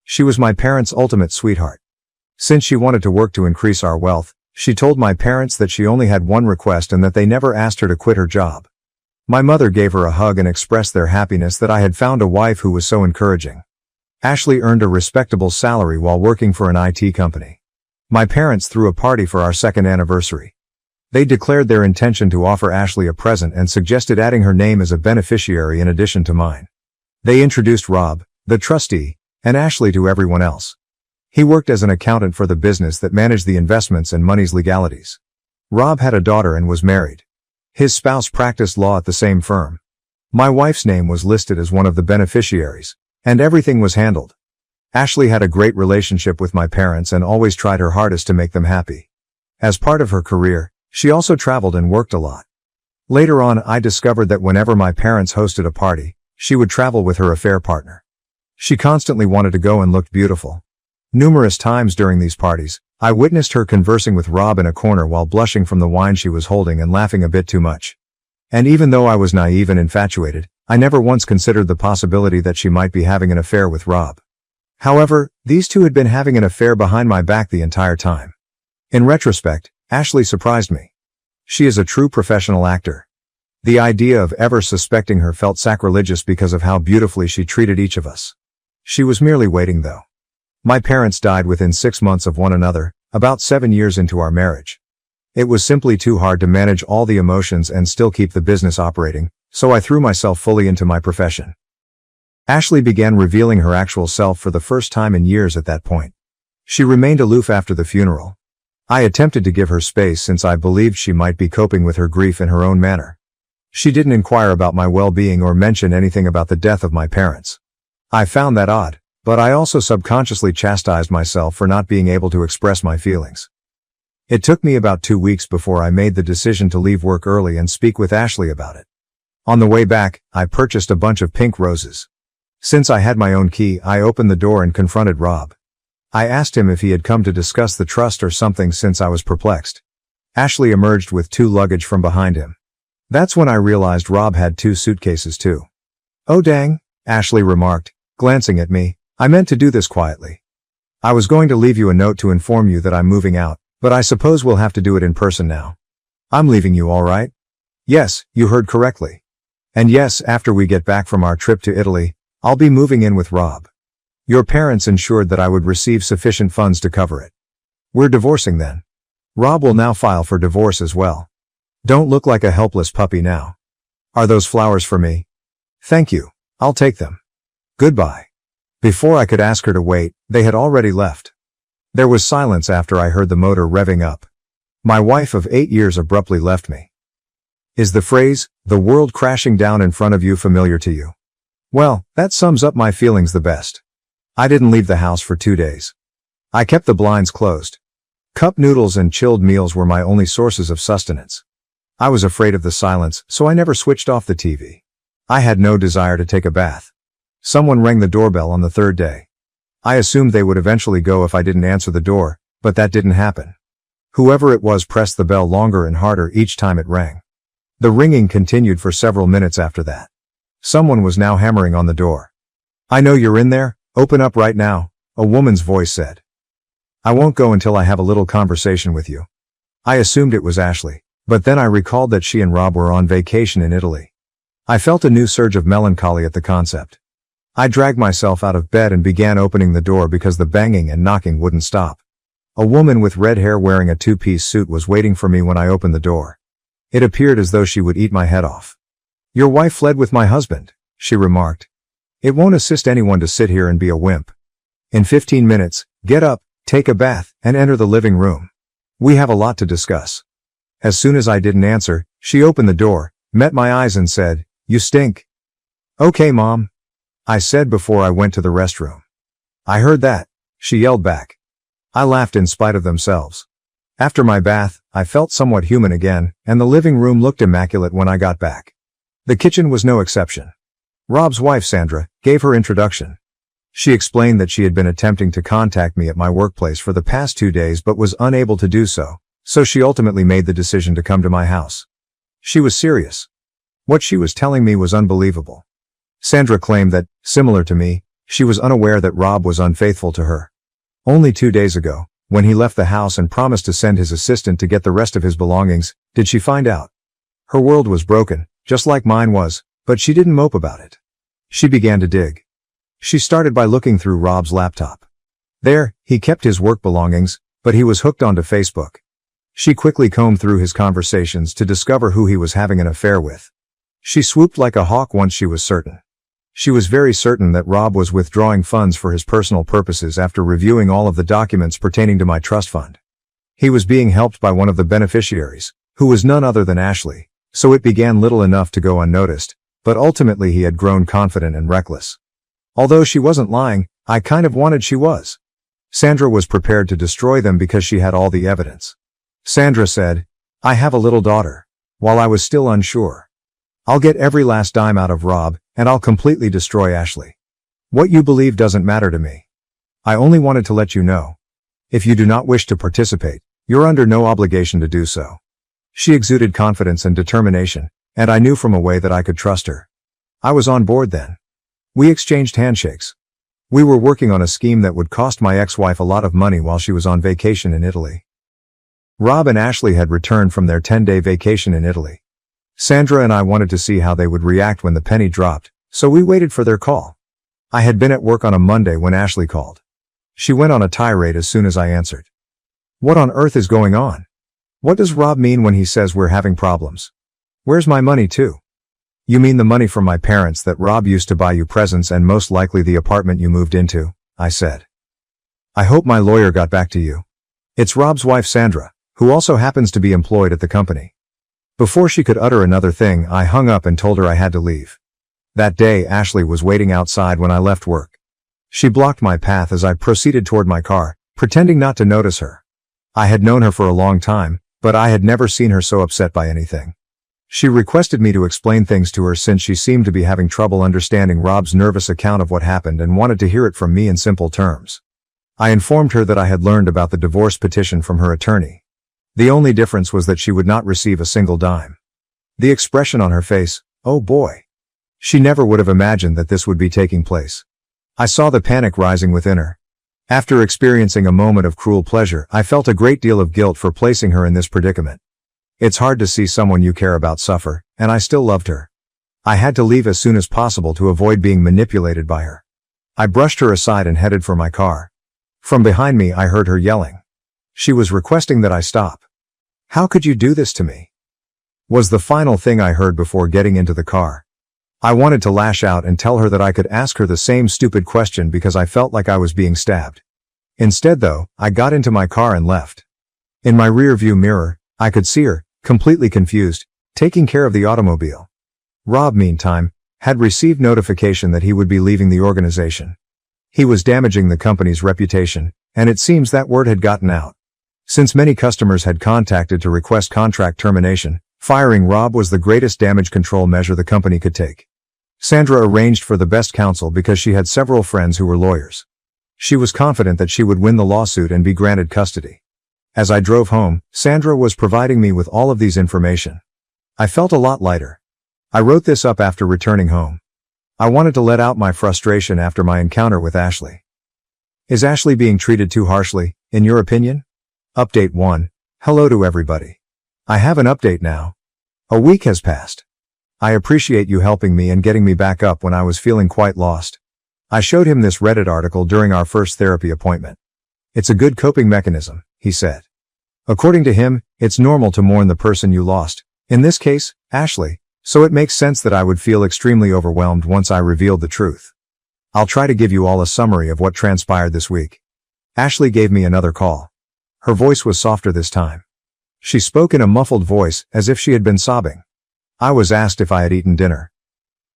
She was my parents' ultimate sweetheart. Since she wanted to work to increase our wealth, she told my parents that she only had one request and that they never asked her to quit her job. My mother gave her a hug and expressed their happiness that I had found a wife who was so encouraging. Ashley earned a respectable salary while working for an IT company. My parents threw a party for our second anniversary. They declared their intention to offer Ashley a present and suggested adding her name as a beneficiary in addition to mine. They introduced Rob, the trustee, and Ashley to everyone else. He worked as an accountant for the business that managed the investments and money's legalities. Rob had a daughter and was married. His spouse practiced law at the same firm. My wife's name was listed as one of the beneficiaries, and everything was handled. Ashley had a great relationship with my parents and always tried her hardest to make them happy. As part of her career, she also traveled and worked a lot. Later on, I discovered that whenever my parents hosted a party, she would travel with her affair partner. She constantly wanted to go and looked beautiful. Numerous times during these parties, I witnessed her conversing with Rob in a corner while blushing from the wine she was holding and laughing a bit too much. And even though I was naive and infatuated, I never once considered the possibility that she might be having an affair with Rob. However, these two had been having an affair behind my back the entire time. In retrospect, Ashley surprised me. She is a true professional actor. The idea of ever suspecting her felt sacrilegious because of how beautifully she treated each of us. She was merely waiting though. My parents died within 6 months of one another, about 7 years into our marriage. It was simply too hard to manage all the emotions and still keep the business operating, so I threw myself fully into my profession. Ashley began revealing her actual self for the first time in years at that point. She remained aloof after the funeral. I attempted to give her space since I believed she might be coping with her grief in her own manner. She didn't inquire about my well-being or mention anything about the death of my parents. I found that odd. But I also subconsciously chastised myself for not being able to express my feelings. It took me about 2 weeks before I made the decision to leave work early and speak with Ashley about it. On the way back, I purchased a bunch of pink roses. Since I had my own key, I opened the door and confronted Rob. I asked him if he had come to discuss the trust or something since I was perplexed. Ashley emerged with 2 luggage from behind him. That's when I realized Rob had 2 suitcases too. "Oh dang," Ashley remarked, glancing at me. "I meant to do this quietly. I was going to leave you a note to inform you that I'm moving out, but I suppose we'll have to do it in person now. I'm leaving you, all right?" "Yes, you heard correctly. And yes, after we get back from our trip to Italy, I'll be moving in with Rob. Your parents ensured that I would receive sufficient funds to cover it. We're divorcing then. Rob will now file for divorce as well. Don't look like a helpless puppy now. Are those flowers for me? Thank you. I'll take them. Goodbye. Before I could ask her to wait, they had already left. There was silence after I heard the motor revving up. My wife of 8 years abruptly left me. Is the phrase, "the world crashing down in front of you," familiar to you? Well, that sums up my feelings the best. I didn't leave the house for 2 days. I kept the blinds closed. Cup noodles and chilled meals were my only sources of sustenance. I was afraid of the silence, so I never switched off the TV. I had no desire to take a bath. Someone rang the doorbell on the 3rd day. I assumed they would eventually go if I didn't answer the door, but that didn't happen. Whoever it was pressed the bell longer and harder each time it rang. The ringing continued for several minutes after that. Someone was now hammering on the door. "I know you're in there, open up right now," a woman's voice said. "I won't go until I have a little conversation with you." I assumed it was Ashley, but then I recalled that she and Rob were on vacation in Italy. I felt a new surge of melancholy at the concept. I dragged myself out of bed and began opening the door because the banging and knocking wouldn't stop. A woman with red hair wearing a two-piece suit was waiting for me when I opened the door. It appeared as though she would eat my head off. "Your wife fled with my husband," she remarked. "It won't assist anyone to sit here and be a wimp. In 15 minutes, get up, take a bath, and enter the living room. We have a lot to discuss." As soon as I didn't answer, she opened the door, met my eyes and said, "You stink." "Okay, Mom," I said before I went to the restroom. "I heard that," she yelled back. I laughed in spite of themselves. After my bath, I felt somewhat human again, and the living room looked immaculate when I got back. The kitchen was no exception. Rob's wife, Sandra, gave her introduction. She explained that she had been attempting to contact me at my workplace for the past 2 days but was unable to do so, so she ultimately made the decision to come to my house. She was serious. What she was telling me was unbelievable. Sandra claimed that, similar to me, she was unaware that Rob was unfaithful to her. Only 2 days ago, when he left the house and promised to send his assistant to get the rest of his belongings, did she find out. Her world was broken, just like mine was, but she didn't mope about it. She began to dig. She started by looking through Rob's laptop. There, he kept his work belongings, but he was hooked onto Facebook. She quickly combed through his conversations to discover who he was having an affair with. She swooped like a hawk once she was certain. She was very certain that Rob was withdrawing funds for his personal purposes after reviewing all of the documents pertaining to my trust fund. He was being helped by one of the beneficiaries, who was none other than Ashley, so it began little enough to go unnoticed, but ultimately he had grown confident and reckless. Although she wasn't lying, I kind of wanted she was. Sandra was prepared to destroy them because she had all the evidence. Sandra said, "I have a little daughter," while I was still unsure. "I'll get every last dime out of Rob, and I'll completely destroy Ashley. What you believe doesn't matter to me. I only wanted to let you know. If you do not wish to participate, you're under no obligation to do so." She exuded confidence and determination, and I knew from a way that I could trust her. I was on board then. We exchanged handshakes. We were working on a scheme that would cost my ex-wife a lot of money while she was on vacation in Italy. Rob and Ashley had returned from their 10-day vacation in Italy. Sandra and I wanted to see how they would react when the penny dropped, so we waited for their call. I had been at work on a Monday when Ashley called. She went on a tirade as soon as I answered. "What on earth is going on? What does Rob mean when he says we're having problems? Where's my money too?" "You mean the money from my parents that Rob used to buy you presents and most likely the apartment you moved into," I said. "I hope my lawyer got back to you. It's Rob's wife Sandra, who also happens to be employed at the company." Before she could utter another thing, I hung up and told her I had to leave. That day, Ashley was waiting outside when I left work. She blocked my path as I proceeded toward my car, pretending not to notice her. I had known her for a long time, but I had never seen her so upset by anything. She requested me to explain things to her since she seemed to be having trouble understanding Rob's nervous account of what happened and wanted to hear it from me in simple terms. I informed her that I had learned about the divorce petition from her attorney. The only difference was that she would not receive a single dime. The expression on her face, oh boy. She never would have imagined that this would be taking place. I saw the panic rising within her. After experiencing a moment of cruel pleasure, I felt a great deal of guilt for placing her in this predicament. It's hard to see someone you care about suffer, and I still loved her. I had to leave as soon as possible to avoid being manipulated by her. I brushed her aside and headed for my car. From behind me I heard her yelling. She was requesting that I stop. "How could you do this to me?" was the final thing I heard before getting into the car. I wanted to lash out and tell her that I could ask her the same stupid question because I felt like I was being stabbed. Instead though, I got into my car and left. In my rear-view mirror, I could see her, completely confused, taking care of the automobile. Rob, meantime, had received notification that he would be leaving the organization. He was damaging the company's reputation, and it seems that word had gotten out. Since many customers had contacted to request contract termination, firing Rob was the greatest damage control measure the company could take. Sandra arranged for the best counsel because she had several friends who were lawyers. She was confident that she would win the lawsuit and be granted custody. As I drove home, Sandra was providing me with all of these information. I felt a lot lighter. I wrote this up after returning home. I wanted to let out my frustration after my encounter with Ashley. Is Ashley being treated too harshly, in your opinion? Update 1. Hello to everybody. I have an update now. A week has passed. I appreciate you helping me and getting me back up when I was feeling quite lost. I showed him this Reddit article during our first therapy appointment. It's a good coping mechanism, he said. According to him, it's normal to mourn the person you lost, in this case, Ashley, so it makes sense that I would feel extremely overwhelmed once I revealed the truth. I'll try to give you all a summary of what transpired this week. Ashley gave me another call. Her voice was softer this time. She spoke in a muffled voice, as if she had been sobbing. I was asked if I had eaten dinner.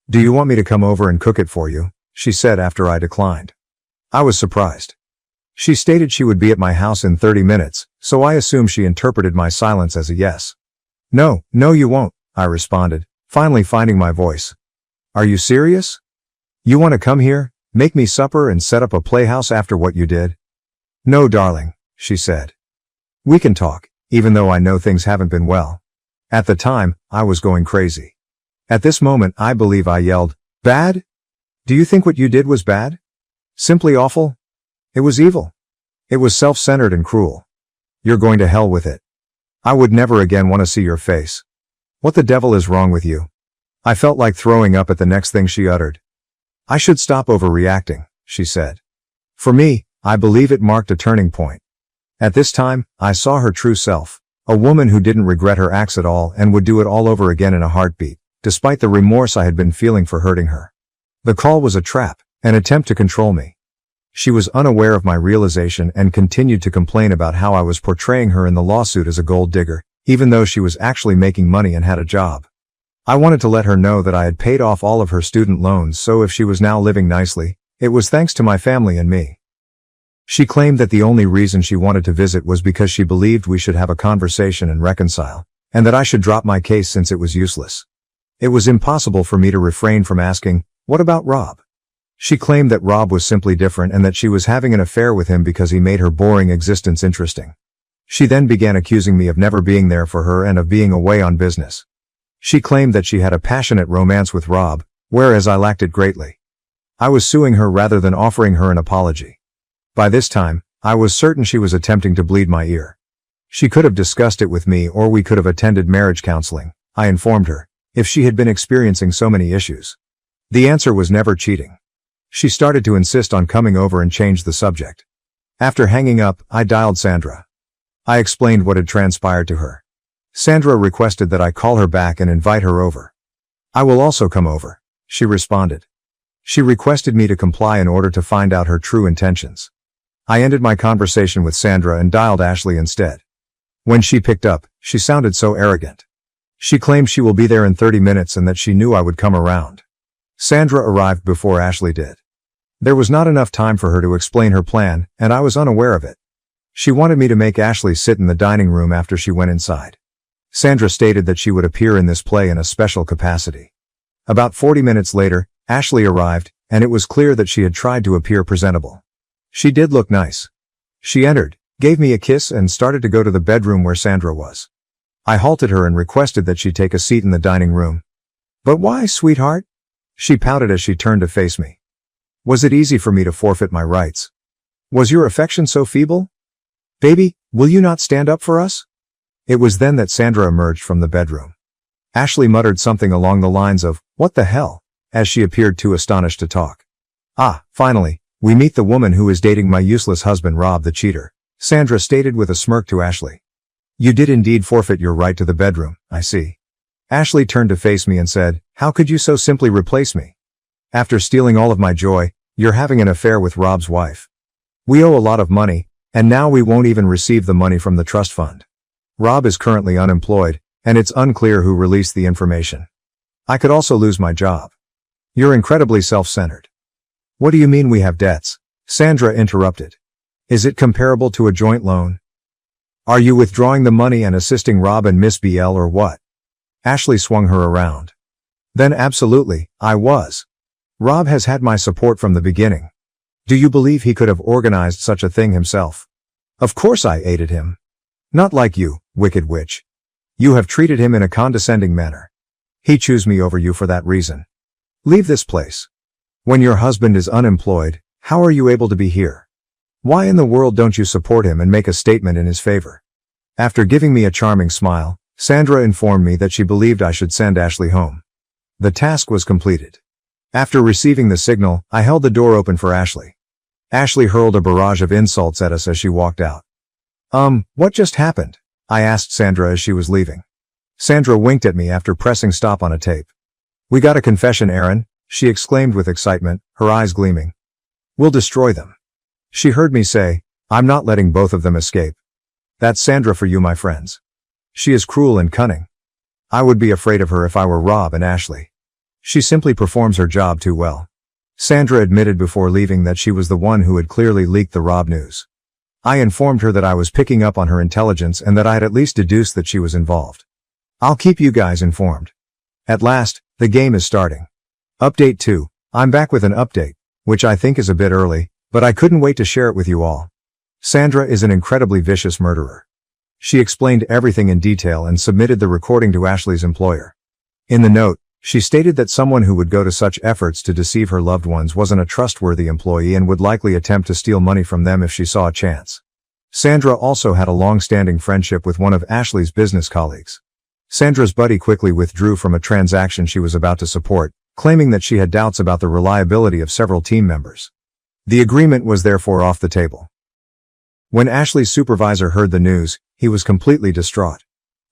"Do you want me to come over and cook it for you?" she said after I declined. I was surprised. She stated she would be at my house in 30 minutes, so I assumed she interpreted my silence as a yes. No, you won't," I responded, finally finding my voice. "Are you serious? You want to come here, make me supper and set up a playhouse after what you did?" "No, darling," she said. "We can talk, even though I know things haven't been well." At the time, I was going crazy. At this moment, I believe I yelled, "Bad? Do you think what you did was bad? Simply awful? It was evil. It was self-centered and cruel. You're going to hell with it. I would never again want to see your face. What the devil is wrong with you?" I felt like throwing up at the next thing she uttered. "I should stop overreacting," she said. For me, I believe it marked a turning point. At this time, I saw her true self, a woman who didn't regret her acts at all and would do it all over again in a heartbeat, despite the remorse I had been feeling for hurting her. The call was a trap, an attempt to control me. She was unaware of my realization and continued to complain about how I was portraying her in the lawsuit as a gold digger, even though she was actually making money and had a job. I wanted to let her know that I had paid off all of her student loans, so if she was now living nicely, it was thanks to my family and me. She claimed that the only reason she wanted to visit was because she believed we should have a conversation and reconcile, and that I should drop my case since it was useless. It was impossible for me to refrain from asking, "What about Rob?" She claimed that Rob was simply different and that she was having an affair with him because he made her boring existence interesting. She then began accusing me of never being there for her and of being away on business. She claimed that she had a passionate romance with Rob, whereas I lacked it greatly. I was suing her rather than offering her an apology. By this time, I was certain she was attempting to bleed my ear. She could have discussed it with me or we could have attended marriage counseling, I informed her, if she had been experiencing so many issues. The answer was never cheating. She started to insist on coming over and change the subject. After hanging up, I dialed Sandra. I explained what had transpired to her. Sandra requested that I call her back and invite her over. "I will also come over," she responded. She requested me to comply in order to find out her true intentions. I ended my conversation with Sandra and dialed Ashley instead. When she picked up, she sounded so arrogant. She claimed she will be there in 30 minutes and that she knew I would come around. Sandra arrived before Ashley did. There was not enough time for her to explain her plan, and I was unaware of it. She wanted me to make Ashley sit in the dining room after she went inside. Sandra stated that she would appear in this play in a special capacity. About 40 minutes later, Ashley arrived, and it was clear that she had tried to appear presentable. She did look nice. She entered, gave me a kiss and started to go to the bedroom where Sandra was. I halted her and requested that she take a seat in the dining room. "But why, sweetheart?" She pouted as she turned to face me. "Was it easy for me to forfeit my rights? Was your affection so feeble? Baby, will you not stand up for us?" It was then that Sandra emerged from the bedroom. Ashley muttered something along the lines of, "What the hell?" as she appeared too astonished to talk. "Ah, finally, we meet the woman who is dating my useless husband Rob the cheater," Sandra stated with a smirk to Ashley. "You did indeed forfeit your right to the bedroom, I see." Ashley turned to face me and said, "How could you so simply replace me? After stealing all of my joy, you're having an affair with Rob's wife. We owe a lot of money, and now we won't even receive the money from the trust fund. Rob is currently unemployed, and it's unclear who released the information. I could also lose my job. You're incredibly self-centered." "What do you mean we have debts?" Sandra interrupted. "Is it comparable to a joint loan? Are you withdrawing the money and assisting Rob and Miss BL or what?" Ashley swung her around. "Then absolutely, I was. Rob has had my support from the beginning. Do you believe he could have organized such a thing himself? Of course I aided him. Not like you, wicked witch. You have treated him in a condescending manner. He chose me over you for that reason. Leave this place. When your husband is unemployed, how are you able to be here? Why in the world don't you support him and make a statement in his favor?" After giving me a charming smile, Sandra informed me that she believed I should send Ashley home. The task was completed. After receiving the signal, I held the door open for Ashley. Ashley hurled a barrage of insults at us as she walked out. What just happened?" I asked Sandra as she was leaving. Sandra winked at me after pressing stop on a tape. "We got a confession, Aaron," she exclaimed with excitement, her eyes gleaming. "We'll destroy them." She heard me say, "I'm not letting both of them escape. That's Sandra for you, my friends. She is cruel and cunning. I would be afraid of her if I were Rob and Ashley. She simply performs her job too well." Sandra admitted before leaving that she was the one who had clearly leaked the Rob news. I informed her that I was picking up on her intelligence and that I had at least deduced that she was involved. "I'll keep you guys informed." At last, the game is starting. Update 2. I'm back with an update, which I think is a bit early, but I couldn't wait to share it with you all. Sandra is an incredibly vicious murderer. She explained everything in detail and submitted the recording to Ashley's employer. In the note, she stated that someone who would go to such efforts to deceive her loved ones wasn't a trustworthy employee and would likely attempt to steal money from them if she saw a chance. Sandra also had a long-standing friendship with one of Ashley's business colleagues. Sandra's buddy quickly withdrew from a transaction she was about to support, claiming that she had doubts about the reliability of several team members. The agreement was therefore off the table. When Ashley's supervisor heard the news, he was completely distraught.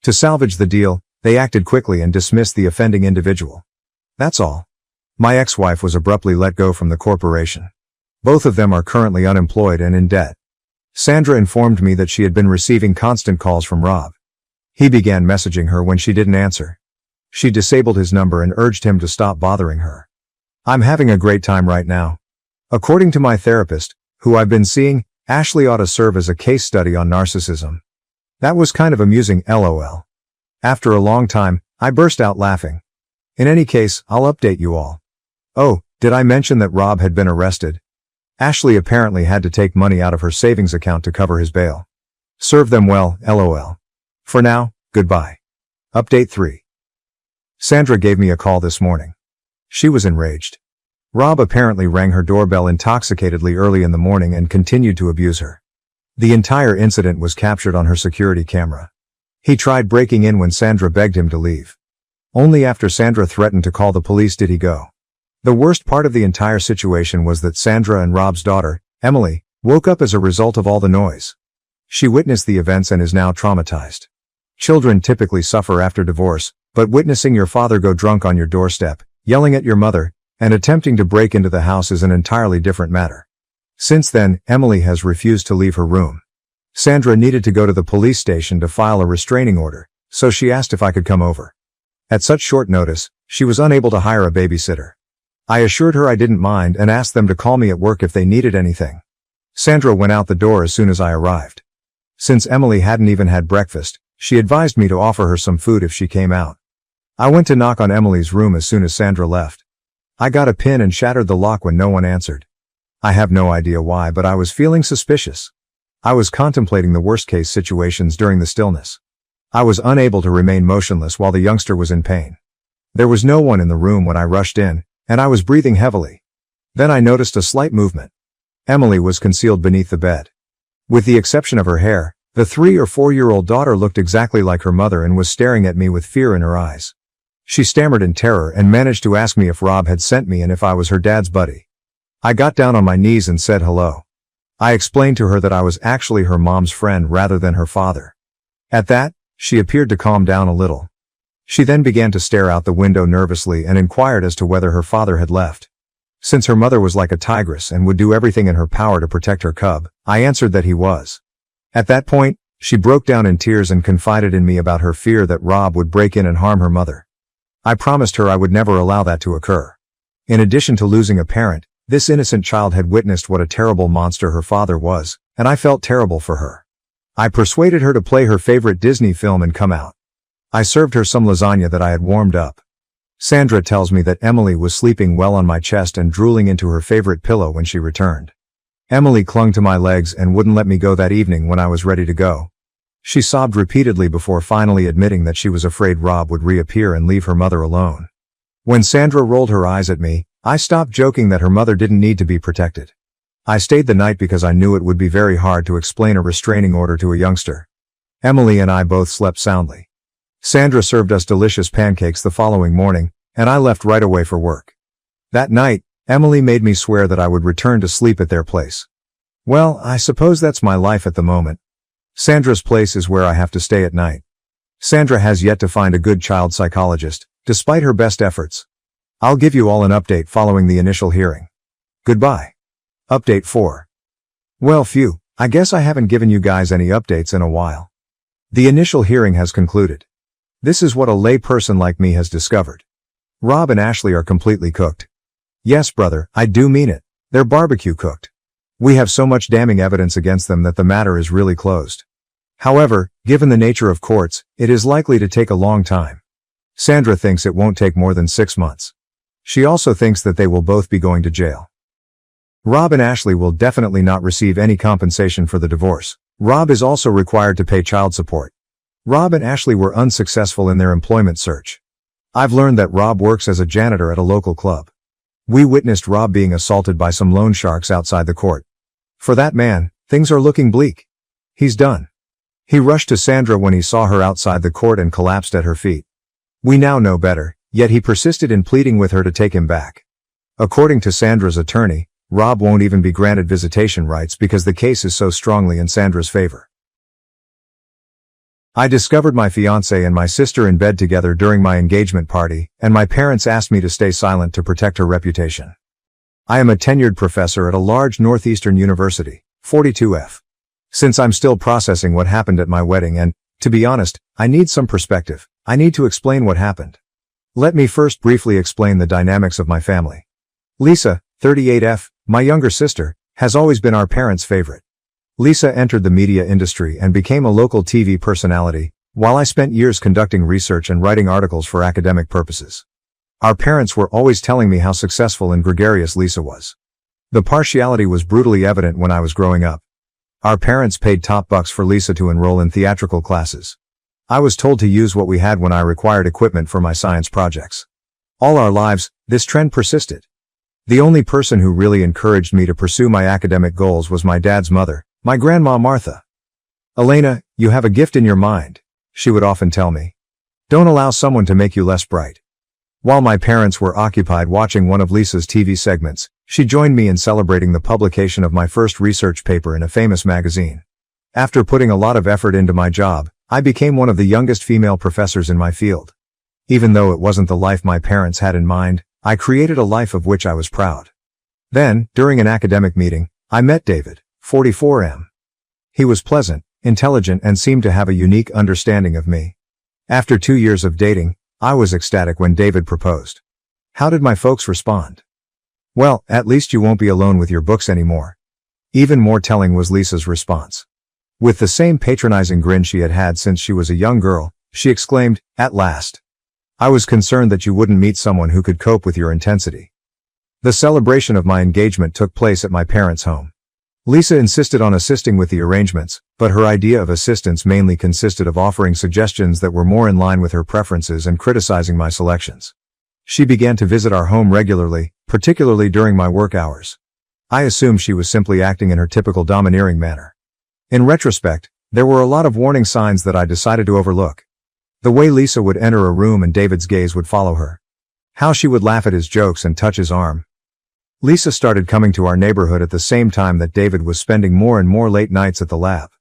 To salvage the deal, they acted quickly and dismissed the offending individual. That's all. My ex-wife was abruptly let go from the corporation. Both of them are currently unemployed and in debt. Sandra informed me that she had been receiving constant calls from Rob. He began messaging her when she didn't answer. She disabled his number and urged him to stop bothering her. "I'm having a great time right now. According to my therapist, who I've been seeing, Ashley ought to serve as a case study on narcissism." That was kind of amusing, lol. After a long time, I burst out laughing. In any case, I'll update you all. Oh, did I mention that Rob had been arrested? Ashley apparently had to take money out of her savings account to cover his bail. Serve them well, lol. For now, goodbye. Update 3. Sandra gave me a call this morning. She was enraged. Rob apparently rang her doorbell intoxicatedly early in the morning and continued to abuse her. The entire incident was captured on her security camera. He tried breaking in when Sandra begged him to leave. Only after Sandra threatened to call the police did he go. The worst part of the entire situation was that Sandra and Rob's daughter, Emily, woke up as a result of all the noise. She witnessed the events and is now traumatized. Children typically suffer after divorce, but witnessing your father go drunk on your doorstep, yelling at your mother, and attempting to break into the house is an entirely different matter. Since then, Emily has refused to leave her room. Sandra needed to go to the police station to file a restraining order, so she asked if I could come over. At such short notice, she was unable to hire a babysitter. I assured her I didn't mind and asked them to call me at work if they needed anything. Sandra went out the door as soon as I arrived. Since Emily hadn't even had breakfast, she advised me to offer her some food if she came out. I went to knock on Emily's room as soon as Sandra left. I got a pin and shattered the lock when no one answered. I have no idea why, but I was feeling suspicious. I was contemplating the worst-case situations during the stillness. I was unable to remain motionless while the youngster was in pain. There was no one in the room when I rushed in, and I was breathing heavily. Then I noticed a slight movement. Emily was concealed beneath the bed. With the exception of her hair, the 3- or 4-year-old daughter looked exactly like her mother and was staring at me with fear in her eyes. She stammered in terror and managed to ask me if Rob had sent me and if I was her dad's buddy. I got down on my knees and said hello. I explained to her that I was actually her mom's friend rather than her father. At that, she appeared to calm down a little. She then began to stare out the window nervously and inquired as to whether her father had left. Since her mother was like a tigress and would do everything in her power to protect her cub, I answered that he was. At that point, she broke down in tears and confided in me about her fear that Rob would break in and harm her mother. I promised her I would never allow that to occur. In addition to losing a parent, this innocent child had witnessed what a terrible monster her father was, and I felt terrible for her. I persuaded her to play her favorite Disney film and come out. I served her some lasagna that I had warmed up. Sandra tells me that Emily was sleeping well on my chest and drooling into her favorite pillow when she returned. Emily clung to my legs and wouldn't let me go that evening when I was ready to go. She sobbed repeatedly before finally admitting that she was afraid Rob would reappear and leave her mother alone. When Sandra rolled her eyes at me, I stopped joking that her mother didn't need to be protected. I stayed the night because I knew it would be very hard to explain a restraining order to a youngster. Emily and I both slept soundly. Sandra served us delicious pancakes the following morning, and I left right away for work. That night, Emily made me swear that I would return to sleep at their place. Well, I suppose that's my life at the moment. Sandra's place is where I have to stay at night. Sandra has yet to find a good child psychologist, despite her best efforts. I'll give you all an update following the initial hearing. Goodbye. Update 4. Well, phew, I guess I haven't given you guys any updates in a while. The initial hearing has concluded. This is what a lay person like me has discovered. Rob and Ashley are completely cooked. Yes, brother, I do mean it. They're barbecue cooked. We have so much damning evidence against them that the matter is really closed. However, given the nature of courts, it is likely to take a long time. Sandra thinks it won't take more than 6 months. She also thinks that they will both be going to jail. Rob and Ashley will definitely not receive any compensation for the divorce. Rob is also required to pay child support. Rob and Ashley were unsuccessful in their employment search. I've learned that Rob works as a janitor at a local club. We witnessed Rob being assaulted by some loan sharks outside the court. For that man, things are looking bleak. He's done. He rushed to Sandra when he saw her outside the court and collapsed at her feet. We now know better, yet he persisted in pleading with her to take him back. According to Sandra's attorney, Rob won't even be granted visitation rights because the case is so strongly in Sandra's favor. I discovered my fiancé and my sister in bed together during my engagement party, and my parents asked me to stay silent to protect her reputation. I am a tenured professor at a large northeastern university, 42F. Since I'm still processing what happened at my wedding and, to be honest, I need some perspective, I need to explain what happened. Let me first briefly explain the dynamics of my family. Lisa, 38F, my younger sister, has always been our parents' favorite. Lisa entered the media industry and became a local TV personality, while I spent years conducting research and writing articles for academic purposes. Our parents were always telling me how successful and gregarious Lisa was. The partiality was brutally evident when I was growing up. Our parents paid top bucks for Lisa to enroll in theatrical classes. I was told to use what we had when I required equipment for my science projects. All our lives, this trend persisted. The only person who really encouraged me to pursue my academic goals was my dad's mother, my grandma Martha. Elena, you have a gift in your mind, she would often tell me. Don't allow someone to make you less bright. While my parents were occupied watching one of Lisa's TV segments, she joined me in celebrating the publication of my first research paper in a famous magazine. After putting a lot of effort into my job, I became one of the youngest female professors in my field. Even though it wasn't the life my parents had in mind, I created a life of which I was proud. Then, during an academic meeting, I met David, 44M. He was pleasant, intelligent, and seemed to have a unique understanding of me. After 2 years of dating, I was ecstatic when David proposed. How did my folks respond? Well, at least you won't be alone with your books anymore. Even more telling was Lisa's response. With the same patronizing grin she had had since she was a young girl, she exclaimed, "At last." I was concerned that you wouldn't meet someone who could cope with your intensity. The celebration of my engagement took place at my parents' home. Lisa insisted on assisting with the arrangements, but her idea of assistance mainly consisted of offering suggestions that were more in line with her preferences and criticizing my selections. She began to visit our home regularly, particularly during my work hours. I assumed she was simply acting in her typical domineering manner. In retrospect, there were a lot of warning signs that I decided to overlook. The way Lisa would enter a room and David's gaze would follow her. How she would laugh at his jokes and touch his arm. Lisa started coming to our neighborhood at the same time that David was spending more and more late nights at the lab.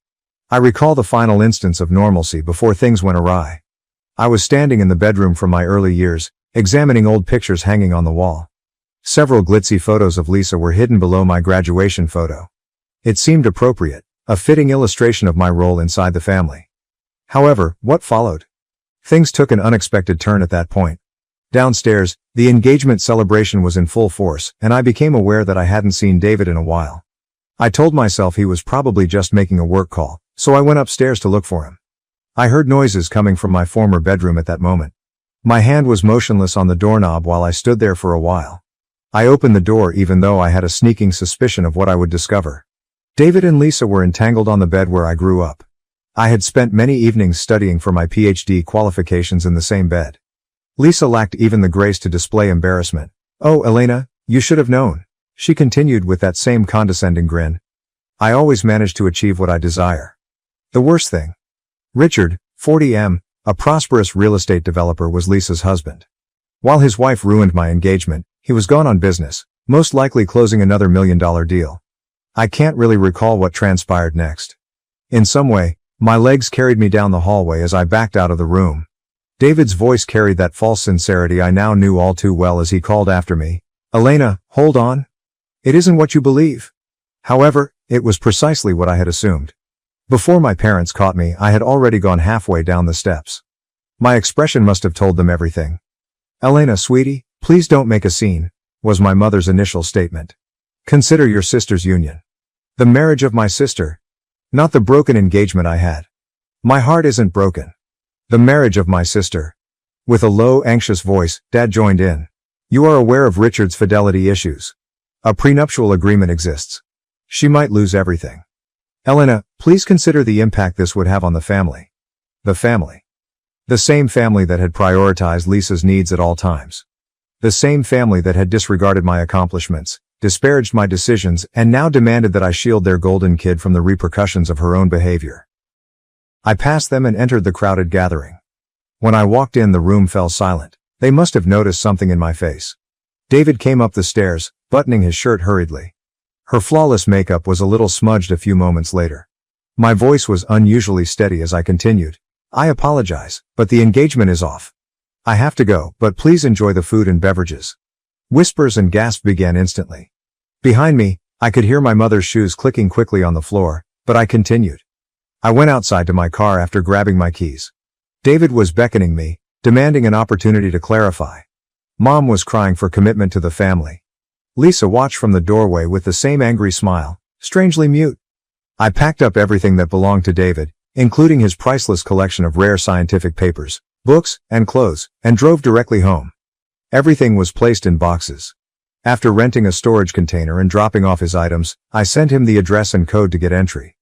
I recall the final instance of normalcy before things went awry. I was standing in the bedroom from my early years, examining old pictures hanging on the wall. Several glitzy photos of Lisa were hidden below my graduation photo. It seemed appropriate, a fitting illustration of my role inside the family. However, what followed? Things took an unexpected turn at that point. Downstairs, the engagement celebration was in full force, and I became aware that I hadn't seen David in a while. I told myself he was probably just making a work call, so I went upstairs to look for him. I heard noises coming from my former bedroom at that moment. My hand was motionless on the doorknob while I stood there for a while. I opened the door even though I had a sneaking suspicion of what I would discover. David and Lisa were entangled on the bed where I grew up. I had spent many evenings studying for my PhD qualifications in the same bed. Lisa lacked even the grace to display embarrassment. "Oh, Elena, you should have known," she continued with that same condescending grin. "I always manage to achieve what I desire." The worst thing. Richard, 40M, a prosperous real estate developer, was Lisa's husband. While his wife ruined my engagement, he was gone on business, most likely closing another $1 million deal. I can't really recall what transpired next. In some way, my legs carried me down the hallway as I backed out of the room. David's voice carried that false sincerity I now knew all too well as he called after me. "Elena, hold on. It isn't what you believe." However, it was precisely what I had assumed. Before my parents caught me, I had already gone halfway down the steps. My expression must have told them everything. "Elena, sweetie, please don't make a scene," was my mother's initial statement. "Consider your sister's union. The marriage of my sister. Not the broken engagement I had. My heart isn't broken. The marriage of my sister." With a low, anxious voice, Dad joined in. "You are aware of Richard's fidelity issues. A prenuptial agreement exists. She might lose everything. Elena, please consider the impact this would have on the family." The family. The same family that had prioritized Lisa's needs at all times. The same family that had disregarded my accomplishments, disparaged my decisions, and now demanded that I shield their golden kid from the repercussions of her own behavior. I passed them and entered the crowded gathering. When I walked in, the room fell silent. They must have noticed something in my face. David came up the stairs, buttoning his shirt hurriedly. Her flawless makeup was a little smudged a few moments later. My voice was unusually steady as I continued. "I apologize, but the engagement is off. I have to go, but please enjoy the food and beverages." Whispers and gasps began instantly. Behind me, I could hear my mother's shoes clicking quickly on the floor, but I continued. I went outside to my car after grabbing my keys. David was beckoning me, demanding an opportunity to clarify. Mom was crying for commitment to the family. Lisa watched from the doorway with the same angry smile, strangely mute. I packed up everything that belonged to David, including his priceless collection of rare scientific papers, books, and clothes, and drove directly home. Everything was placed in boxes. After renting a storage container and dropping off his items, I sent him the address and code to get entry.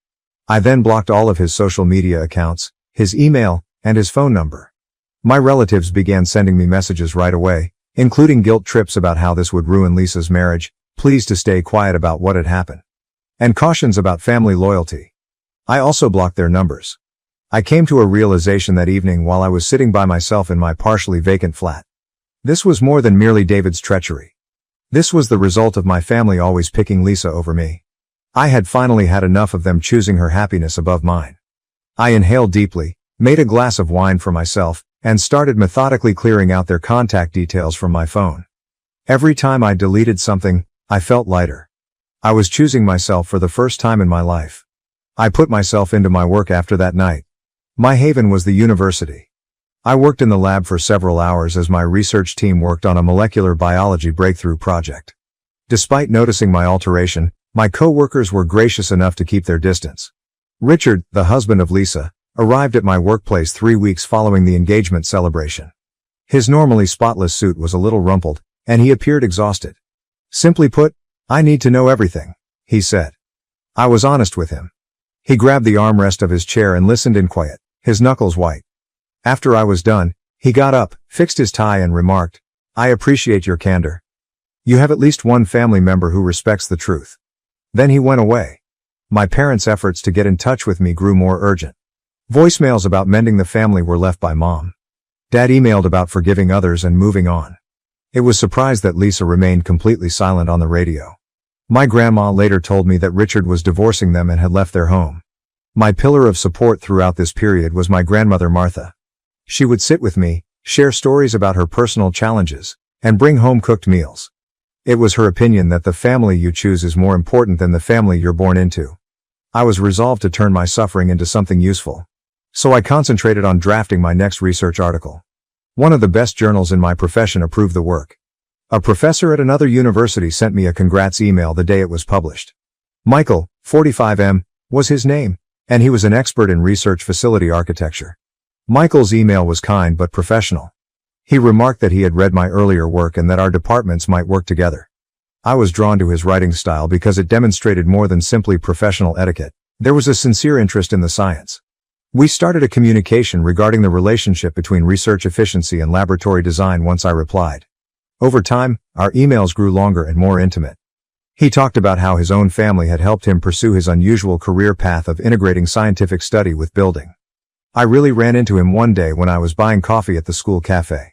I then blocked all of his social media accounts, his email, and his phone number. My relatives began sending me messages right away, including guilt trips about how this would ruin Lisa's marriage, pleas to stay quiet about what had happened, and cautions about family loyalty. I also blocked their numbers. I came to a realization that evening while I was sitting by myself in my partially vacant flat. This was more than merely David's treachery. This was the result of my family always picking Lisa over me. I had finally had enough of them choosing her happiness above mine. I inhaled deeply, made a glass of wine for myself, and started methodically clearing out their contact details from my phone. Every time I deleted something, I felt lighter. I was choosing myself for the first time in my life. I put myself into my work after that night. My haven was the university. I worked in the lab for several hours as my research team worked on a molecular biology breakthrough project. Despite noticing my alteration, my co-workers were gracious enough to keep their distance. Richard, the husband of Lisa, arrived at my workplace 3 weeks following the engagement celebration. His normally spotless suit was a little rumpled, and he appeared exhausted. "Simply put, I need to know everything," he said. I was honest with him. He grabbed the armrest of his chair and listened in quiet, his knuckles white. After I was done, he got up, fixed his tie and remarked, "I appreciate your candor. You have at least one family member who respects the truth." Then he went away. My parents' efforts to get in touch with me grew more urgent. Voicemails about mending the family were left by Mom. Dad emailed about forgiving others and moving on. It was surprised that Lisa remained completely silent on the radio. My grandma later told me that Richard was divorcing them and had left their home. My pillar of support throughout this period was my grandmother Martha. She would sit with me, share stories about her personal challenges, and bring home-cooked meals. It was her opinion that the family you choose is more important than the family you're born into. I was resolved to turn my suffering into something useful. So I concentrated on drafting my next research article. One of the best journals in my profession approved the work. A professor at another university sent me a congrats email the day it was published. Michael, 45M, was his name, and he was an expert in research facility architecture. Michael's email was kind but professional. He remarked that he had read my earlier work and that our departments might work together. I was drawn to his writing style because it demonstrated more than simply professional etiquette. There was a sincere interest in the science. We started a communication regarding the relationship between research efficiency and laboratory design once I replied. Over time, our emails grew longer and more intimate. He talked about how his own family had helped him pursue his unusual career path of integrating scientific study with building. I really ran into him one day when I was buying coffee at the school cafe.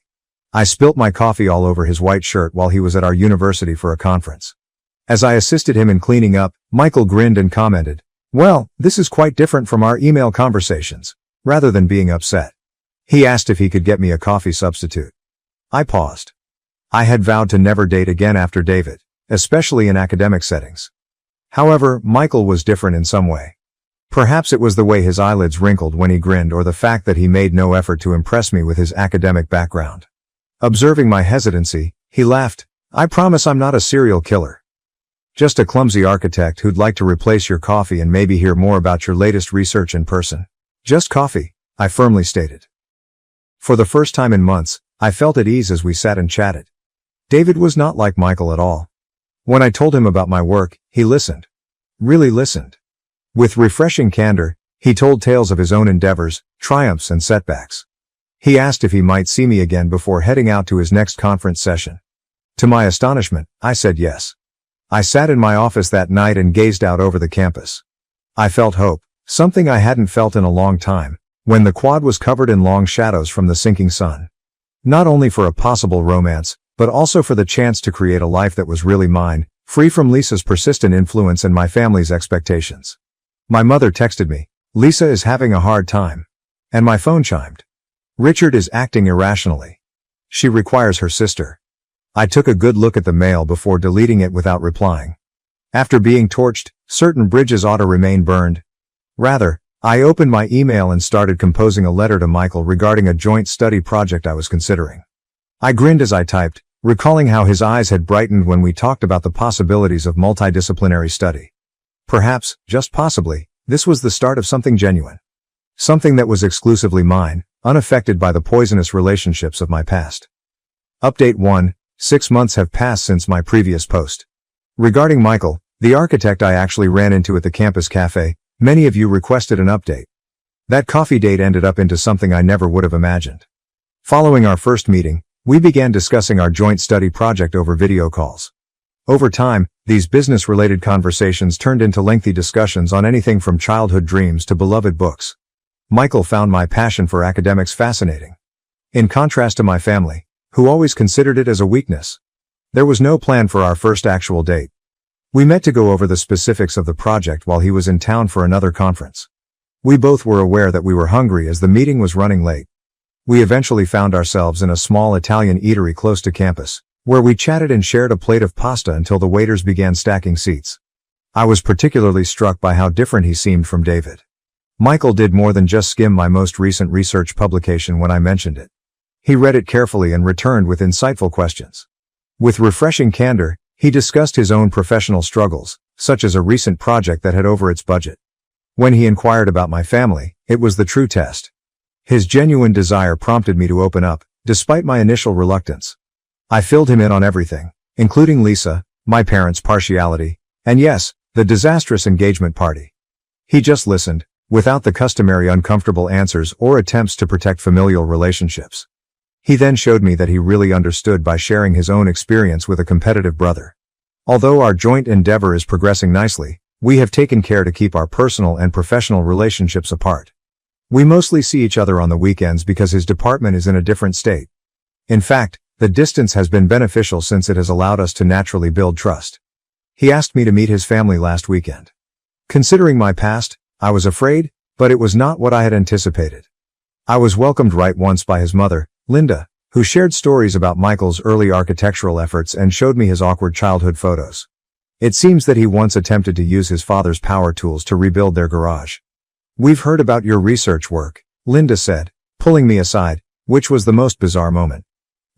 I spilt my coffee all over his white shirt while he was at our university for a conference. As I assisted him in cleaning up, Michael grinned and commented, "Well, this is quite different from our email conversations," rather than being upset. He asked if he could get me a coffee substitute. I paused. I had vowed to never date again after David, especially in academic settings. However, Michael was different in some way. Perhaps it was the way his eyelids wrinkled when he grinned or the fact that he made no effort to impress me with his academic background. Observing my hesitancy, he laughed, "I promise I'm not a serial killer. Just a clumsy architect who'd like to replace your coffee and maybe hear more about your latest research in person." "Just coffee," I firmly stated. For the first time in months, I felt at ease as we sat and chatted. David was not like Michael at all. When I told him about my work, he listened. Really listened. With refreshing candor, he told tales of his own endeavors, triumphs and setbacks. He asked if he might see me again before heading out to his next conference session. To my astonishment, I said yes. I sat in my office that night and gazed out over the campus. I felt hope, something I hadn't felt in a long time, when the quad was covered in long shadows from the sinking sun. Not only for a possible romance, but also for the chance to create a life that was really mine, free from Lisa's persistent influence and my family's expectations. My mother texted me, "Lisa is having a hard time." And my phone chimed. "Richard is acting irrationally. She requires her sister." I took a good look at the mail before deleting it without replying. After being torched, certain bridges ought to remain burned. Rather, I opened my email and started composing a letter to Michael regarding a joint study project I was considering. I grinned as I typed, recalling how his eyes had brightened when we talked about the possibilities of multidisciplinary study. Perhaps, just possibly, this was the start of something genuine. Something that was exclusively mine, unaffected by the poisonous relationships of my past. Update 1. 6 months have passed since my previous post. Regarding Michael, the architect I actually ran into at the campus cafe, many of you requested an update. That coffee date ended up into something I never would have imagined. Following our first meeting, we began discussing our joint study project over video calls. Over time, these business-related conversations turned into lengthy discussions on anything from childhood dreams to beloved books. Michael found my passion for academics fascinating. In contrast to my family, who always considered it as a weakness. There was no plan for our first actual date. We met to go over the specifics of the project while he was in town for another conference. We both were aware that we were hungry as the meeting was running late. We eventually found ourselves in a small Italian eatery close to campus, where we chatted and shared a plate of pasta until the waiters began stacking seats. I was particularly struck by how different he seemed from David. Michael did more than just skim my most recent research publication when I mentioned it. He read it carefully and returned with insightful questions. With refreshing candor, he discussed his own professional struggles, such as a recent project that had over its budget. When he inquired about my family, it was the true test. His genuine desire prompted me to open up, despite my initial reluctance. I filled him in on everything, including Lisa, my parents' partiality, and yes, the disastrous engagement party. He just listened, without the customary uncomfortable answers or attempts to protect familial relationships. He then showed me that he really understood by sharing his own experience with a competitive brother. Although our joint endeavor is progressing nicely, we have taken care to keep our personal and professional relationships apart. We mostly see each other on the weekends because his department is in a different state. In fact, the distance has been beneficial since it has allowed us to naturally build trust. He asked me to meet his family last weekend. Considering my past, I was afraid, but it was not what I had anticipated. I was welcomed right once by his mother, Linda, who shared stories about Michael's early architectural efforts and showed me his awkward childhood photos. It seems that he once attempted to use his father's power tools to rebuild their garage. "We've heard about your research work," Linda said, pulling me aside, which was the most bizarre moment.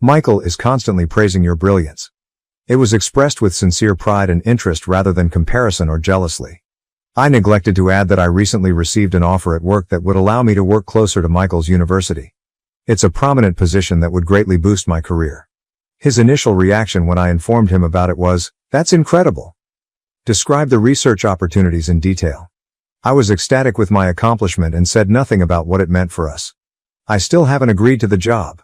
"Michael is constantly praising your brilliance." It was expressed with sincere pride and interest rather than comparison or jealousy. I neglected to add that I recently received an offer at work that would allow me to work closer to Michael's university. It's a prominent position that would greatly boost my career. His initial reaction when I informed him about it was, "That's incredible. Describe the research opportunities in detail." I was ecstatic with my accomplishment and said nothing about what it meant for us. I still haven't agreed to the job.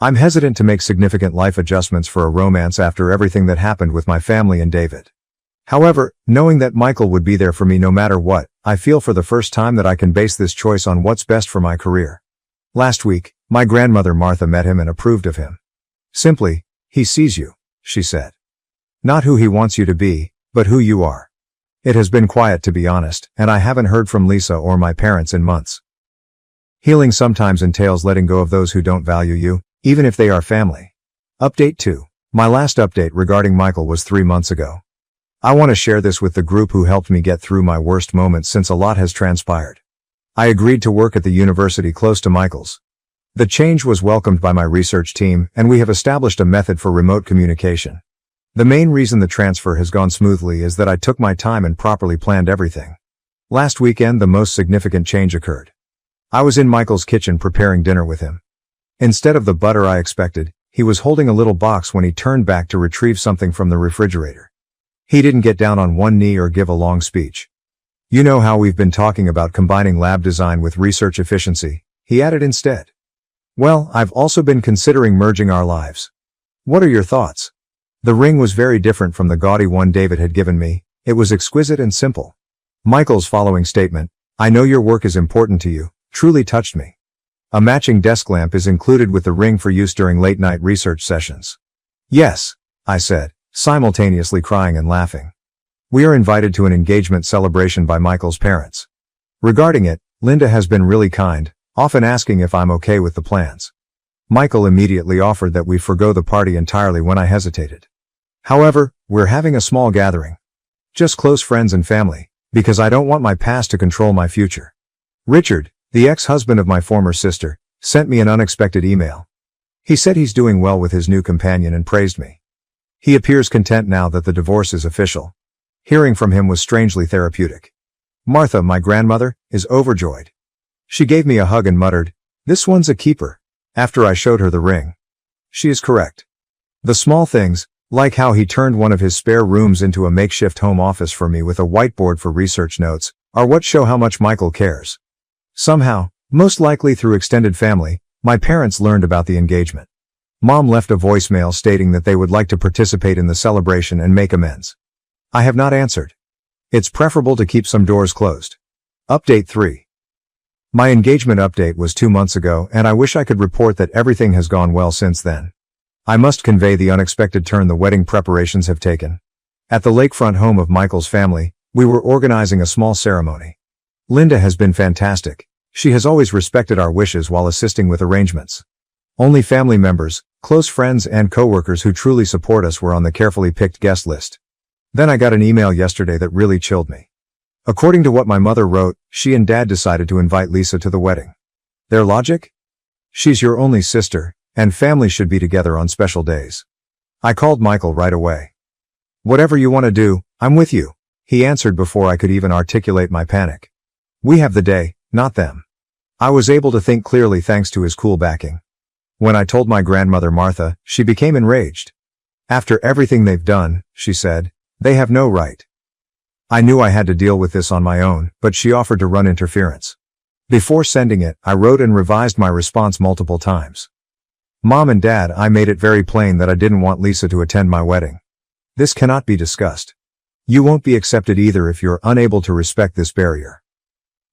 I'm hesitant to make significant life adjustments for a romance after everything that happened with my family and David. However, knowing that Michael would be there for me no matter what, I feel for the first time that I can base this choice on what's best for my career. Last week, my grandmother Martha met him and approved of him. "Simply, he sees you," she said. "Not who he wants you to be, but who you are." It has been quiet, to be honest, and I haven't heard from Lisa or my parents in months. Healing sometimes entails letting go of those who don't value you, even if they are family. Update 2. My last update regarding Michael was 3 months ago. I want to share this with the group who helped me get through my worst moments since a lot has transpired. I agreed to work at the university close to Michael's. The change was welcomed by my research team, and we have established a method for remote communication. The main reason the transfer has gone smoothly is that I took my time and properly planned everything. Last weekend, the most significant change occurred. I was in Michael's kitchen preparing dinner with him. Instead of the butter I expected, he was holding a little box when he turned back to retrieve something from the refrigerator. He didn't get down on one knee or give a long speech. "You know how we've been talking about combining lab design with research efficiency," he added instead. "Well, I've also been considering merging our lives. What are your thoughts?" The ring was very different from the gaudy one David had given me. It was exquisite and simple. Michael's following statement, "I know your work is important to you," truly touched me. A matching desk lamp is included with the ring for use during late-night research sessions. "Yes," I said, simultaneously crying and laughing. We are invited to an engagement celebration by Michael's parents. Regarding it, Linda has been really kind, often asking if I'm okay with the plans. Michael immediately offered that we forgo the party entirely when I hesitated. However, we're having a small gathering. Just close friends and family, because I don't want my past to control my future. Richard, the ex-husband of my former sister, sent me an unexpected email. He said he's doing well with his new companion and praised me. He appears content now that the divorce is official. Hearing from him was strangely therapeutic. Martha, my grandmother, is overjoyed. She gave me a hug and muttered, "This one's a keeper," after I showed her the ring. She is correct. The small things, like how he turned one of his spare rooms into a makeshift home office for me with a whiteboard for research notes, are what show how much Michael cares. Somehow, most likely through extended family, my parents learned about the engagement. Mom left a voicemail stating that they would like to participate in the celebration and make amends. I have not answered. It's preferable to keep some doors closed. Update 3. My engagement update was 2 months ago, and I wish I could report that everything has gone well since then. I must convey the unexpected turn the wedding preparations have taken. At the lakefront home of Michael's family, we were organizing a small ceremony. Linda has been fantastic. She has always respected our wishes while assisting with arrangements. Only family members, close friends and coworkers who truly support us were on the carefully picked guest list. Then I got an email yesterday that really chilled me. According to what my mother wrote, she and Dad decided to invite Lisa to the wedding. Their logic? She's your only sister, and family should be together on special days. I called Michael right away. "Whatever you want to do, I'm with you," he answered before I could even articulate my panic. "We have the day, not them." I was able to think clearly thanks to his cool backing. When I told my grandmother Martha, she became enraged. "After everything they've done," she said, "they have no right." I knew I had to deal with this on my own, but she offered to run interference. Before sending it, I wrote and revised my response multiple times. "Mom and Dad, I made it very plain that I didn't want Lisa to attend my wedding. This cannot be discussed. You won't be accepted either if you're unable to respect this barrier.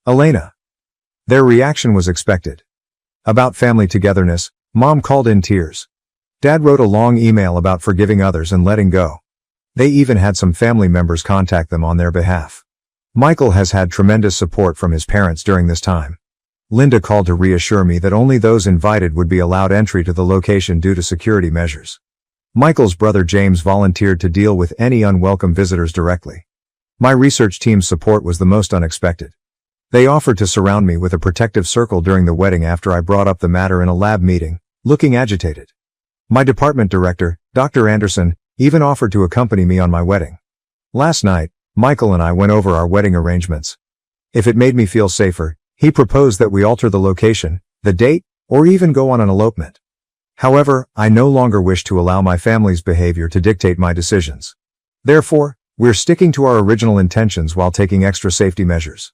Elena." Their reaction was expected. About family togetherness, Mom called in tears. Dad wrote a long email about forgiving others and letting go. They even had some family members contact them on their behalf. Michael has had tremendous support from his parents during this time. Linda called to reassure me that only those invited would be allowed entry to the location due to security measures. Michael's brother James volunteered to deal with any unwelcome visitors directly. My research team's support was the most unexpected. They offered to surround me with a protective circle during the wedding after I brought up the matter in a lab meeting, looking agitated. My department director, Dr. Anderson, even offered to accompany me on my wedding. Last night, Michael and I went over our wedding arrangements. If it made me feel safer, he proposed that we alter the location, the date, or even go on an elopement. However, I no longer wish to allow my family's behavior to dictate my decisions. Therefore, we're sticking to our original intentions while taking extra safety measures.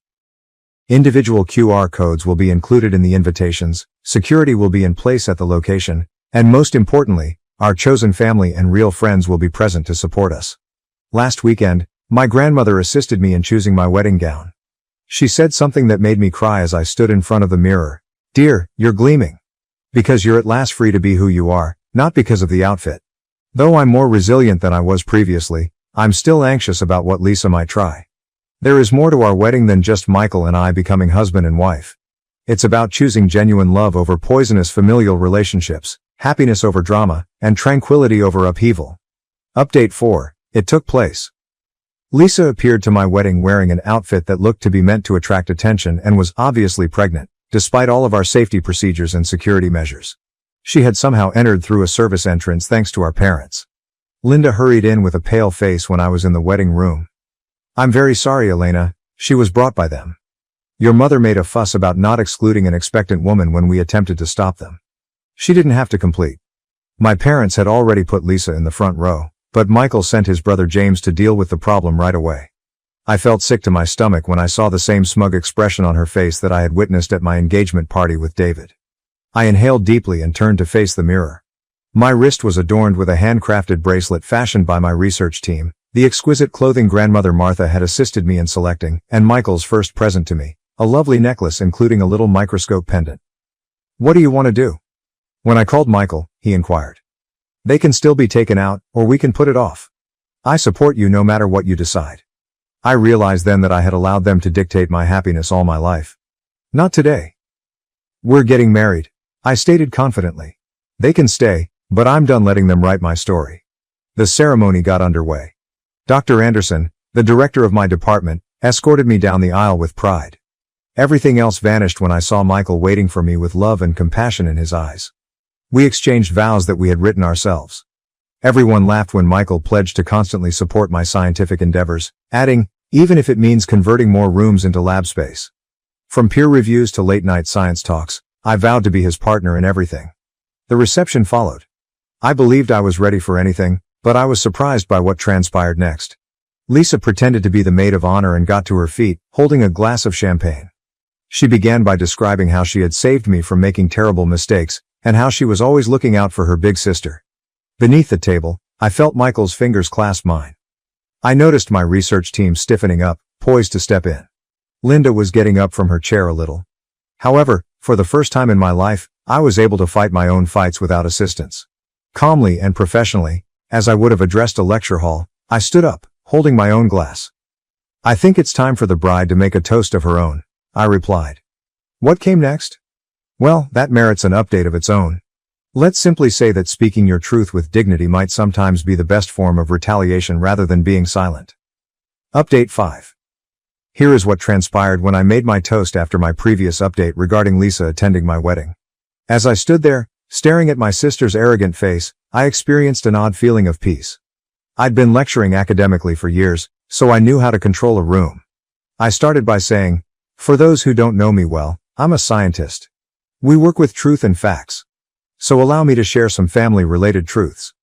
Individual QR codes will be included in the invitations, security will be in place at the location, and most importantly, our chosen family and real friends will be present to support us. Last weekend, my grandmother assisted me in choosing my wedding gown. She said something that made me cry as I stood in front of the mirror. "Dear, you're gleaming. Because you're at last free to be who you are, not because of the outfit." Though I'm more resilient than I was previously, I'm still anxious about what Lisa might try. There is more to our wedding than just Michael and I becoming husband and wife. It's about choosing genuine love over poisonous familial relationships, happiness over drama, and tranquility over upheaval. Update 4. It took place. Lisa appeared to my wedding wearing an outfit that looked to be meant to attract attention and was obviously pregnant, despite all of our safety procedures and security measures. She had somehow entered through a service entrance thanks to our parents. Linda hurried in with a pale face when I was in the wedding room. "I'm very sorry, Elena," she was brought by them. "Your mother made a fuss about not excluding an expectant woman when we attempted to stop them. She didn't have to complete." My parents had already put Lisa in the front row, but Michael sent his brother James to deal with the problem right away. I felt sick to my stomach when I saw the same smug expression on her face that I had witnessed at my engagement party with David. I inhaled deeply and turned to face the mirror. My wrist was adorned with a handcrafted bracelet fashioned by my research team, the exquisite clothing grandmother Martha had assisted me in selecting, and Michael's first present to me, a lovely necklace including a little microscope pendant. "What do you want to do?" When I called Michael, he inquired. "They can still be taken out, or we can put it off. I support you no matter what you decide." I realized then that I had allowed them to dictate my happiness all my life. "Not today. We're getting married," I stated confidently. "They can stay, but I'm done letting them write my story." The ceremony got underway. Dr. Anderson, the director of my department, escorted me down the aisle with pride. Everything else vanished when I saw Michael waiting for me with love and compassion in his eyes. We exchanged vows that we had written ourselves. Everyone laughed when Michael pledged to constantly support my scientific endeavors, adding, "Even if it means converting more rooms into lab space." From peer reviews to late-night science talks, I vowed to be his partner in everything. The reception followed. I believed I was ready for anything, but I was surprised by what transpired next. Lisa pretended to be the maid of honor and got to her feet, holding a glass of champagne. She began by describing how she had saved me from making terrible mistakes, and how she was always looking out for her big sister. Beneath the table, I felt Michael's fingers clasp mine. I noticed my research team stiffening up, poised to step in. Linda was getting up from her chair a little. However, for the first time in my life, I was able to fight my own fights without assistance. Calmly and professionally, as I would have addressed a lecture hall, I stood up, holding my own glass. "I think it's time for the bride to make a toast of her own," I replied. What came next? Well, that merits an update of its own. Let's simply say that speaking your truth with dignity might sometimes be the best form of retaliation rather than being silent. Update 5. Here is what transpired when I made my toast after my previous update regarding Lisa attending my wedding. As I stood there, staring at my sister's arrogant face, I experienced an odd feeling of peace. I'd been lecturing academically for years, so I knew how to control a room. I started by saying, "For those who don't know me well, I'm a scientist. We work with truth and facts. So allow me to share some family-related truths."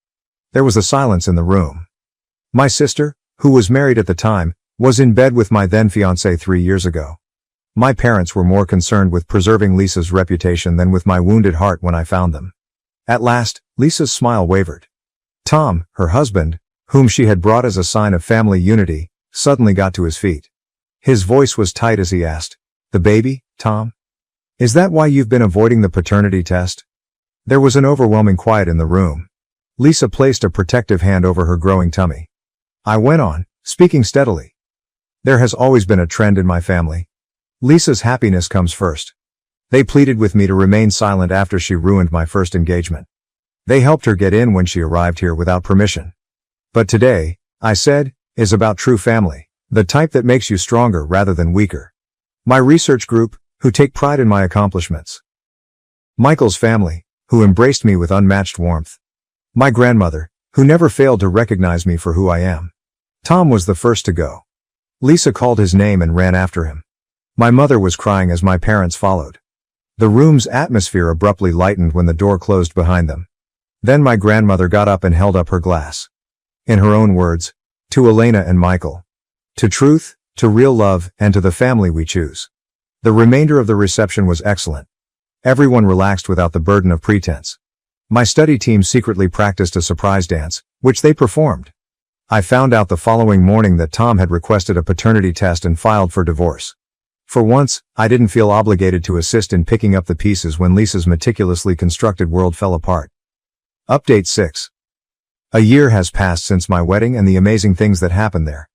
There was a silence in the room. My sister, who was married at the time, was in bed with my then-fiancé 3 years ago. My parents were more concerned with preserving Lisa's reputation than with my wounded heart when I found them. At last, Lisa's smile wavered. Tom, her husband, whom she had brought as a sign of family unity, suddenly got to his feet. His voice was tight as he asked, "The baby, Tom?" Is that why you've been avoiding the paternity test? There was an overwhelming quiet in the room. Lisa placed a protective hand over her growing tummy. I went on, speaking steadily. There has always been a trend in my family. Lisa's happiness comes first. They pleaded with me to remain silent after she ruined my first engagement. They helped her get in when she arrived here without permission. But today, I said, is about true family, the type that makes you stronger rather than weaker. My research group, who take pride in my accomplishments. Michael's family, who embraced me with unmatched warmth. My grandmother, who never failed to recognize me for who I am. Tom was the first to go. Lisa called his name and ran after him. My mother was crying as my parents followed. The room's atmosphere abruptly lightened when the door closed behind them. Then my grandmother got up and held up her glass. In her own words, to Elena and Michael. To truth, to real love, and to the family we choose. The remainder of the reception was excellent. Everyone relaxed without the burden of pretense. My study team secretly practiced a surprise dance, which they performed. I found out the following morning that Tom had requested a paternity test and filed for divorce. For once, I didn't feel obligated to assist in picking up the pieces when Lisa's meticulously constructed world fell apart. Update 6. A year has passed since my wedding and the amazing things that happened there.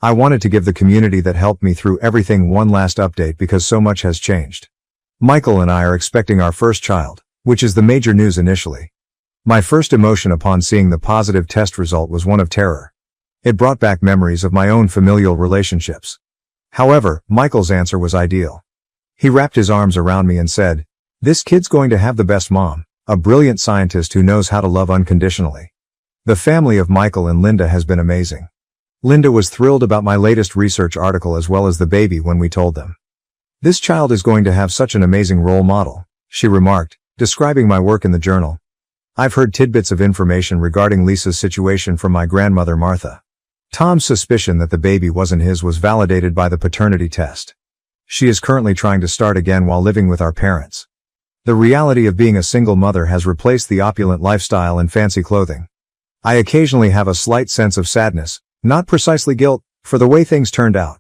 I wanted to give the community that helped me through everything one last update because so much has changed. Michael and I are expecting our first child, which is the major news initially. My first emotion upon seeing the positive test result was one of terror. It brought back memories of my own familial relationships. However, Michael's answer was ideal. He wrapped his arms around me and said, "This kid's going to have the best mom, a brilliant scientist who knows how to love unconditionally." The family of Michael and Linda has been amazing. Linda was thrilled about my latest research article as well as the baby when we told them. "This child is going to have such an amazing role model," she remarked, describing my work in the journal. I've heard tidbits of information regarding Lisa's situation from my grandmother Martha. Tom's suspicion that the baby wasn't his was validated by the paternity test. She is currently trying to start again while living with our parents. The reality of being a single mother has replaced the opulent lifestyle and fancy clothing. I occasionally have a slight sense of sadness, not precisely guilt, for the way things turned out.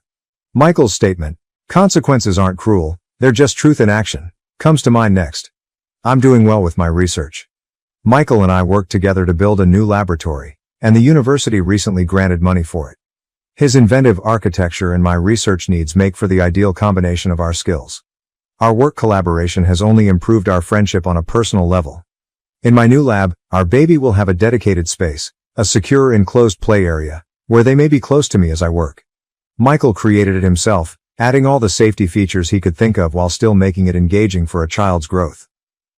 Michael's statement, "Consequences aren't cruel, they're just truth in action," comes to mind next. I'm doing well with my research. Michael and I worked together to build a new laboratory, and the university recently granted money for it. His inventive architecture and my research needs make for the ideal combination of our skills. Our work collaboration has only improved our friendship on a personal level. In my new lab, our baby will have a dedicated space, a secure enclosed play area, where they may be close to me as I work. Michael created it himself, adding all the safety features he could think of while still making it engaging for a child's growth.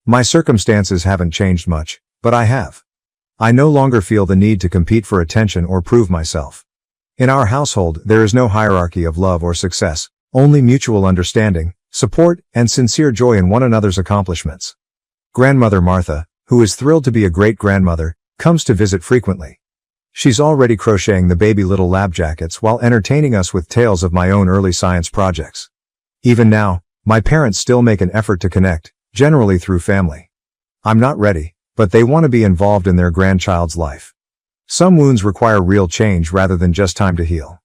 My circumstances haven't changed much, but I have. I no longer feel the need to compete for attention or prove myself. In our household, there is no hierarchy of love or success, only mutual understanding, support, and sincere joy in one another's accomplishments. Grandmother Martha, who is thrilled to be a great-grandmother, comes to visit frequently. She's already crocheting the baby little lab jackets while entertaining us with tales of my own early science projects. Even now, my parents still make an effort to connect, generally through family. I'm not ready, but they want to be involved in their grandchild's life. Some wounds require real change rather than just time to heal.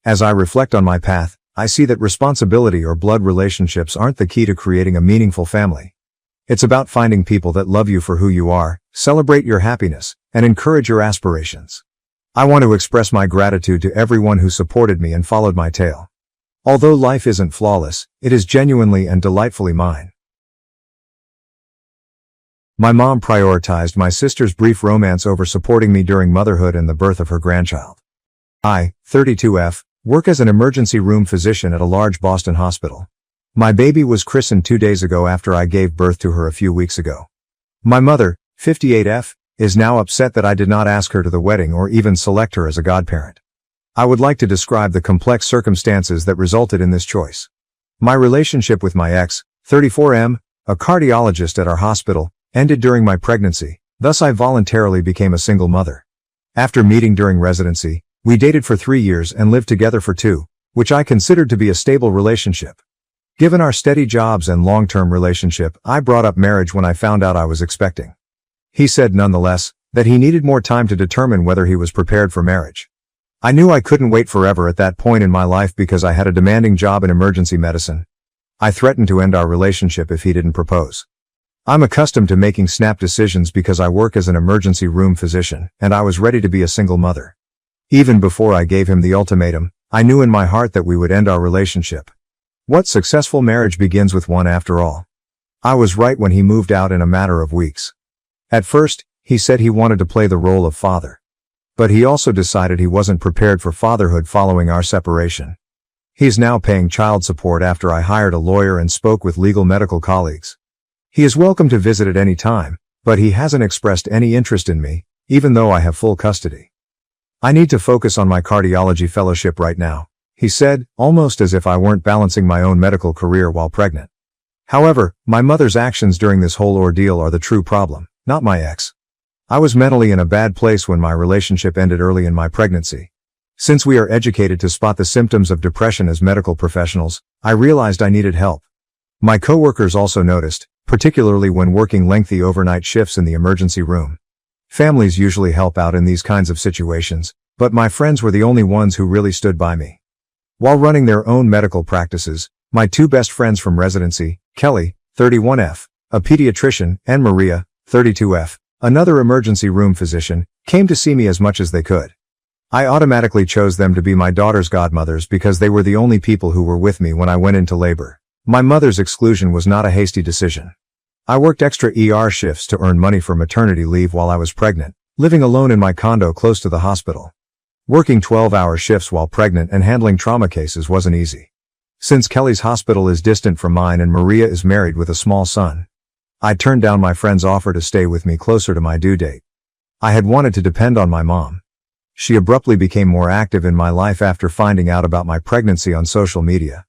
As I reflect on my path, I see that responsibility or blood relationships aren't the key to creating a meaningful family. It's about finding people that love you for who you are, celebrate your happiness, and encourage your aspirations. I want to express my gratitude to everyone who supported me and followed my tale. Although life isn't flawless, it is genuinely and delightfully mine. My mom prioritized my sister's brief romance over supporting me during motherhood and the birth of her grandchild. I, 32F, work as an emergency room physician at a large Boston hospital. My baby was christened 2 days ago after I gave birth to her a few weeks ago. My mother, 58F, is now upset that I did not ask her to the wedding or even select her as a godparent. I would like to describe the complex circumstances that resulted in this choice. My relationship with my ex, 34M, a cardiologist at our hospital, ended during my pregnancy, thus I voluntarily became a single mother. After meeting during residency, we dated for 3 years and lived together for 2, which I considered to be a stable relationship. Given our steady jobs and long-term relationship, I brought up marriage when I found out I was expecting. He said nonetheless, that he needed more time to determine whether he was prepared for marriage. I knew I couldn't wait forever at that point in my life because I had a demanding job in emergency medicine. I threatened to end our relationship if he didn't propose. I'm accustomed to making snap decisions because I work as an emergency room physician, and I was ready to be a single mother. Even before I gave him the ultimatum, I knew in my heart that we would end our relationship. What successful marriage begins with one after all? I was right when he moved out in a matter of weeks. At first, he said he wanted to play the role of father. But he also decided he wasn't prepared for fatherhood following our separation. He's now paying child support after I hired a lawyer and spoke with legal medical colleagues. He is welcome to visit at any time, but he hasn't expressed any interest in me, even though I have full custody. I need to focus on my cardiology fellowship right now, he said, almost as if I weren't balancing my own medical career while pregnant. However, my mother's actions during this whole ordeal are the true problem, not my ex. I was mentally in a bad place when my relationship ended early in my pregnancy. Since we are educated to spot the symptoms of depression as medical professionals, I realized I needed help. My coworkers also noticed, particularly when working lengthy overnight shifts in the emergency room. Families usually help out in these kinds of situations, but my friends were the only ones who really stood by me. While running their own medical practices, my two best friends from residency, Kelly, 31F, a pediatrician, and Maria, 32F, another emergency room physician, came to see me as much as they could. I automatically chose them to be my daughter's godmothers because they were the only people who were with me when I went into labor. My mother's exclusion was not a hasty decision. I worked extra ER shifts to earn money for maternity leave while I was pregnant, living alone in my condo close to the hospital. Working 12-hour shifts while pregnant and handling trauma cases wasn't easy. Since Kelly's hospital is distant from mine and Maria is married with a small son, I turned down my friend's offer to stay with me closer to my due date. I had wanted to depend on my mom. She abruptly became more active in my life after finding out about my pregnancy on social media.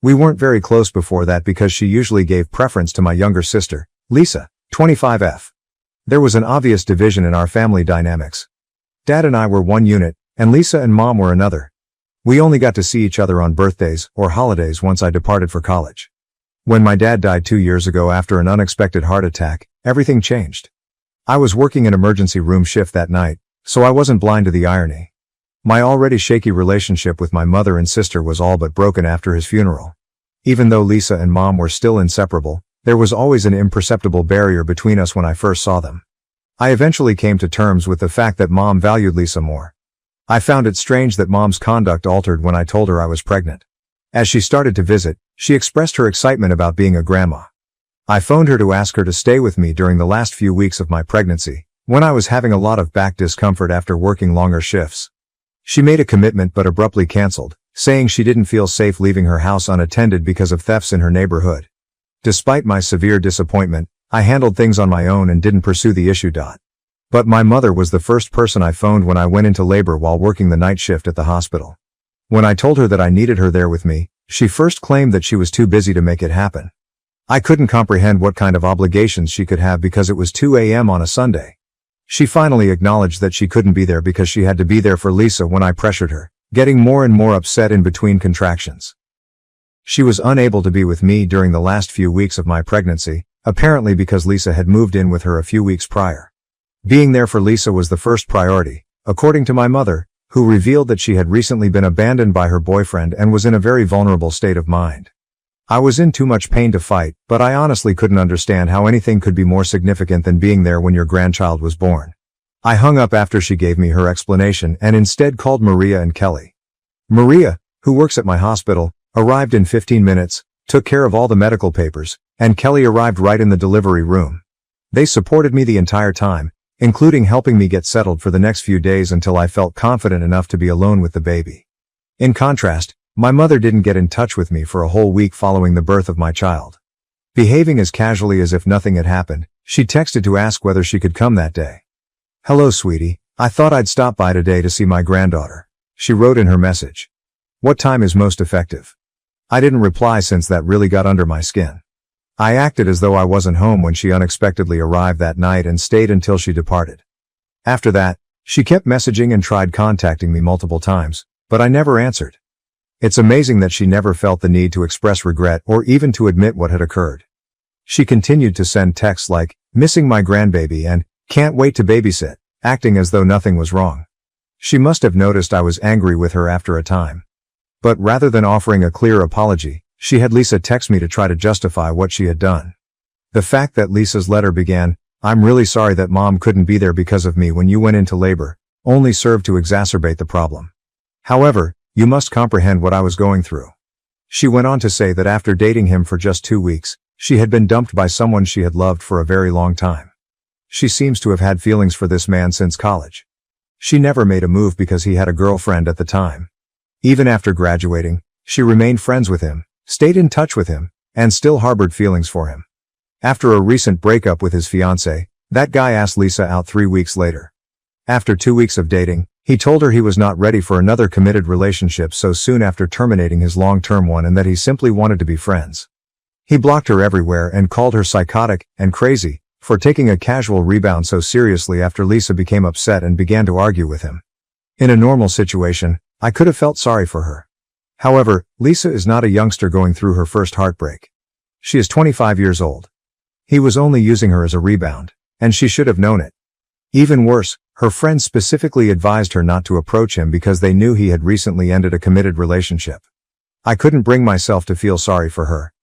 We weren't very close before that because she usually gave preference to my younger sister, Lisa, 25F. There was an obvious division in our family dynamics. Dad and I were one unit, and Lisa and Mom were another. We only got to see each other on birthdays or holidays once I departed for college. When my dad died 2 years ago after an unexpected heart attack, everything changed. I was working an emergency room shift that night, so I wasn't blind to the irony. My already shaky relationship with my mother and sister was all but broken after his funeral. Even though Lisa and Mom were still inseparable, there was always an imperceptible barrier between us when I first saw them. I eventually came to terms with the fact that Mom valued Lisa more. I found it strange that Mom's conduct altered when I told her I was pregnant. As she started to visit, she expressed her excitement about being a grandma. I phoned her to ask her to stay with me during the last few weeks of my pregnancy, when I was having a lot of back discomfort after working longer shifts. She made a commitment but abruptly canceled, saying she didn't feel safe leaving her house unattended because of thefts in her neighborhood. Despite my severe disappointment, I handled things on my own and didn't pursue the issue. But my mother was the first person I phoned when I went into labor while working the night shift at the hospital. When I told her that I needed her there with me, she first claimed that she was too busy to make it happen. I couldn't comprehend what kind of obligations she could have because it was 2 a.m. on a Sunday. She finally acknowledged that she couldn't be there because she had to be there for Lisa when I pressured her, getting more and more upset in between contractions. She was unable to be with me during the last few weeks of my pregnancy, apparently because Lisa had moved in with her a few weeks prior. Being there for Lisa was the first priority, according to my mother, who revealed that she had recently been abandoned by her boyfriend and was in a very vulnerable state of mind. I was in too much pain to fight, but I honestly couldn't understand how anything could be more significant than being there when your grandchild was born. I hung up after she gave me her explanation and instead called Maria and Kelly. Maria, who works at my hospital, arrived in 15 minutes, took care of all the medical papers, and Kelly arrived right in the delivery room. They supported me the entire time, including helping me get settled for the next few days until I felt confident enough to be alone with the baby. In contrast, my mother didn't get in touch with me for a whole week following the birth of my child. Behaving as casually as if nothing had happened, she texted to ask whether she could come that day. "Hello, sweetie. I thought I'd stop by today to see my granddaughter," she wrote in her message. "What time is most effective?" I didn't reply since that really got under my skin. I acted as though I wasn't home when she unexpectedly arrived that night and stayed until she departed. After that, she kept messaging and tried contacting me multiple times, but I never answered. It's amazing that she never felt the need to express regret or even to admit what had occurred. She continued to send texts like, "Missing my grandbaby" and "Can't wait to babysit," acting as though nothing was wrong. She must have noticed I was angry with her after a time. But rather than offering a clear apology, She had Lisa text me to try to justify what she had done. The fact that Lisa's letter began, "I'm really sorry that Mom couldn't be there because of me when you went into labor," only served to exacerbate the problem. However, you must comprehend what I was going through. She went on to say that after dating him for just 2 weeks, she had been dumped by someone she had loved for a very long time. She seems to have had feelings for this man since college. She never made a move because he had a girlfriend at the time. Even after graduating, she remained friends with him, stayed in touch with him, and still harbored feelings for him. After a recent breakup with his fiancée, that guy asked Lisa out 3 weeks later. After 2 weeks of dating, he told her he was not ready for another committed relationship so soon after terminating his long-term one and that he simply wanted to be friends. He blocked her everywhere and called her psychotic and crazy for taking a casual rebound so seriously after Lisa became upset and began to argue with him. In a normal situation, I could have felt sorry for her. However, Lisa is not a youngster going through her first heartbreak. She is 25 years old. He was only using her as a rebound, and she should have known it. Even worse, her friends specifically advised her not to approach him because they knew he had recently ended a committed relationship. I couldn't bring myself to feel sorry for her.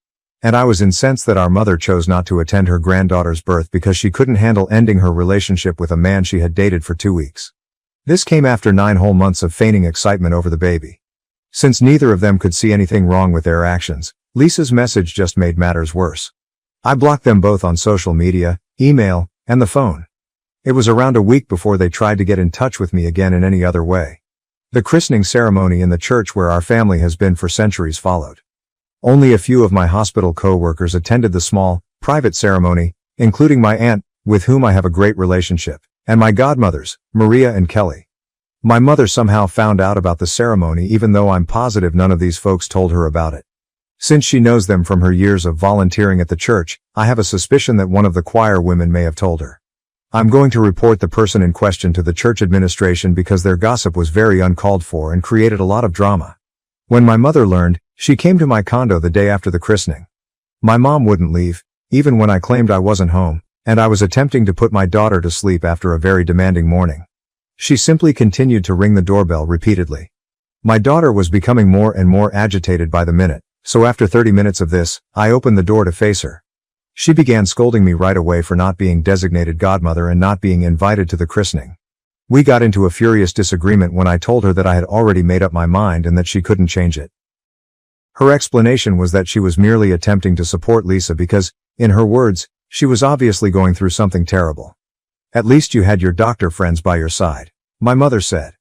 And I was incensed that our mother chose not to attend her granddaughter's birth because she couldn't handle ending her relationship with a man she had dated for 2 weeks. This came after 9 whole months of feigning excitement over the baby. Since neither of them could see anything wrong with their actions, Lisa's message just made matters worse. I blocked them both on social media, email, and the phone. It was around a week before they tried to get in touch with me again in any other way. The christening ceremony in the church where our family has been for centuries followed. Only a few of my hospital co-workers attended the small, private ceremony, including my aunt, with whom I have a great relationship, and my godmothers, Maria and Kelly. My mother somehow found out about the ceremony even though I'm positive none of these folks told her about it. Since she knows them from her years of volunteering at the church, I have a suspicion that one of the choir women may have told her. I'm going to report the person in question to the church administration because their gossip was very uncalled for and created a lot of drama. When my mother learned, she came to my condo the day after the christening. My mom wouldn't leave, even when I claimed I wasn't home, and I was attempting to put my daughter to sleep after a very demanding morning. She simply continued to ring the doorbell repeatedly. My daughter was becoming more and more agitated by the minute, so after 30 minutes of this, I opened the door to face her. She began scolding me right away for not being designated godmother and not being invited to the christening. We got into a furious disagreement when I told her that I had already made up my mind and that she couldn't change it. Her explanation was that she was merely attempting to support Lisa because, in her words, she was obviously going through something terrible. At least you had your doctor friends by your side, my mother said.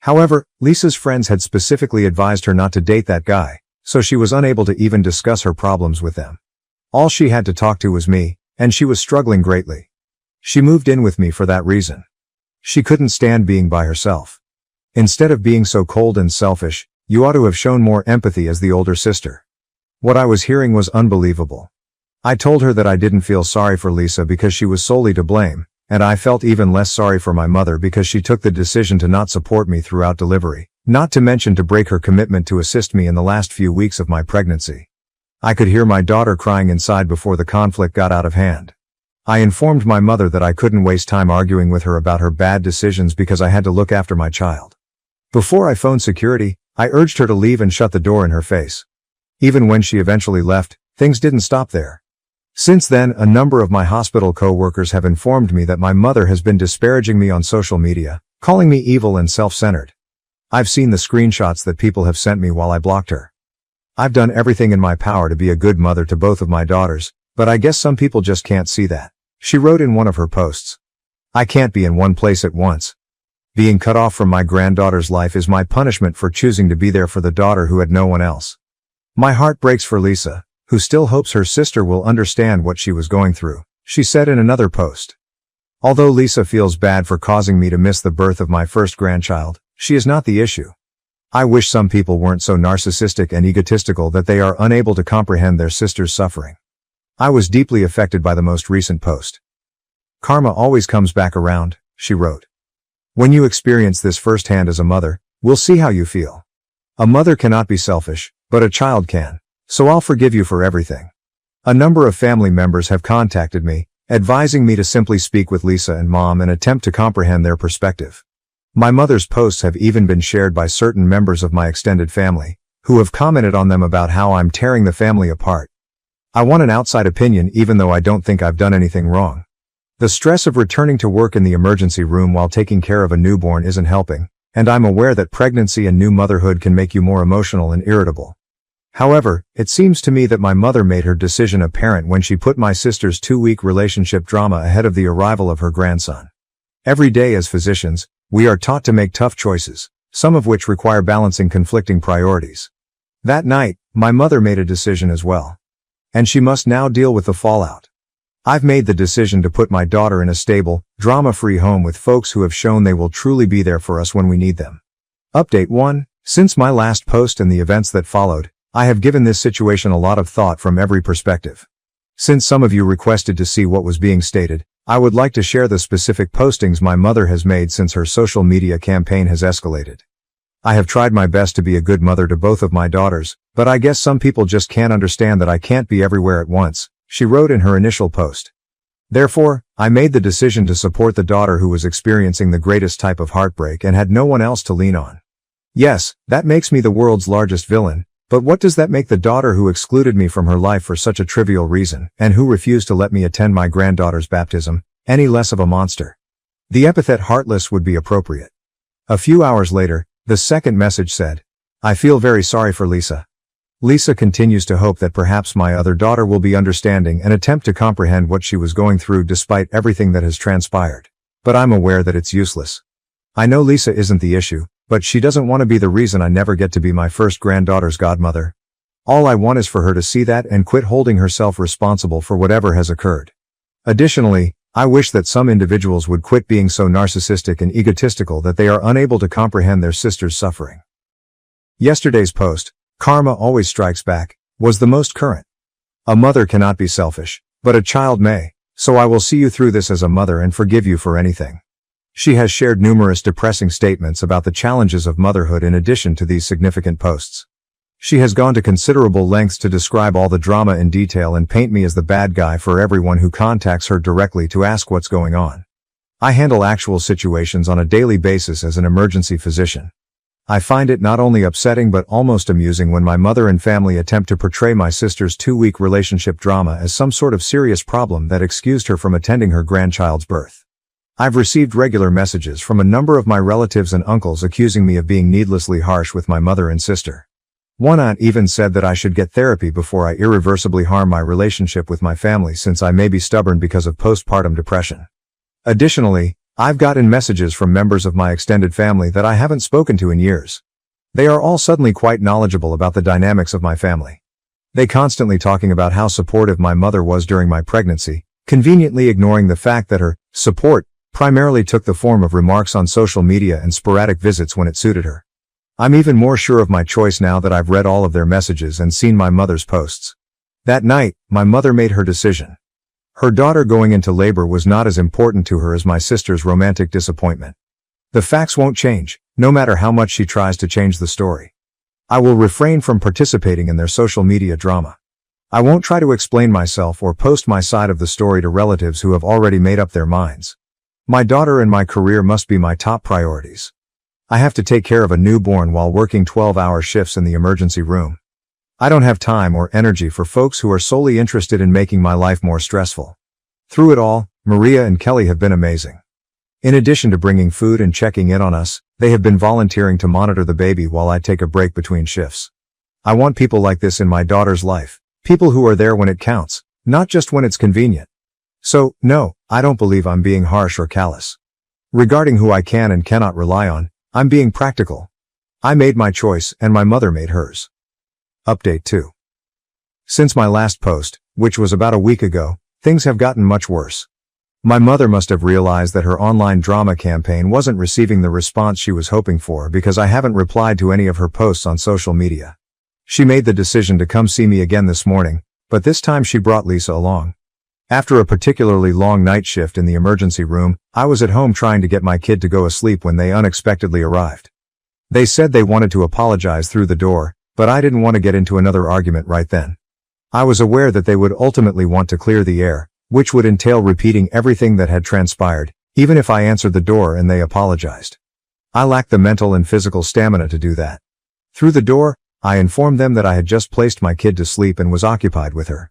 However, Lisa's friends had specifically advised her not to date that guy, so she was unable to even discuss her problems with them. All she had to talk to was me, and she was struggling greatly. She moved in with me for that reason. She couldn't stand being by herself. Instead of being so cold and selfish, you ought to have shown more empathy as the older sister. What I was hearing was unbelievable. I told her that I didn't feel sorry for Lisa because she was solely to blame, and I felt even less sorry for my mother because she took the decision to not support me throughout delivery, not to mention to break her commitment to assist me in the last few weeks of my pregnancy. I could hear my daughter crying inside before the conflict got out of hand. I informed my mother that I couldn't waste time arguing with her about her bad decisions because I had to look after my child. Before I phoned security, I urged her to leave and shut the door in her face. Even when she eventually left, things didn't stop there. Since then, a number of my hospital co-workers have informed me that my mother has been disparaging me on social media, calling me evil and self-centered. I've seen the screenshots that people have sent me while I blocked her. I've done everything in my power to be a good mother to both of my daughters, but I guess some people just can't see that, she wrote in one of her posts. I can't be in one place at once. Being cut off from my granddaughter's life is my punishment for choosing to be there for the daughter who had no one else. My heart breaks for Lisa, who still hopes her sister will understand what she was going through, she said in another post. Although Lisa feels bad for causing me to miss the birth of my first grandchild, she is not the issue. I wish some people weren't so narcissistic and egotistical that they are unable to comprehend their sister's suffering. I was deeply affected by the most recent post. Karma always comes back around, she wrote. When you experience this firsthand as a mother, we'll see how you feel. A mother cannot be selfish, but a child can, so I'll forgive you for everything. A number of family members have contacted me, advising me to simply speak with Lisa and Mom and attempt to comprehend their perspective. My mother's posts have even been shared by certain members of my extended family, who have commented on them about how I'm tearing the family apart. I want an outside opinion even though I don't think I've done anything wrong. The stress of returning to work in the emergency room while taking care of a newborn isn't helping, and I'm aware that pregnancy and new motherhood can make you more emotional and irritable. However, it seems to me that my mother made her decision apparent when she put my sister's 2-week relationship drama ahead of the arrival of her grandson. Every day as physicians, we are taught to make tough choices, some of which require balancing conflicting priorities. That night, my mother made a decision as well. And she must now deal with the fallout. I've made the decision to put my daughter in a stable, drama-free home with folks who have shown they will truly be there for us when we need them. Update 1. Since my last post and the events that followed, I have given this situation a lot of thought from every perspective. Since some of you requested to see what was being stated, I would like to share the specific postings my mother has made since her social media campaign has escalated. I have tried my best to be a good mother to both of my daughters, but I guess some people just can't understand that I can't be everywhere at once, she wrote in her initial post. Therefore, I made the decision to support the daughter who was experiencing the greatest type of heartbreak and had no one else to lean on. Yes, that makes me the world's largest villain, but what does that make the daughter who excluded me from her life for such a trivial reason, and who refused to let me attend my granddaughter's baptism, any less of a monster? The epithet heartless would be appropriate. A few hours later, the second message said, I feel very sorry for Lisa. Lisa continues to hope that perhaps my other daughter will be understanding and attempt to comprehend what she was going through despite everything that has transpired. But I'm aware that it's useless. I know Lisa isn't the issue, but she doesn't want to be the reason I never get to be my first granddaughter's godmother. All I want is for her to see that and quit holding herself responsible for whatever has occurred. Additionally, I wish that some individuals would quit being so narcissistic and egotistical that they are unable to comprehend their sister's suffering. Yesterday's post, Karma Always Strikes Back, was the most current. A mother cannot be selfish, but a child may, so I will see you through this as a mother and forgive you for anything. She has shared numerous depressing statements about the challenges of motherhood in addition to these significant posts. She has gone to considerable lengths to describe all the drama in detail and paint me as the bad guy for everyone who contacts her directly to ask what's going on. I handle actual situations on a daily basis as an emergency physician. I find it not only upsetting but almost amusing when my mother and family attempt to portray my sister's 2-week relationship drama as some sort of serious problem that excused her from attending her grandchild's birth. I've received regular messages from a number of my relatives and uncles accusing me of being needlessly harsh with my mother and sister. One aunt even said that I should get therapy before I irreversibly harm my relationship with my family since I may be stubborn because of postpartum depression. Additionally, I've gotten messages from members of my extended family that I haven't spoken to in years. They are all suddenly quite knowledgeable about the dynamics of my family. They constantly talking about how supportive my mother was during my pregnancy, conveniently ignoring the fact that her support primarily took the form of remarks on social media and sporadic visits when it suited her. I'm even more sure of my choice now that I've read all of their messages and seen my mother's posts. That night, my mother made her decision. Her daughter going into labor was not as important to her as my sister's romantic disappointment. The facts won't change, no matter how much she tries to change the story. I will refrain from participating in their social media drama. I won't try to explain myself or post my side of the story to relatives who have already made up their minds. My daughter and my career must be my top priorities. I have to take care of a newborn while working 12-hour shifts in the emergency room. I don't have time or energy for folks who are solely interested in making my life more stressful. Through it all, Maria and Kelly have been amazing. In addition to bringing food and checking in on us, they have been volunteering to monitor the baby while I take a break between shifts. I want people like this in my daughter's life, people who are there when it counts, not just when it's convenient. So, no, I don't believe I'm being harsh or callous. Regarding who I can and cannot rely on, I'm being practical. I made my choice and my mother made hers. Update 2. Since my last post, which was about a week ago, things have gotten much worse. My mother must have realized that her online drama campaign wasn't receiving the response she was hoping for because I haven't replied to any of her posts on social media. She made the decision to come see me again this morning, but this time she brought Lisa along. After a particularly long night shift in the emergency room, I was at home trying to get my kid to go asleep when they unexpectedly arrived. They said they wanted to apologize through the door, but I didn't want to get into another argument right then. I was aware that they would ultimately want to clear the air, which would entail repeating everything that had transpired, even if I answered the door and they apologized. I lacked the mental and physical stamina to do that. Through the door, I informed them that I had just placed my kid to sleep and was occupied with her.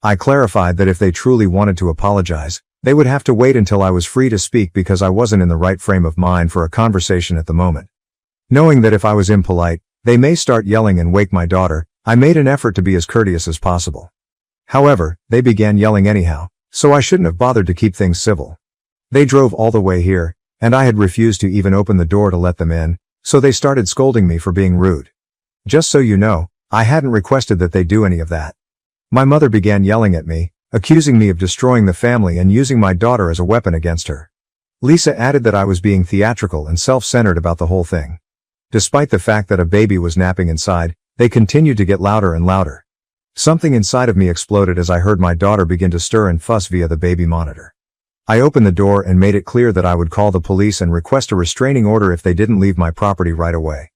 I clarified that if they truly wanted to apologize, they would have to wait until I was free to speak because I wasn't in the right frame of mind for a conversation at the moment. Knowing that if I was impolite, they may start yelling and wake my daughter, I made an effort to be as courteous as possible. However, they began yelling anyhow, so I shouldn't have bothered to keep things civil. They drove all the way here, and I had refused to even open the door to let them in, so they started scolding me for being rude. Just so you know, I hadn't requested that they do any of that. My mother began yelling at me, accusing me of destroying the family and using my daughter as a weapon against her. Lisa added that I was being theatrical and self-centered about the whole thing. Despite the fact that a baby was napping inside, they continued to get louder and louder. Something inside of me exploded as I heard my daughter begin to stir and fuss via the baby monitor. I opened the door and made it clear that I would call the police and request a restraining order if they didn't leave my property right away.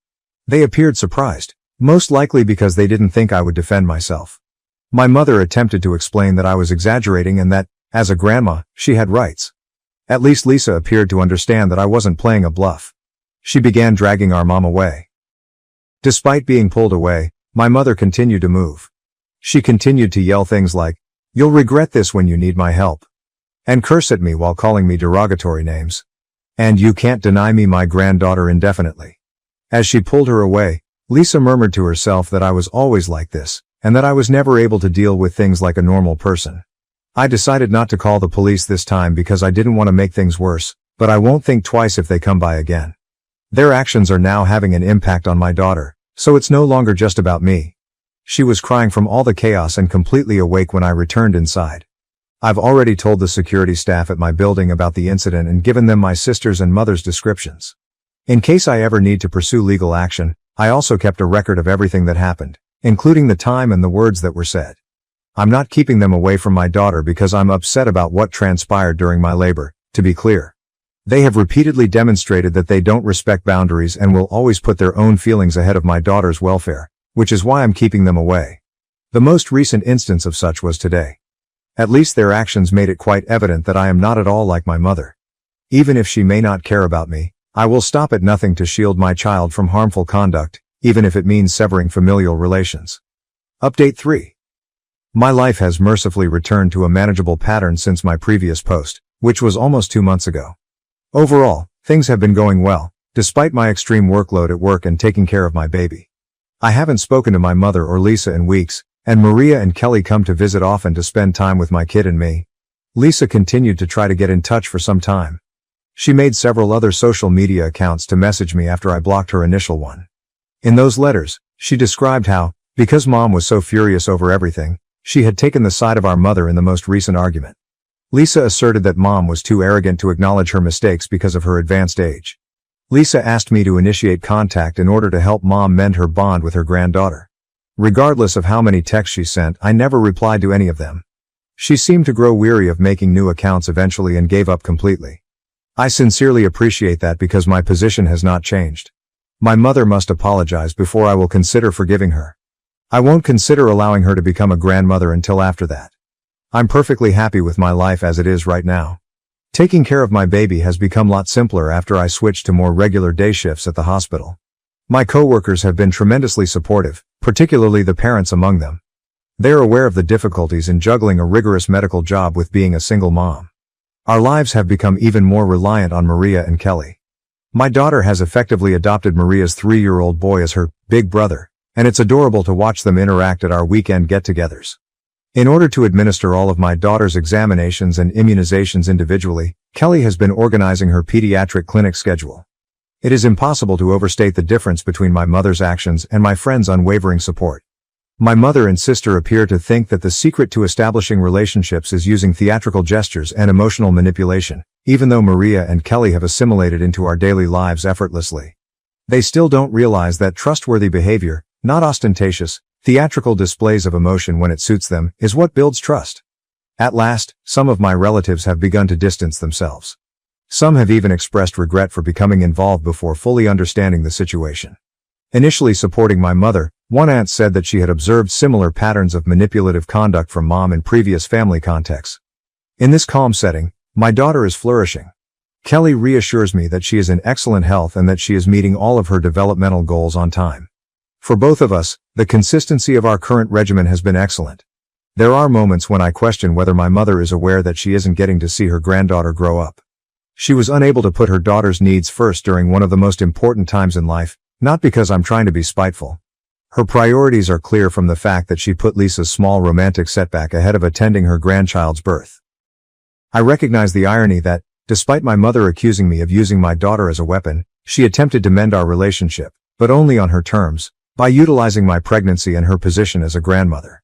They appeared surprised, most likely because they didn't think I would defend myself. My mother attempted to explain that I was exaggerating and that, as a grandma, she had rights. At least Lisa appeared to understand that I wasn't playing a bluff. She began dragging our mom away. Despite being pulled away, my mother continued to move. She continued to yell things like, "You'll regret this when you need my help," and curse at me while calling me derogatory names. "And you can't deny me my granddaughter indefinitely." As she pulled her away, Lisa murmured to herself that I was always like this, and that I was never able to deal with things like a normal person. I decided not to call the police this time because I didn't want to make things worse, but I won't think twice if they come by again. Their actions are now having an impact on my daughter, so it's no longer just about me. She was crying from all the chaos and completely awake when I returned inside. I've already told the security staff at my building about the incident and given them my sister's and mother's descriptions. In case I ever need to pursue legal action, I also kept a record of everything that happened, including the time and the words that were said. I'm not keeping them away from my daughter because I'm upset about what transpired during my labor, to be clear. They have repeatedly demonstrated that they don't respect boundaries and will always put their own feelings ahead of my daughter's welfare, which is why I'm keeping them away. The most recent instance of such was today. At least their actions made it quite evident that I am not at all like my mother. Even if she may not care about me, I will stop at nothing to shield my child from harmful conduct, even if it means severing familial relations. Update 3. My life has mercifully returned to a manageable pattern since my previous post, which was almost 2 months ago. Overall, things have been going well, despite my extreme workload at work and taking care of my baby. I haven't spoken to my mother or Lisa in weeks, and Maria and Kelly come to visit often to spend time with my kid and me. Lisa continued to try to get in touch for some time. She made several other social media accounts to message me after I blocked her initial one. In those letters, she described how, because Mom was so furious over everything, she had taken the side of our mother in the most recent argument. Lisa asserted that Mom was too arrogant to acknowledge her mistakes because of her advanced age. Lisa asked me to initiate contact in order to help Mom mend her bond with her granddaughter. Regardless of how many texts she sent, I never replied to any of them. She seemed to grow weary of making new accounts eventually and gave up completely. I sincerely appreciate that because my position has not changed. My mother must apologize before I will consider forgiving her. I won't consider allowing her to become a grandmother until after that. I'm perfectly happy with my life as it is right now. Taking care of my baby has become a lot simpler after I switched to more regular day shifts at the hospital. My coworkers have been tremendously supportive, particularly the parents among them. They're aware of the difficulties in juggling a rigorous medical job with being a single mom. Our lives have become even more reliant on Maria and Kelly. My daughter has effectively adopted Maria's 3-year-old boy as her big brother, and it's adorable to watch them interact at our weekend get-togethers. In order to administer all of my daughter's examinations and immunizations individually, Kelly has been organizing her pediatric clinic schedule. It is impossible to overstate the difference between my mother's actions and my friend's unwavering support. My mother and sister appear to think that the secret to establishing relationships is using theatrical gestures and emotional manipulation, even though Maria and Kelly have assimilated into our daily lives effortlessly. They still don't realize that trustworthy behavior, not ostentatious, theatrical displays of emotion when it suits them, is what builds trust. At last, some of my relatives have begun to distance themselves. Some have even expressed regret for becoming involved before fully understanding the situation. Initially supporting my mother, one aunt said that she had observed similar patterns of manipulative conduct from Mom in previous family contexts. In this calm setting, my daughter is flourishing. Kelly reassures me that she is in excellent health and that she is meeting all of her developmental goals on time. For both of us, the consistency of our current regimen has been excellent. There are moments when I question whether my mother is aware that she isn't getting to see her granddaughter grow up. She was unable to put her daughter's needs first during one of the most important times in life, not because I'm trying to be spiteful. Her priorities are clear from the fact that she put Lisa's small romantic setback ahead of attending her grandchild's birth. I recognize the irony that, despite my mother accusing me of using my daughter as a weapon, she attempted to mend our relationship, but only on her terms, by utilizing my pregnancy and her position as a grandmother.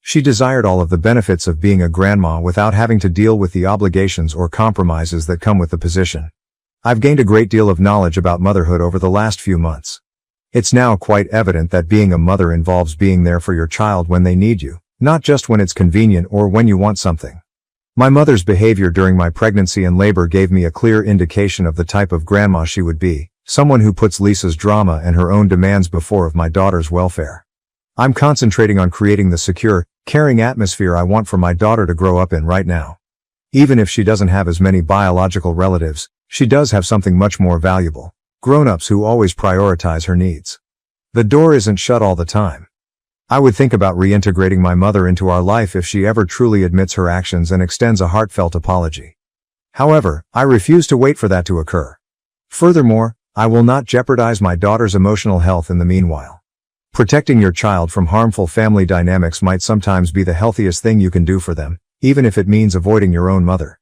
She desired all of the benefits of being a grandma without having to deal with the obligations or compromises that come with the position. I've gained a great deal of knowledge about motherhood over the last few months. It's now quite evident that being a mother involves being there for your child when they need you, not just when it's convenient or when you want something. My mother's behavior during my pregnancy and labor gave me a clear indication of the type of grandma she would be, someone who puts Lisa's drama and her own demands before of my daughter's welfare. I'm concentrating on creating the secure, caring atmosphere I want for my daughter to grow up in right now. Even if she doesn't have as many biological relatives, she does have something much more valuable: grown-ups who always prioritize her needs. The door isn't shut all the time. I would think about reintegrating my mother into our life if she ever truly admits her actions and extends a heartfelt apology. However, I refuse to wait for that to occur. Furthermore, I will not jeopardize my daughter's emotional health in the meanwhile. Protecting your child from harmful family dynamics might sometimes be the healthiest thing you can do for them, even if it means avoiding your own mother.